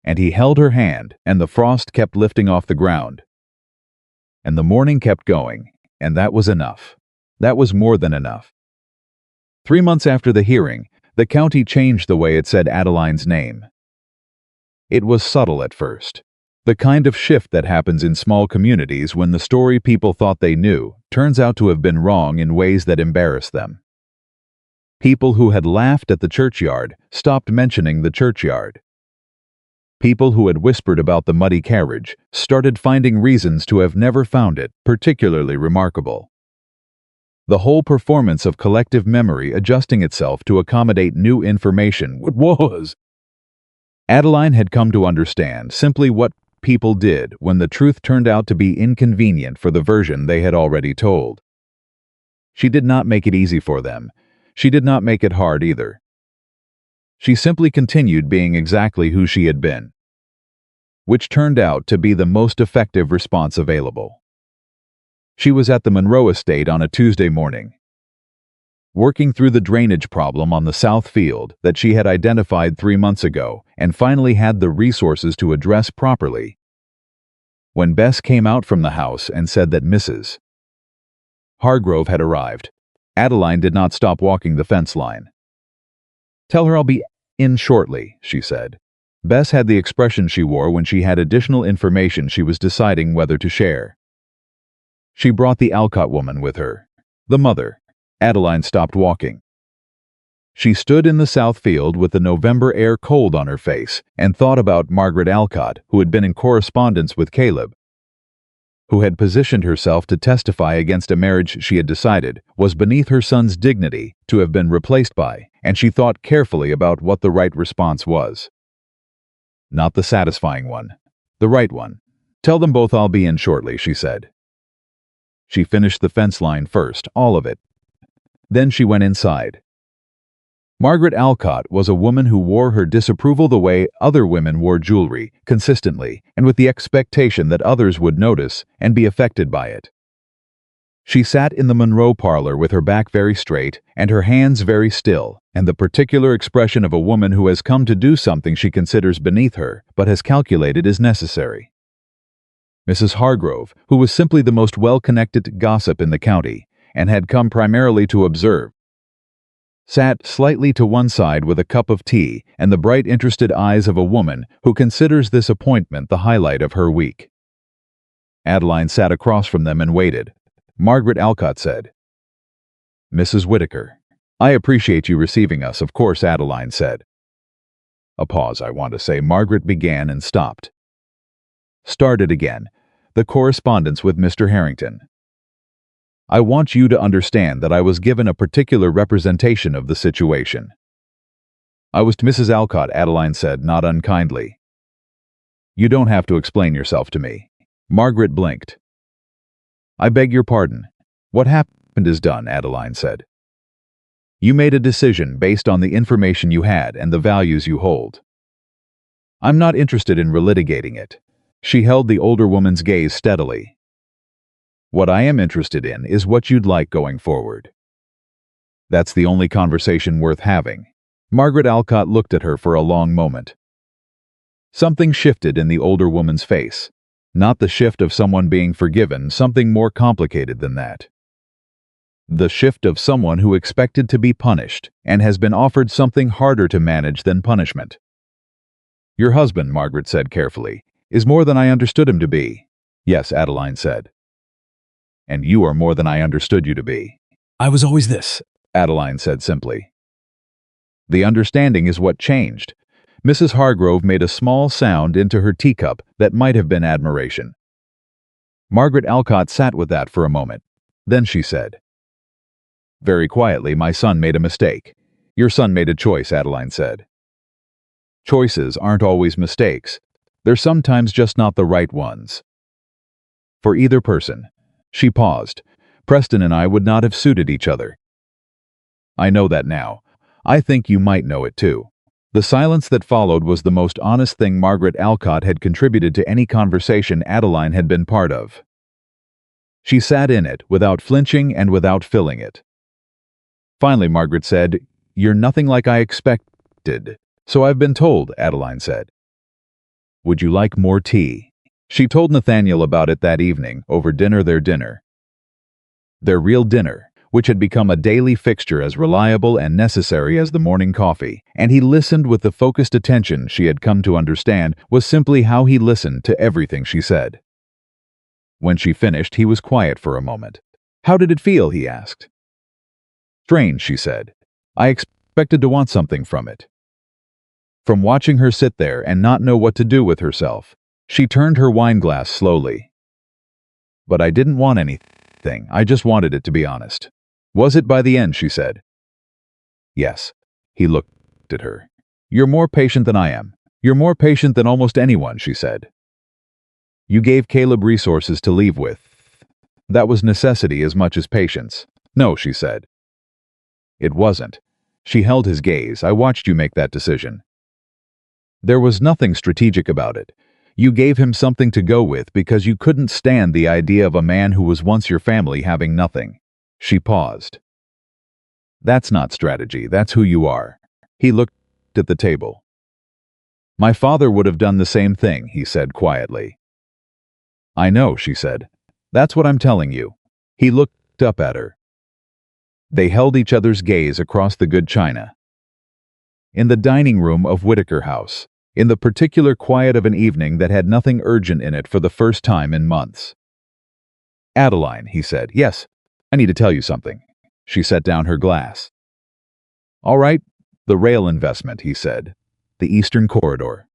And he held her hand, and the frost kept lifting off the ground. And the morning kept going, and that was enough. That was more than enough. 3 months after the hearing, the county changed the way it said Adeline's name. It was subtle at first. The kind of shift that happens in small communities when the story people thought they knew turns out to have been wrong in ways that embarrass them. People who had laughed at the churchyard stopped mentioning the churchyard. People who had whispered about the muddy carriage started finding reasons to have never found it particularly remarkable. The whole performance of collective memory adjusting itself to accommodate new information was. Adeline had come to understand simply what people did when the truth turned out to be inconvenient for the version they had already told. She did not make it easy for them. She did not make it hard either. She simply continued being exactly who she had been, which turned out to be the most effective response available. She was at the Monroe estate on a Tuesday morning, working through the drainage problem on the south field that she had identified 3 months ago and finally had the resources to address properly, when Bess came out from the house and said that Mrs. Hargrove had arrived. Adeline did not stop walking the fence line. "Tell her I'll be in shortly," she said. Bess had the expression she wore when she had additional information she was deciding whether to share. She brought the Alcott woman with her, the mother. Adeline stopped walking. She stood in the south field with the November air cold on her face and thought about Margaret Alcott, who had been in correspondence with Caleb, who had positioned herself to testify against a marriage she had decided was beneath her son's dignity to have been replaced by, and she thought carefully about what the right response was. Not the satisfying one, the right one. "Tell them both I'll be in shortly," she said. She finished the fence line first, all of it. Then she went inside. Margaret Alcott was a woman who wore her disapproval the way other women wore jewelry, consistently, and with the expectation that others would notice and be affected by it. She sat in the Monroe parlor with her back very straight and her hands very still, and the particular expression of a woman who has come to do something she considers beneath her, but has calculated is necessary. Mrs. Hargrove, who was simply the most well-connected gossip in the county, and had come primarily to observe, sat slightly to one side with a cup of tea and the bright, interested eyes of a woman who considers this appointment the highlight of her week. Adeline sat across from them and waited. Margaret Alcott said, "Mrs. Whitaker, I appreciate you receiving us, of course," Adeline said. A pause, I want to say. Margaret began and stopped. Started again. "The correspondence with Mr. Harrington. I want you to understand that I was given a particular representation of the situation." "I was to Mrs. Alcott," Adeline said, not unkindly. "You don't have to explain yourself to me." Margaret blinked. "I beg your pardon. What happened is done," Adeline said. "You made a decision based on the information you had and the values you hold. I'm not interested in relitigating it." She held the older woman's gaze steadily. "What I am interested in is what you'd like going forward. That's the only conversation worth having." Margaret Alcott looked at her for a long moment. Something shifted in the older woman's face. Not the shift of someone being forgiven, something more complicated than that. The shift of someone who expected to be punished and has been offered something harder to manage than punishment. "Your husband," Margaret said carefully, "is more than I understood him to be." "Yes," Adeline said. "And you are more than I understood you to be." "I was always this," Adeline said simply. "The understanding is what changed." Mrs. Hargrove made a small sound into her teacup that might have been admiration. Margaret Alcott sat with that for a moment. Then she said, very quietly, "My son made a mistake." "Your son made a choice," Adeline said. "Choices aren't always mistakes. They're sometimes just not the right ones. For either person." She paused. "Preston and I would not have suited each other. I know that now. I think you might know it too." The silence that followed was the most honest thing Margaret Alcott had contributed to any conversation Adeline had been part of. She sat in it, without flinching and without filling it. Finally, Margaret said, "You're nothing like I expected." "So I've been told," Adeline said. "Would you like more tea?" She told Nathaniel about it that evening, over dinner. Their real dinner, which had become a daily fixture as reliable and necessary as the morning coffee, and he listened with the focused attention she had come to understand was simply how he listened to everything she said. When she finished, he was quiet for a moment. "How did it feel?" he asked. "Strange," she said. "I expected to want something from it. From watching her sit there and not know what to do with herself." She turned her wineglass slowly. "But I didn't want anything. I just wanted it, to be honest." "Was it by the end?" she said. "Yes." He looked at her. "You're more patient than I am. You're more patient than almost anyone," she said. "You gave Caleb resources to leave with. That was necessity as much as patience." "No," she said. It wasn't. She held his gaze. I watched you make that decision. There was nothing strategic about it. You gave him something to go with because you couldn't stand the idea of a man who was once your family having nothing. She paused. That's not strategy, that's who you are. He looked at the table. My father would have done the same thing, he said quietly. I know, she said. That's what I'm telling you. He looked up at her. They held each other's gaze across the good china. In the dining room of Whitaker House, in the particular quiet of an evening that had nothing urgent in it for the first time in months. Adeline, he said. Yes, I need to tell you something. She set down her glass. All right, the rail investment, he said. The Eastern Corridor.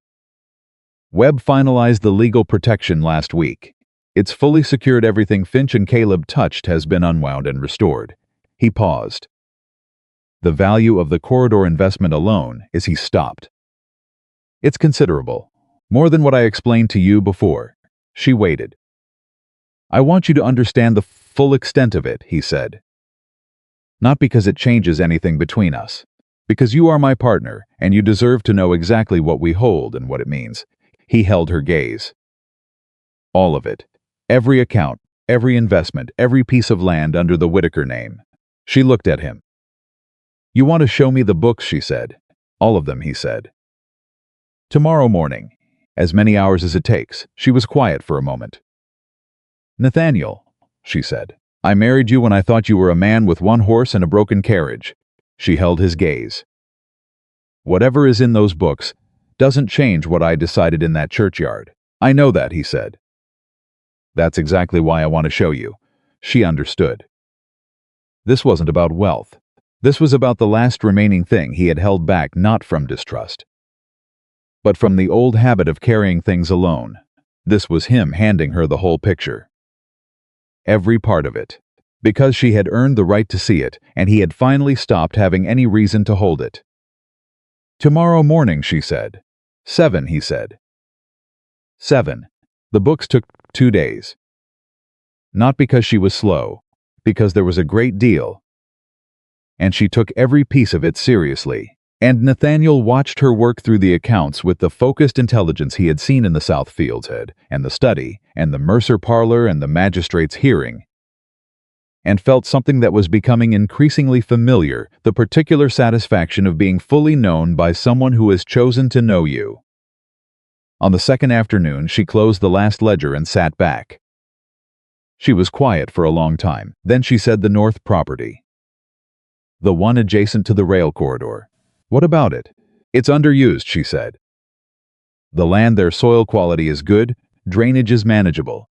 Webb finalized the legal protection last week. It's fully secured. Everything Finch and Caleb touched has been unwound and restored. He paused. The value of the corridor investment alone is he stopped. It's considerable. More than what I explained to you before. She waited. I want you to understand the full extent of it, he said. Not because it changes anything between us. Because you are my partner, and you deserve to know exactly what we hold and what it means. He held her gaze. All of it. Every account, every investment, every piece of land under the Whitaker name. She looked at him. You want to show me the books, she said. All of them, he said. Tomorrow morning. As many hours as it takes. She was quiet for a moment. Nathaniel, she said. I married you when I thought you were a man with one horse and a broken carriage. She held his gaze. Whatever is in those books doesn't change what I decided in that churchyard. I know that, he said. That's exactly why I want to show you. She understood. This wasn't about wealth. This was about the last remaining thing he had held back, not from distrust, but from the old habit of carrying things alone. This was him handing her the whole picture. Every part of it. Because she had earned the right to see it, and he had finally stopped having any reason to hold it. Tomorrow morning, she said. 7, he said. 7. The books took 2 days. Not because she was slow, because there was a great deal. And she took every piece of it seriously. And Nathaniel watched her work through the accounts with the focused intelligence he had seen in the South Fields Head, and the study, and the Mercer parlor, and the magistrate's hearing, and felt something that was becoming increasingly familiar, the particular satisfaction of being fully known by someone who has chosen to know you. On the second afternoon, she closed the last ledger and sat back. She was quiet for a long time. Then she said, the north property. The one adjacent to the rail corridor. What about it? It's underused, she said. The land there, soil quality is good, drainage is manageable.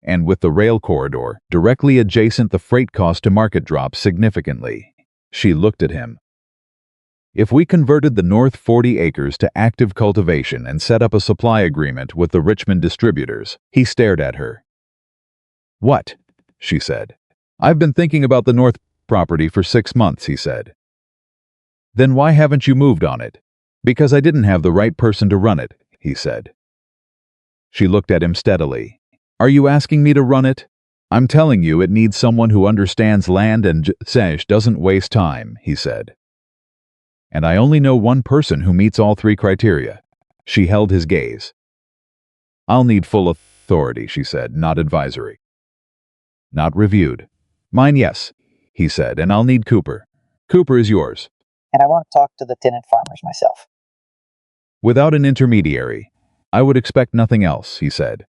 And with the rail corridor directly adjacent, the freight cost to market drops significantly. She looked at him. If we converted the north 40 acres to active cultivation and set up a supply agreement with the Richmond distributors, he stared at her. What? She said. I've been thinking about the north property for 6 months, he said. Then why haven't you moved on it? Because I didn't have the right person to run it, he said. She looked at him steadily. Are you asking me to run it? I'm telling you it needs someone who understands land and doesn't waste time, he said. And I only know one person who meets all 3 criteria. She held his gaze. I'll need full authority, she said, not advisory. Not reviewed. Mine, yes, he said, and I'll need Cooper. Cooper is yours. And I want to talk to the tenant farmers myself. Without an intermediary, I would expect nothing else, he said.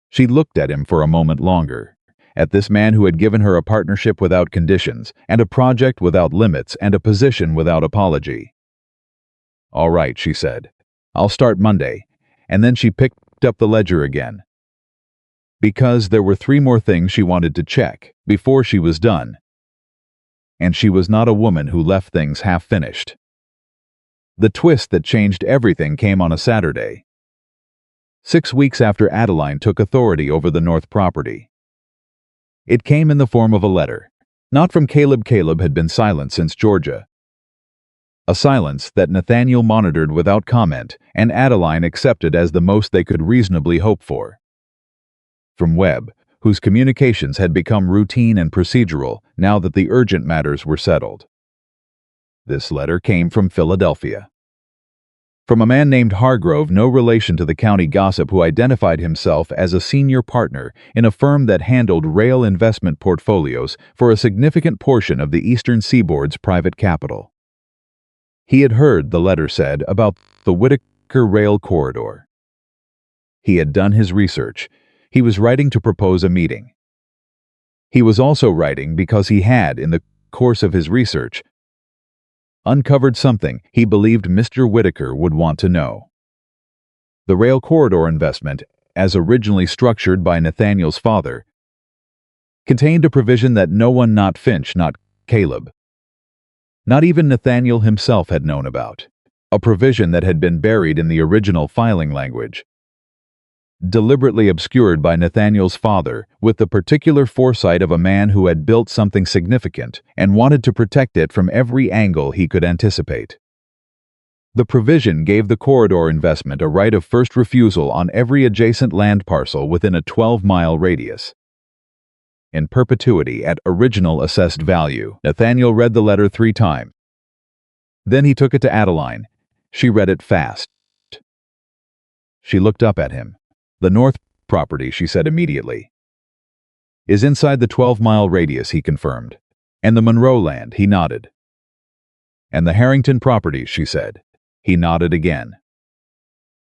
She looked at him for a moment longer, at this man who had given her a partnership without conditions, and a project without limits, and a position without apology. All right, she said. I'll start Monday, and then she picked up the ledger again. Because there were 3 more things she wanted to check before she was done. And she was not a woman who left things half-finished. The twist that changed everything came on a Saturday. 6 weeks after Adeline took authority over the north property. It came in the form of a letter, not from Caleb. Caleb had been silent since Georgia. A silence that Nathaniel monitored without comment, and Adeline accepted as the most they could reasonably hope for. From Webb, whose communications had become routine and procedural now that the urgent matters were settled. This letter came from Philadelphia. From a man named Hargrove, no relation to the county gossip, who identified himself as a senior partner in a firm that handled rail investment portfolios for a significant portion of the Eastern Seaboard's private capital. He had heard, the letter said, about the Whitaker Rail Corridor. He had done his research. He was writing to propose a meeting. He was also writing because he had, in the course of his research, uncovered something he believed Mr. Whitaker would want to know. The rail corridor investment, as originally structured by Nathaniel's father, contained a provision that no one, not Finch, not Caleb, not even Nathaniel himself, had known about. A provision that had been buried in the original filing language, deliberately obscured by Nathaniel's father with the particular foresight of a man who had built something significant and wanted to protect it from every angle he could anticipate. The provision gave the corridor investment a right of first refusal on every adjacent land parcel within a 12-mile radius, in perpetuity at original assessed value. Nathaniel read the letter 3 times. Then he took it to Adeline. She read it fast. She looked up at him. "The north property," she said immediately, "is inside the 12-mile radius," he confirmed. "And the Monroe land," he nodded. "And the Harrington property," she said. He nodded again.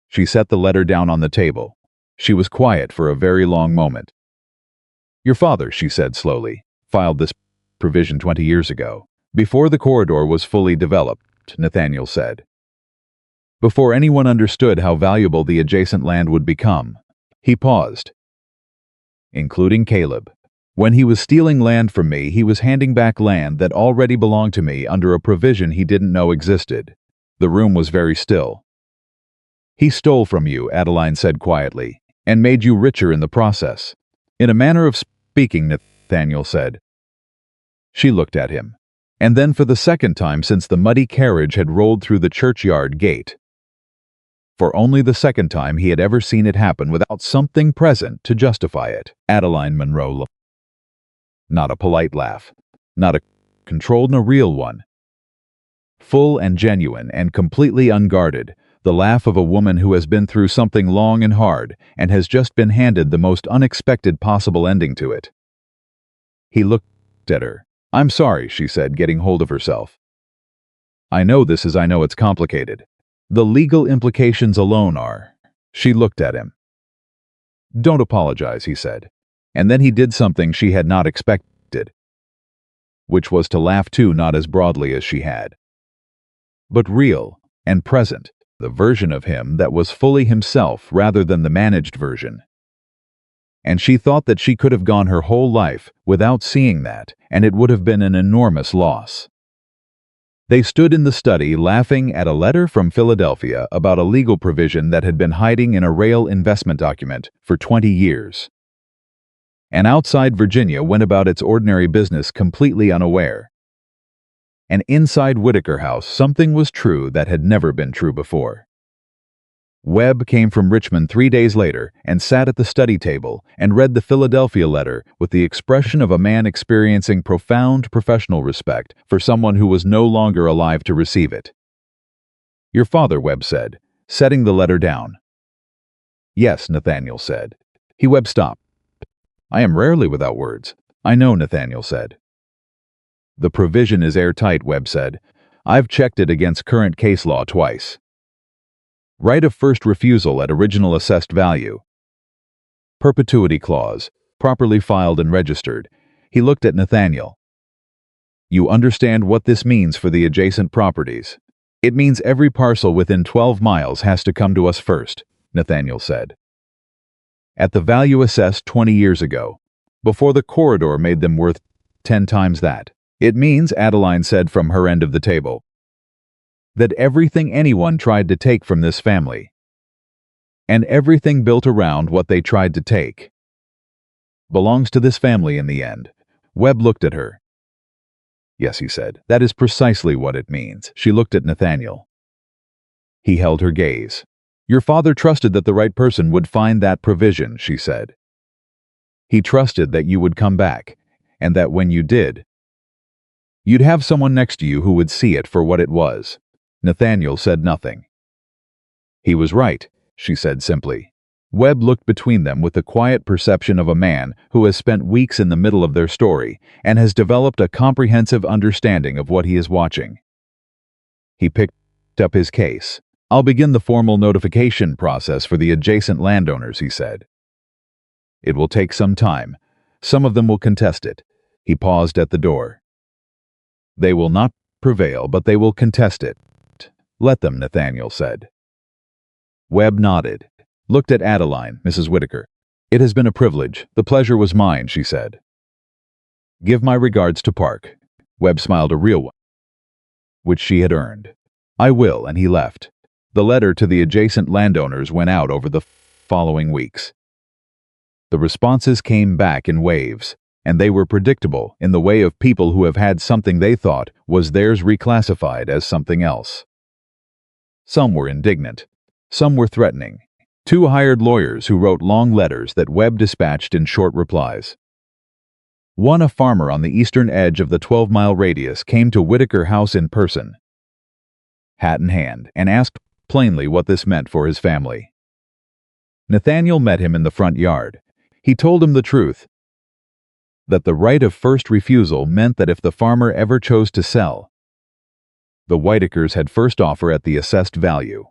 She set the letter down on the table. She was quiet for a very long moment. "Your father," she said slowly, "filed this provision 20 years ago, before the corridor was fully developed," Nathaniel said. "Before anyone understood how valuable the adjacent land would become." He paused. "Including Caleb. When he was stealing land from me, he was handing back land that already belonged to me under a provision he didn't know existed." The room was very still. "He stole from you," Adeline said quietly, "and made you richer in the process." "In a manner of speaking," Nathaniel said. She looked at him. And then, for the second time since the muddy carriage had rolled through the churchyard gate, for only the second time he had ever seen it happen without something present to justify it, Adeline Monroe laughed. Not a polite laugh, not a controlled nor real one. Full and genuine and completely unguarded, the laugh of a woman who has been through something long and hard and has just been handed the most unexpected possible ending to it. He looked at her. "I'm sorry," she said, getting hold of herself. "I know this is I know it's complicated. The legal implications alone are." She looked at him. "Don't apologize," he said. And then he did something she had not expected, which was to laugh too, not as broadly as she had, but real and present, the version of him that was fully himself rather than the managed version. And she thought that she could have gone her whole life without seeing that, and it would have been an enormous loss. They stood in the study laughing at a letter from Philadelphia about a legal provision that had been hiding in a rail investment document for 20 years. And outside, Virginia went about its ordinary business completely unaware. And inside Whitaker House, something was true that had never been true before. Webb came from Richmond 3 days later and sat at the study table and read the Philadelphia letter with the expression of a man experiencing profound professional respect for someone who was no longer alive to receive it. "Your father," Webb said, setting the letter down. "Yes," Nathaniel said. Webb stopped. "I am rarely without words." "I know," Nathaniel said. "The provision is airtight," Webb said. "I've checked it against current case law twice. Right of first refusal at original assessed value. Perpetuity clause, properly filed and registered." He looked at Nathaniel. "You understand what this means for the adjacent properties?" "It means every parcel within 12 miles has to come to us first," Nathaniel said. "At the value assessed 20 years ago, before the corridor made them worth 10 times that." "It means," Adeline said from her end of the table, "that everything anyone tried to take from this family, and everything built around what they tried to take, belongs to this family in the end." Webb looked at her. "Yes," he said, "that is precisely what it means." She looked at Nathaniel. He held her gaze. "Your father trusted that the right person would find that provision," she said. He trusted that you would come back, and that when you did, you'd have someone next to you who would see it for what it was. Nathaniel said nothing. He was right, she said simply. Webb looked between them with the quiet perception of a man who has spent weeks in the middle of their story and has developed a comprehensive understanding of what he is watching. He picked up his case. I'll begin the formal notification process for the adjacent landowners, he said. It will take some time. Some of them will contest it. He paused at the door. They will not prevail, but they will contest it. Let them, Nathaniel said. Webb nodded, looked at Adeline, Mrs. Whitaker. It has been a privilege. The pleasure was mine, she said. Give my regards to Park. Webb smiled, a real one, which she had earned. I will, and he left. The letter to the adjacent landowners went out over the following weeks. The responses came back in waves, and they were predictable in the way of people who have had something they thought was theirs reclassified as something else. Some were indignant. Some were threatening. 2 hired lawyers who wrote long letters that Webb dispatched in short replies. One, a farmer on the eastern edge of the 12-mile radius, came to Whitaker House in person, hat in hand, and asked plainly what this meant for his family. Nathaniel met him in the front yard. He told him the truth, that the right of first refusal meant that if the farmer ever chose to sell, the Whitakers had first offer at the assessed value.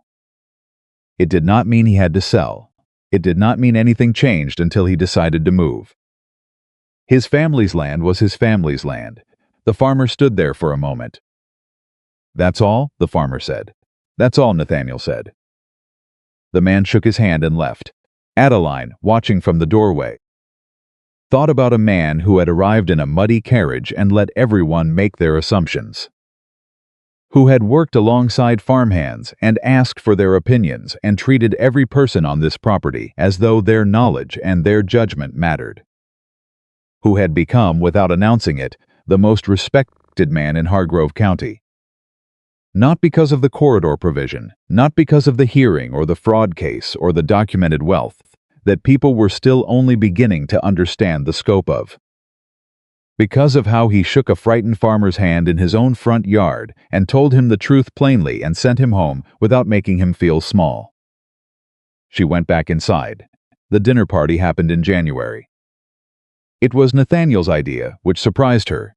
It did not mean he had to sell. It did not mean anything changed until he decided to move. His family's land was his family's land. The farmer stood there for a moment. That's all, the farmer said. That's all, Nathaniel said. The man shook his hand and left. Adeline, watching from the doorway, thought about a man who had arrived in a muddy carriage and let everyone make their assumptions, who had worked alongside farmhands and asked for their opinions and treated every person on this property as though their knowledge and their judgment mattered, who had become, without announcing it, the most respected man in Hargrove County. Not because of the corridor provision, not because of the hearing or the fraud case or the documented wealth, that people were still only beginning to understand the scope of. Because of how he shook a frightened farmer's hand in his own front yard and told him the truth plainly and sent him home without making him feel small. She went back inside. The dinner party happened in January. It was Nathaniel's idea, which surprised her,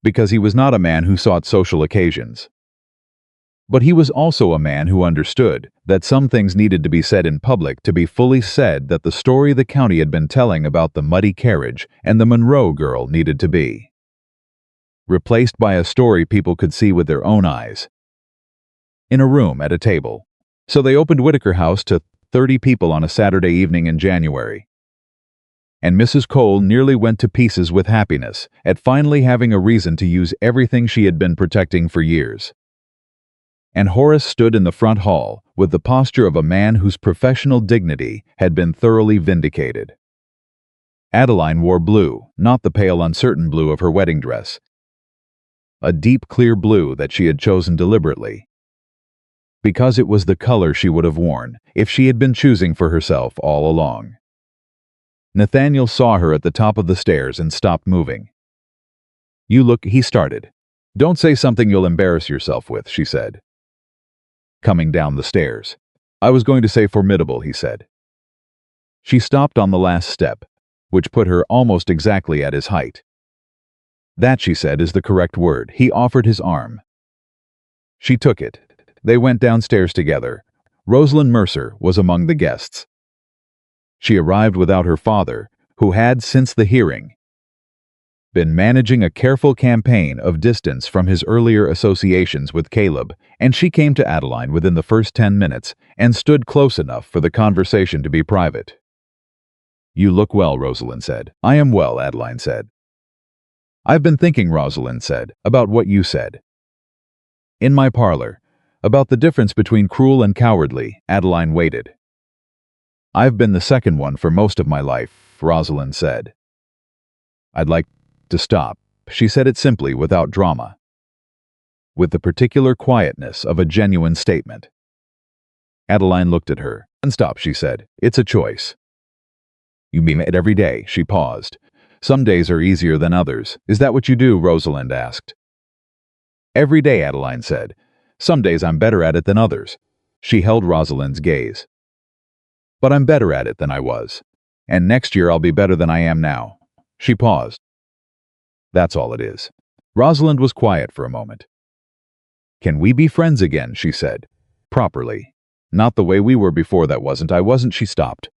because he was not a man who sought social occasions. But he was also a man who understood that some things needed to be said in public to be fully said, that the story the county had been telling about the muddy carriage and the Monroe girl needed to be replaced by a story people could see with their own eyes, in a room at a table. So they opened Whitaker House to 30 people on a Saturday evening in January. And Mrs. Cole nearly went to pieces with happiness at finally having a reason to use everything she had been protecting for years. And Horace stood in the front hall with the posture of a man whose professional dignity had been thoroughly vindicated. Adeline wore blue, not the pale, uncertain blue of her wedding dress, a deep, clear blue that she had chosen deliberately, because it was the color she would have worn if she had been choosing for herself all along. Nathaniel saw her at the top of the stairs and stopped moving. You look, he started. Don't say something you'll embarrass yourself with, she said, coming down the stairs. I was going to say formidable, he said. She stopped on the last step, which put her almost exactly at his height. That, she said, is the correct word. He offered his arm. She took it. They went downstairs together. Rosalind Mercer was among the guests. She arrived without her father, who had, since the hearing, been managing a careful campaign of distance from his earlier associations with Caleb, and she came to Adeline within the first 10 minutes and stood close enough for the conversation to be private. You look well, Rosalind said. I am well, Adeline said. I've been thinking, Rosalind said, about what you said in my parlor, about the difference between cruel and cowardly. Adeline waited. I've been the second one for most of my life, Rosalind said. I'd like to stop. She said it simply, without drama, with the particular quietness of a genuine statement. Adeline looked at her. And stop, she said. It's a choice. You mean it every day? She paused. Some days are easier than others. Is that what you do? Rosalind asked. Every day, Adeline said. Some days I'm better at it than others. She held Rosalind's gaze. But I'm better at it than I was. And next year I'll be better than I am now. She paused. That's all it is. Rosalind was quiet for a moment. Can we be friends again? She said. Properly. Not the way we were before, that wasn't. I wasn't. She stopped.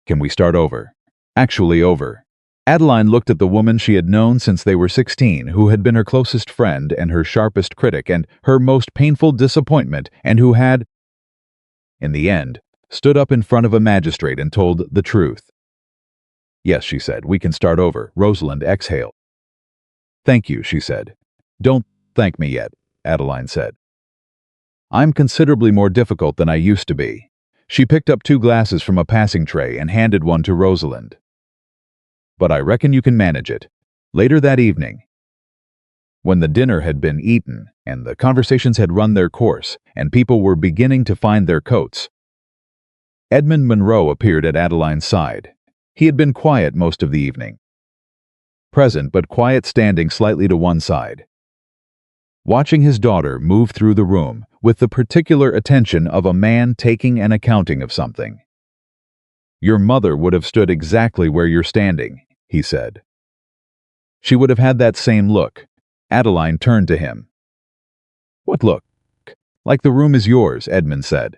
Can we start over? Actually over. Adeline looked at the woman she had known since they were 16, who had been her closest friend and her sharpest critic and her most painful disappointment, and who had, in the end, stood up in front of a magistrate and told the truth. Yes, she said, we can start over. Rosalind exhaled. Thank you, she said. Don't thank me yet, Adeline said. I'm considerably more difficult than I used to be. She picked up 2 glasses from a passing tray and handed one to Rosalind. But I reckon you can manage it. Later that evening, when the dinner had been eaten and the conversations had run their course and people were beginning to find their coats, Edmund Monroe appeared at Adeline's side. He had been quiet most of the evening. Present but quiet, standing slightly to one side, watching his daughter move through the room with the particular attention of a man taking an accounting of something. Your mother would have stood exactly where you're standing, he said. She would have had that same look. Adeline turned to him. What look? Like the room is yours, Edmund said.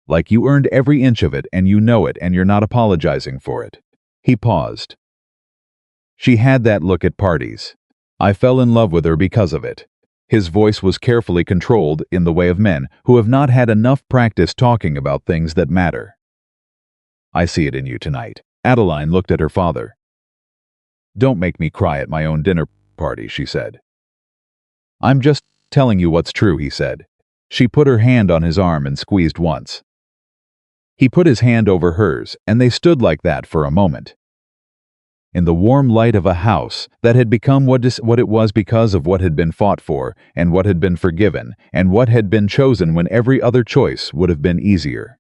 Like you earned every inch of it and you know it and you're not apologizing for it. He paused. She had that look at parties. I fell in love with her because of it. His voice was carefully controlled in the way of men who have not had enough practice talking about things that matter. I see it in you tonight. Adeline looked at her father. Don't make me cry at my own dinner party, she said. I'm just telling you what's true, he said. She put her hand on his arm and squeezed once. He put his hand over hers, and they stood like that for a moment. In the warm light of a house that had become what it was because of what had been fought for, and what had been forgiven, and what had been chosen when every other choice would have been easier.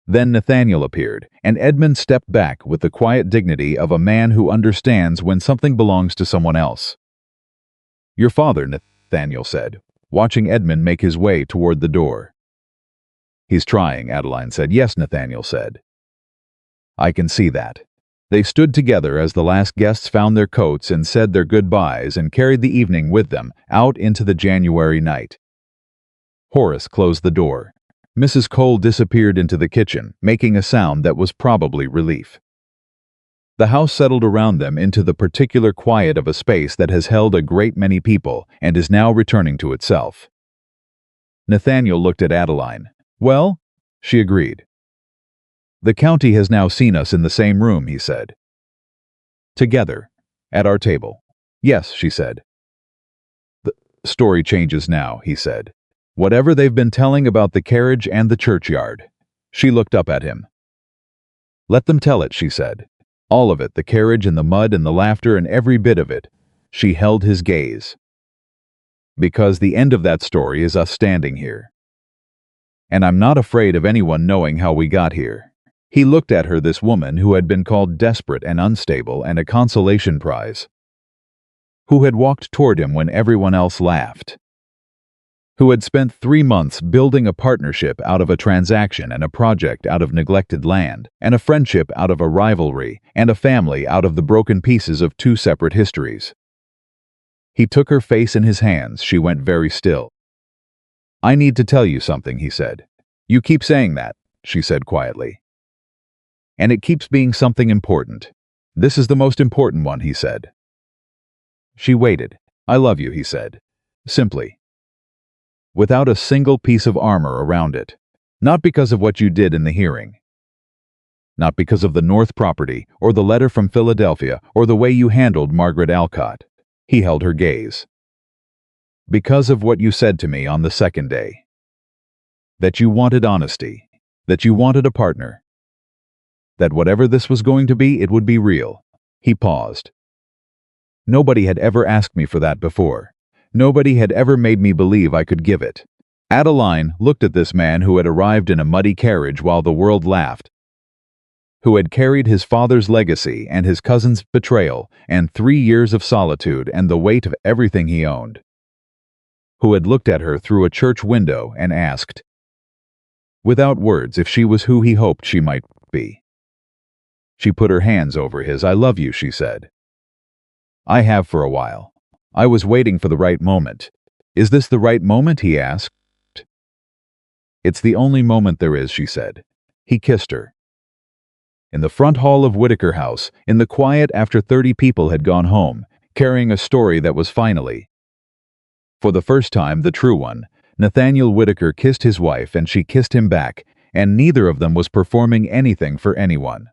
Then Nathaniel appeared, and Edmund stepped back with the quiet dignity of a man who understands when something belongs to someone else. Your father, Nathaniel said, watching Edmund make his way toward the door. He's trying, Adeline said. Yes, Nathaniel said. I can see that. They stood together as the last guests found their coats and said their goodbyes and carried the evening with them out into the January night. Horace closed the door. Mrs. Cole disappeared into the kitchen, making a sound that was probably relief. The house settled around them into the particular quiet of a space that has held a great many people and is now returning to itself. Nathaniel looked at Adeline. Well, she agreed. The county has now seen us in the same room, he said. Together, at our table. Yes, she said. The story changes now, he said. Whatever they've been telling about the carriage and the churchyard. She looked up at him. Let them tell it, she said. All of it, the carriage and the mud and the laughter and every bit of it. She held his gaze. Because the end of that story is us standing here. And I'm not afraid of anyone knowing how we got here. He looked at her, this woman who had been called desperate and unstable and a consolation prize. Who had walked toward him when everyone else laughed. Who had spent 3 months building a partnership out of a transaction and a project out of neglected land, and a friendship out of a rivalry, and a family out of the broken pieces of 2 separate histories. He took her face in his hands. She went very still. I need to tell you something, he said. You keep saying that, she said quietly. And it keeps being something important. This is the most important one, he said. She waited. I love you, he said. Simply. Without a single piece of armor around it. Not because of what you did in the hearing. Not because of the North property, or the letter from Philadelphia, or the way you handled Margaret Alcott. He held her gaze. Because of what you said to me on the second day. That you wanted honesty. That you wanted a partner. That whatever this was going to be, it would be real. He paused. Nobody had ever asked me for that before. Nobody had ever made me believe I could give it. Adeline looked at this man who had arrived in a muddy carriage while the world laughed. who had carried his father's legacy and his cousin's betrayal and 3 years of solitude and the weight of everything he owned, who had looked at her through a church window and asked, without words, if she was who he hoped she might be. She put her hands over his. "I love you," she said. "I have for a while. I was waiting for the right moment." "Is this the right moment?" he asked. "It's the only moment there is," she said. He kissed her. In the front hall of Whitaker House, in the quiet after 30 people had gone home, carrying a story that was finally, for the first time, the true one, Nathaniel Whitaker kissed his wife and she kissed him back, and neither of them was performing anything for anyone.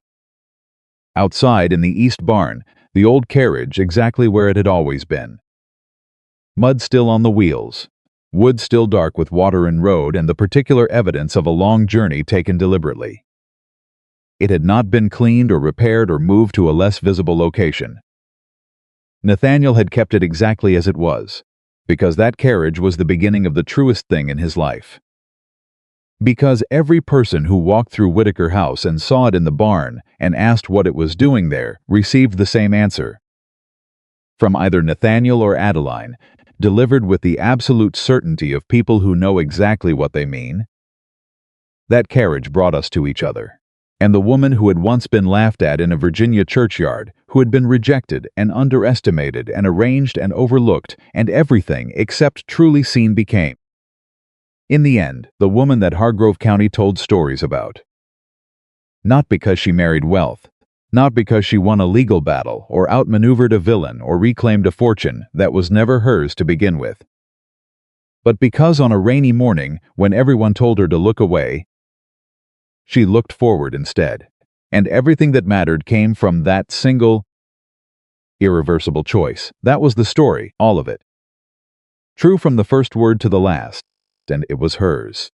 Outside in the east barn, the old carriage exactly where it had always been. Mud still on the wheels, wood still dark with water and road and the particular evidence of a long journey taken deliberately. It had not been cleaned or repaired or moved to a less visible location. Nathaniel had kept it exactly as it was, because that carriage was the beginning of the truest thing in his life. Because every person who walked through Whitaker House and saw it in the barn and asked what it was doing there received the same answer. From either Nathaniel or Adeline, delivered with the absolute certainty of people who know exactly what they mean. That carriage brought us to each other. And the woman who had once been laughed at in a Virginia churchyard, who had been rejected and underestimated and arranged and overlooked, and everything except truly seen became, in the end, the woman that Hargrove County told stories about. Not because she married wealth, not because she won a legal battle or outmaneuvered a villain or reclaimed a fortune that was never hers to begin with, but because on a rainy morning, when everyone told her to look away, she looked forward instead, and everything that mattered came from that single, irreversible choice. That was the story, all of it. True from the first word to the last, and it was hers.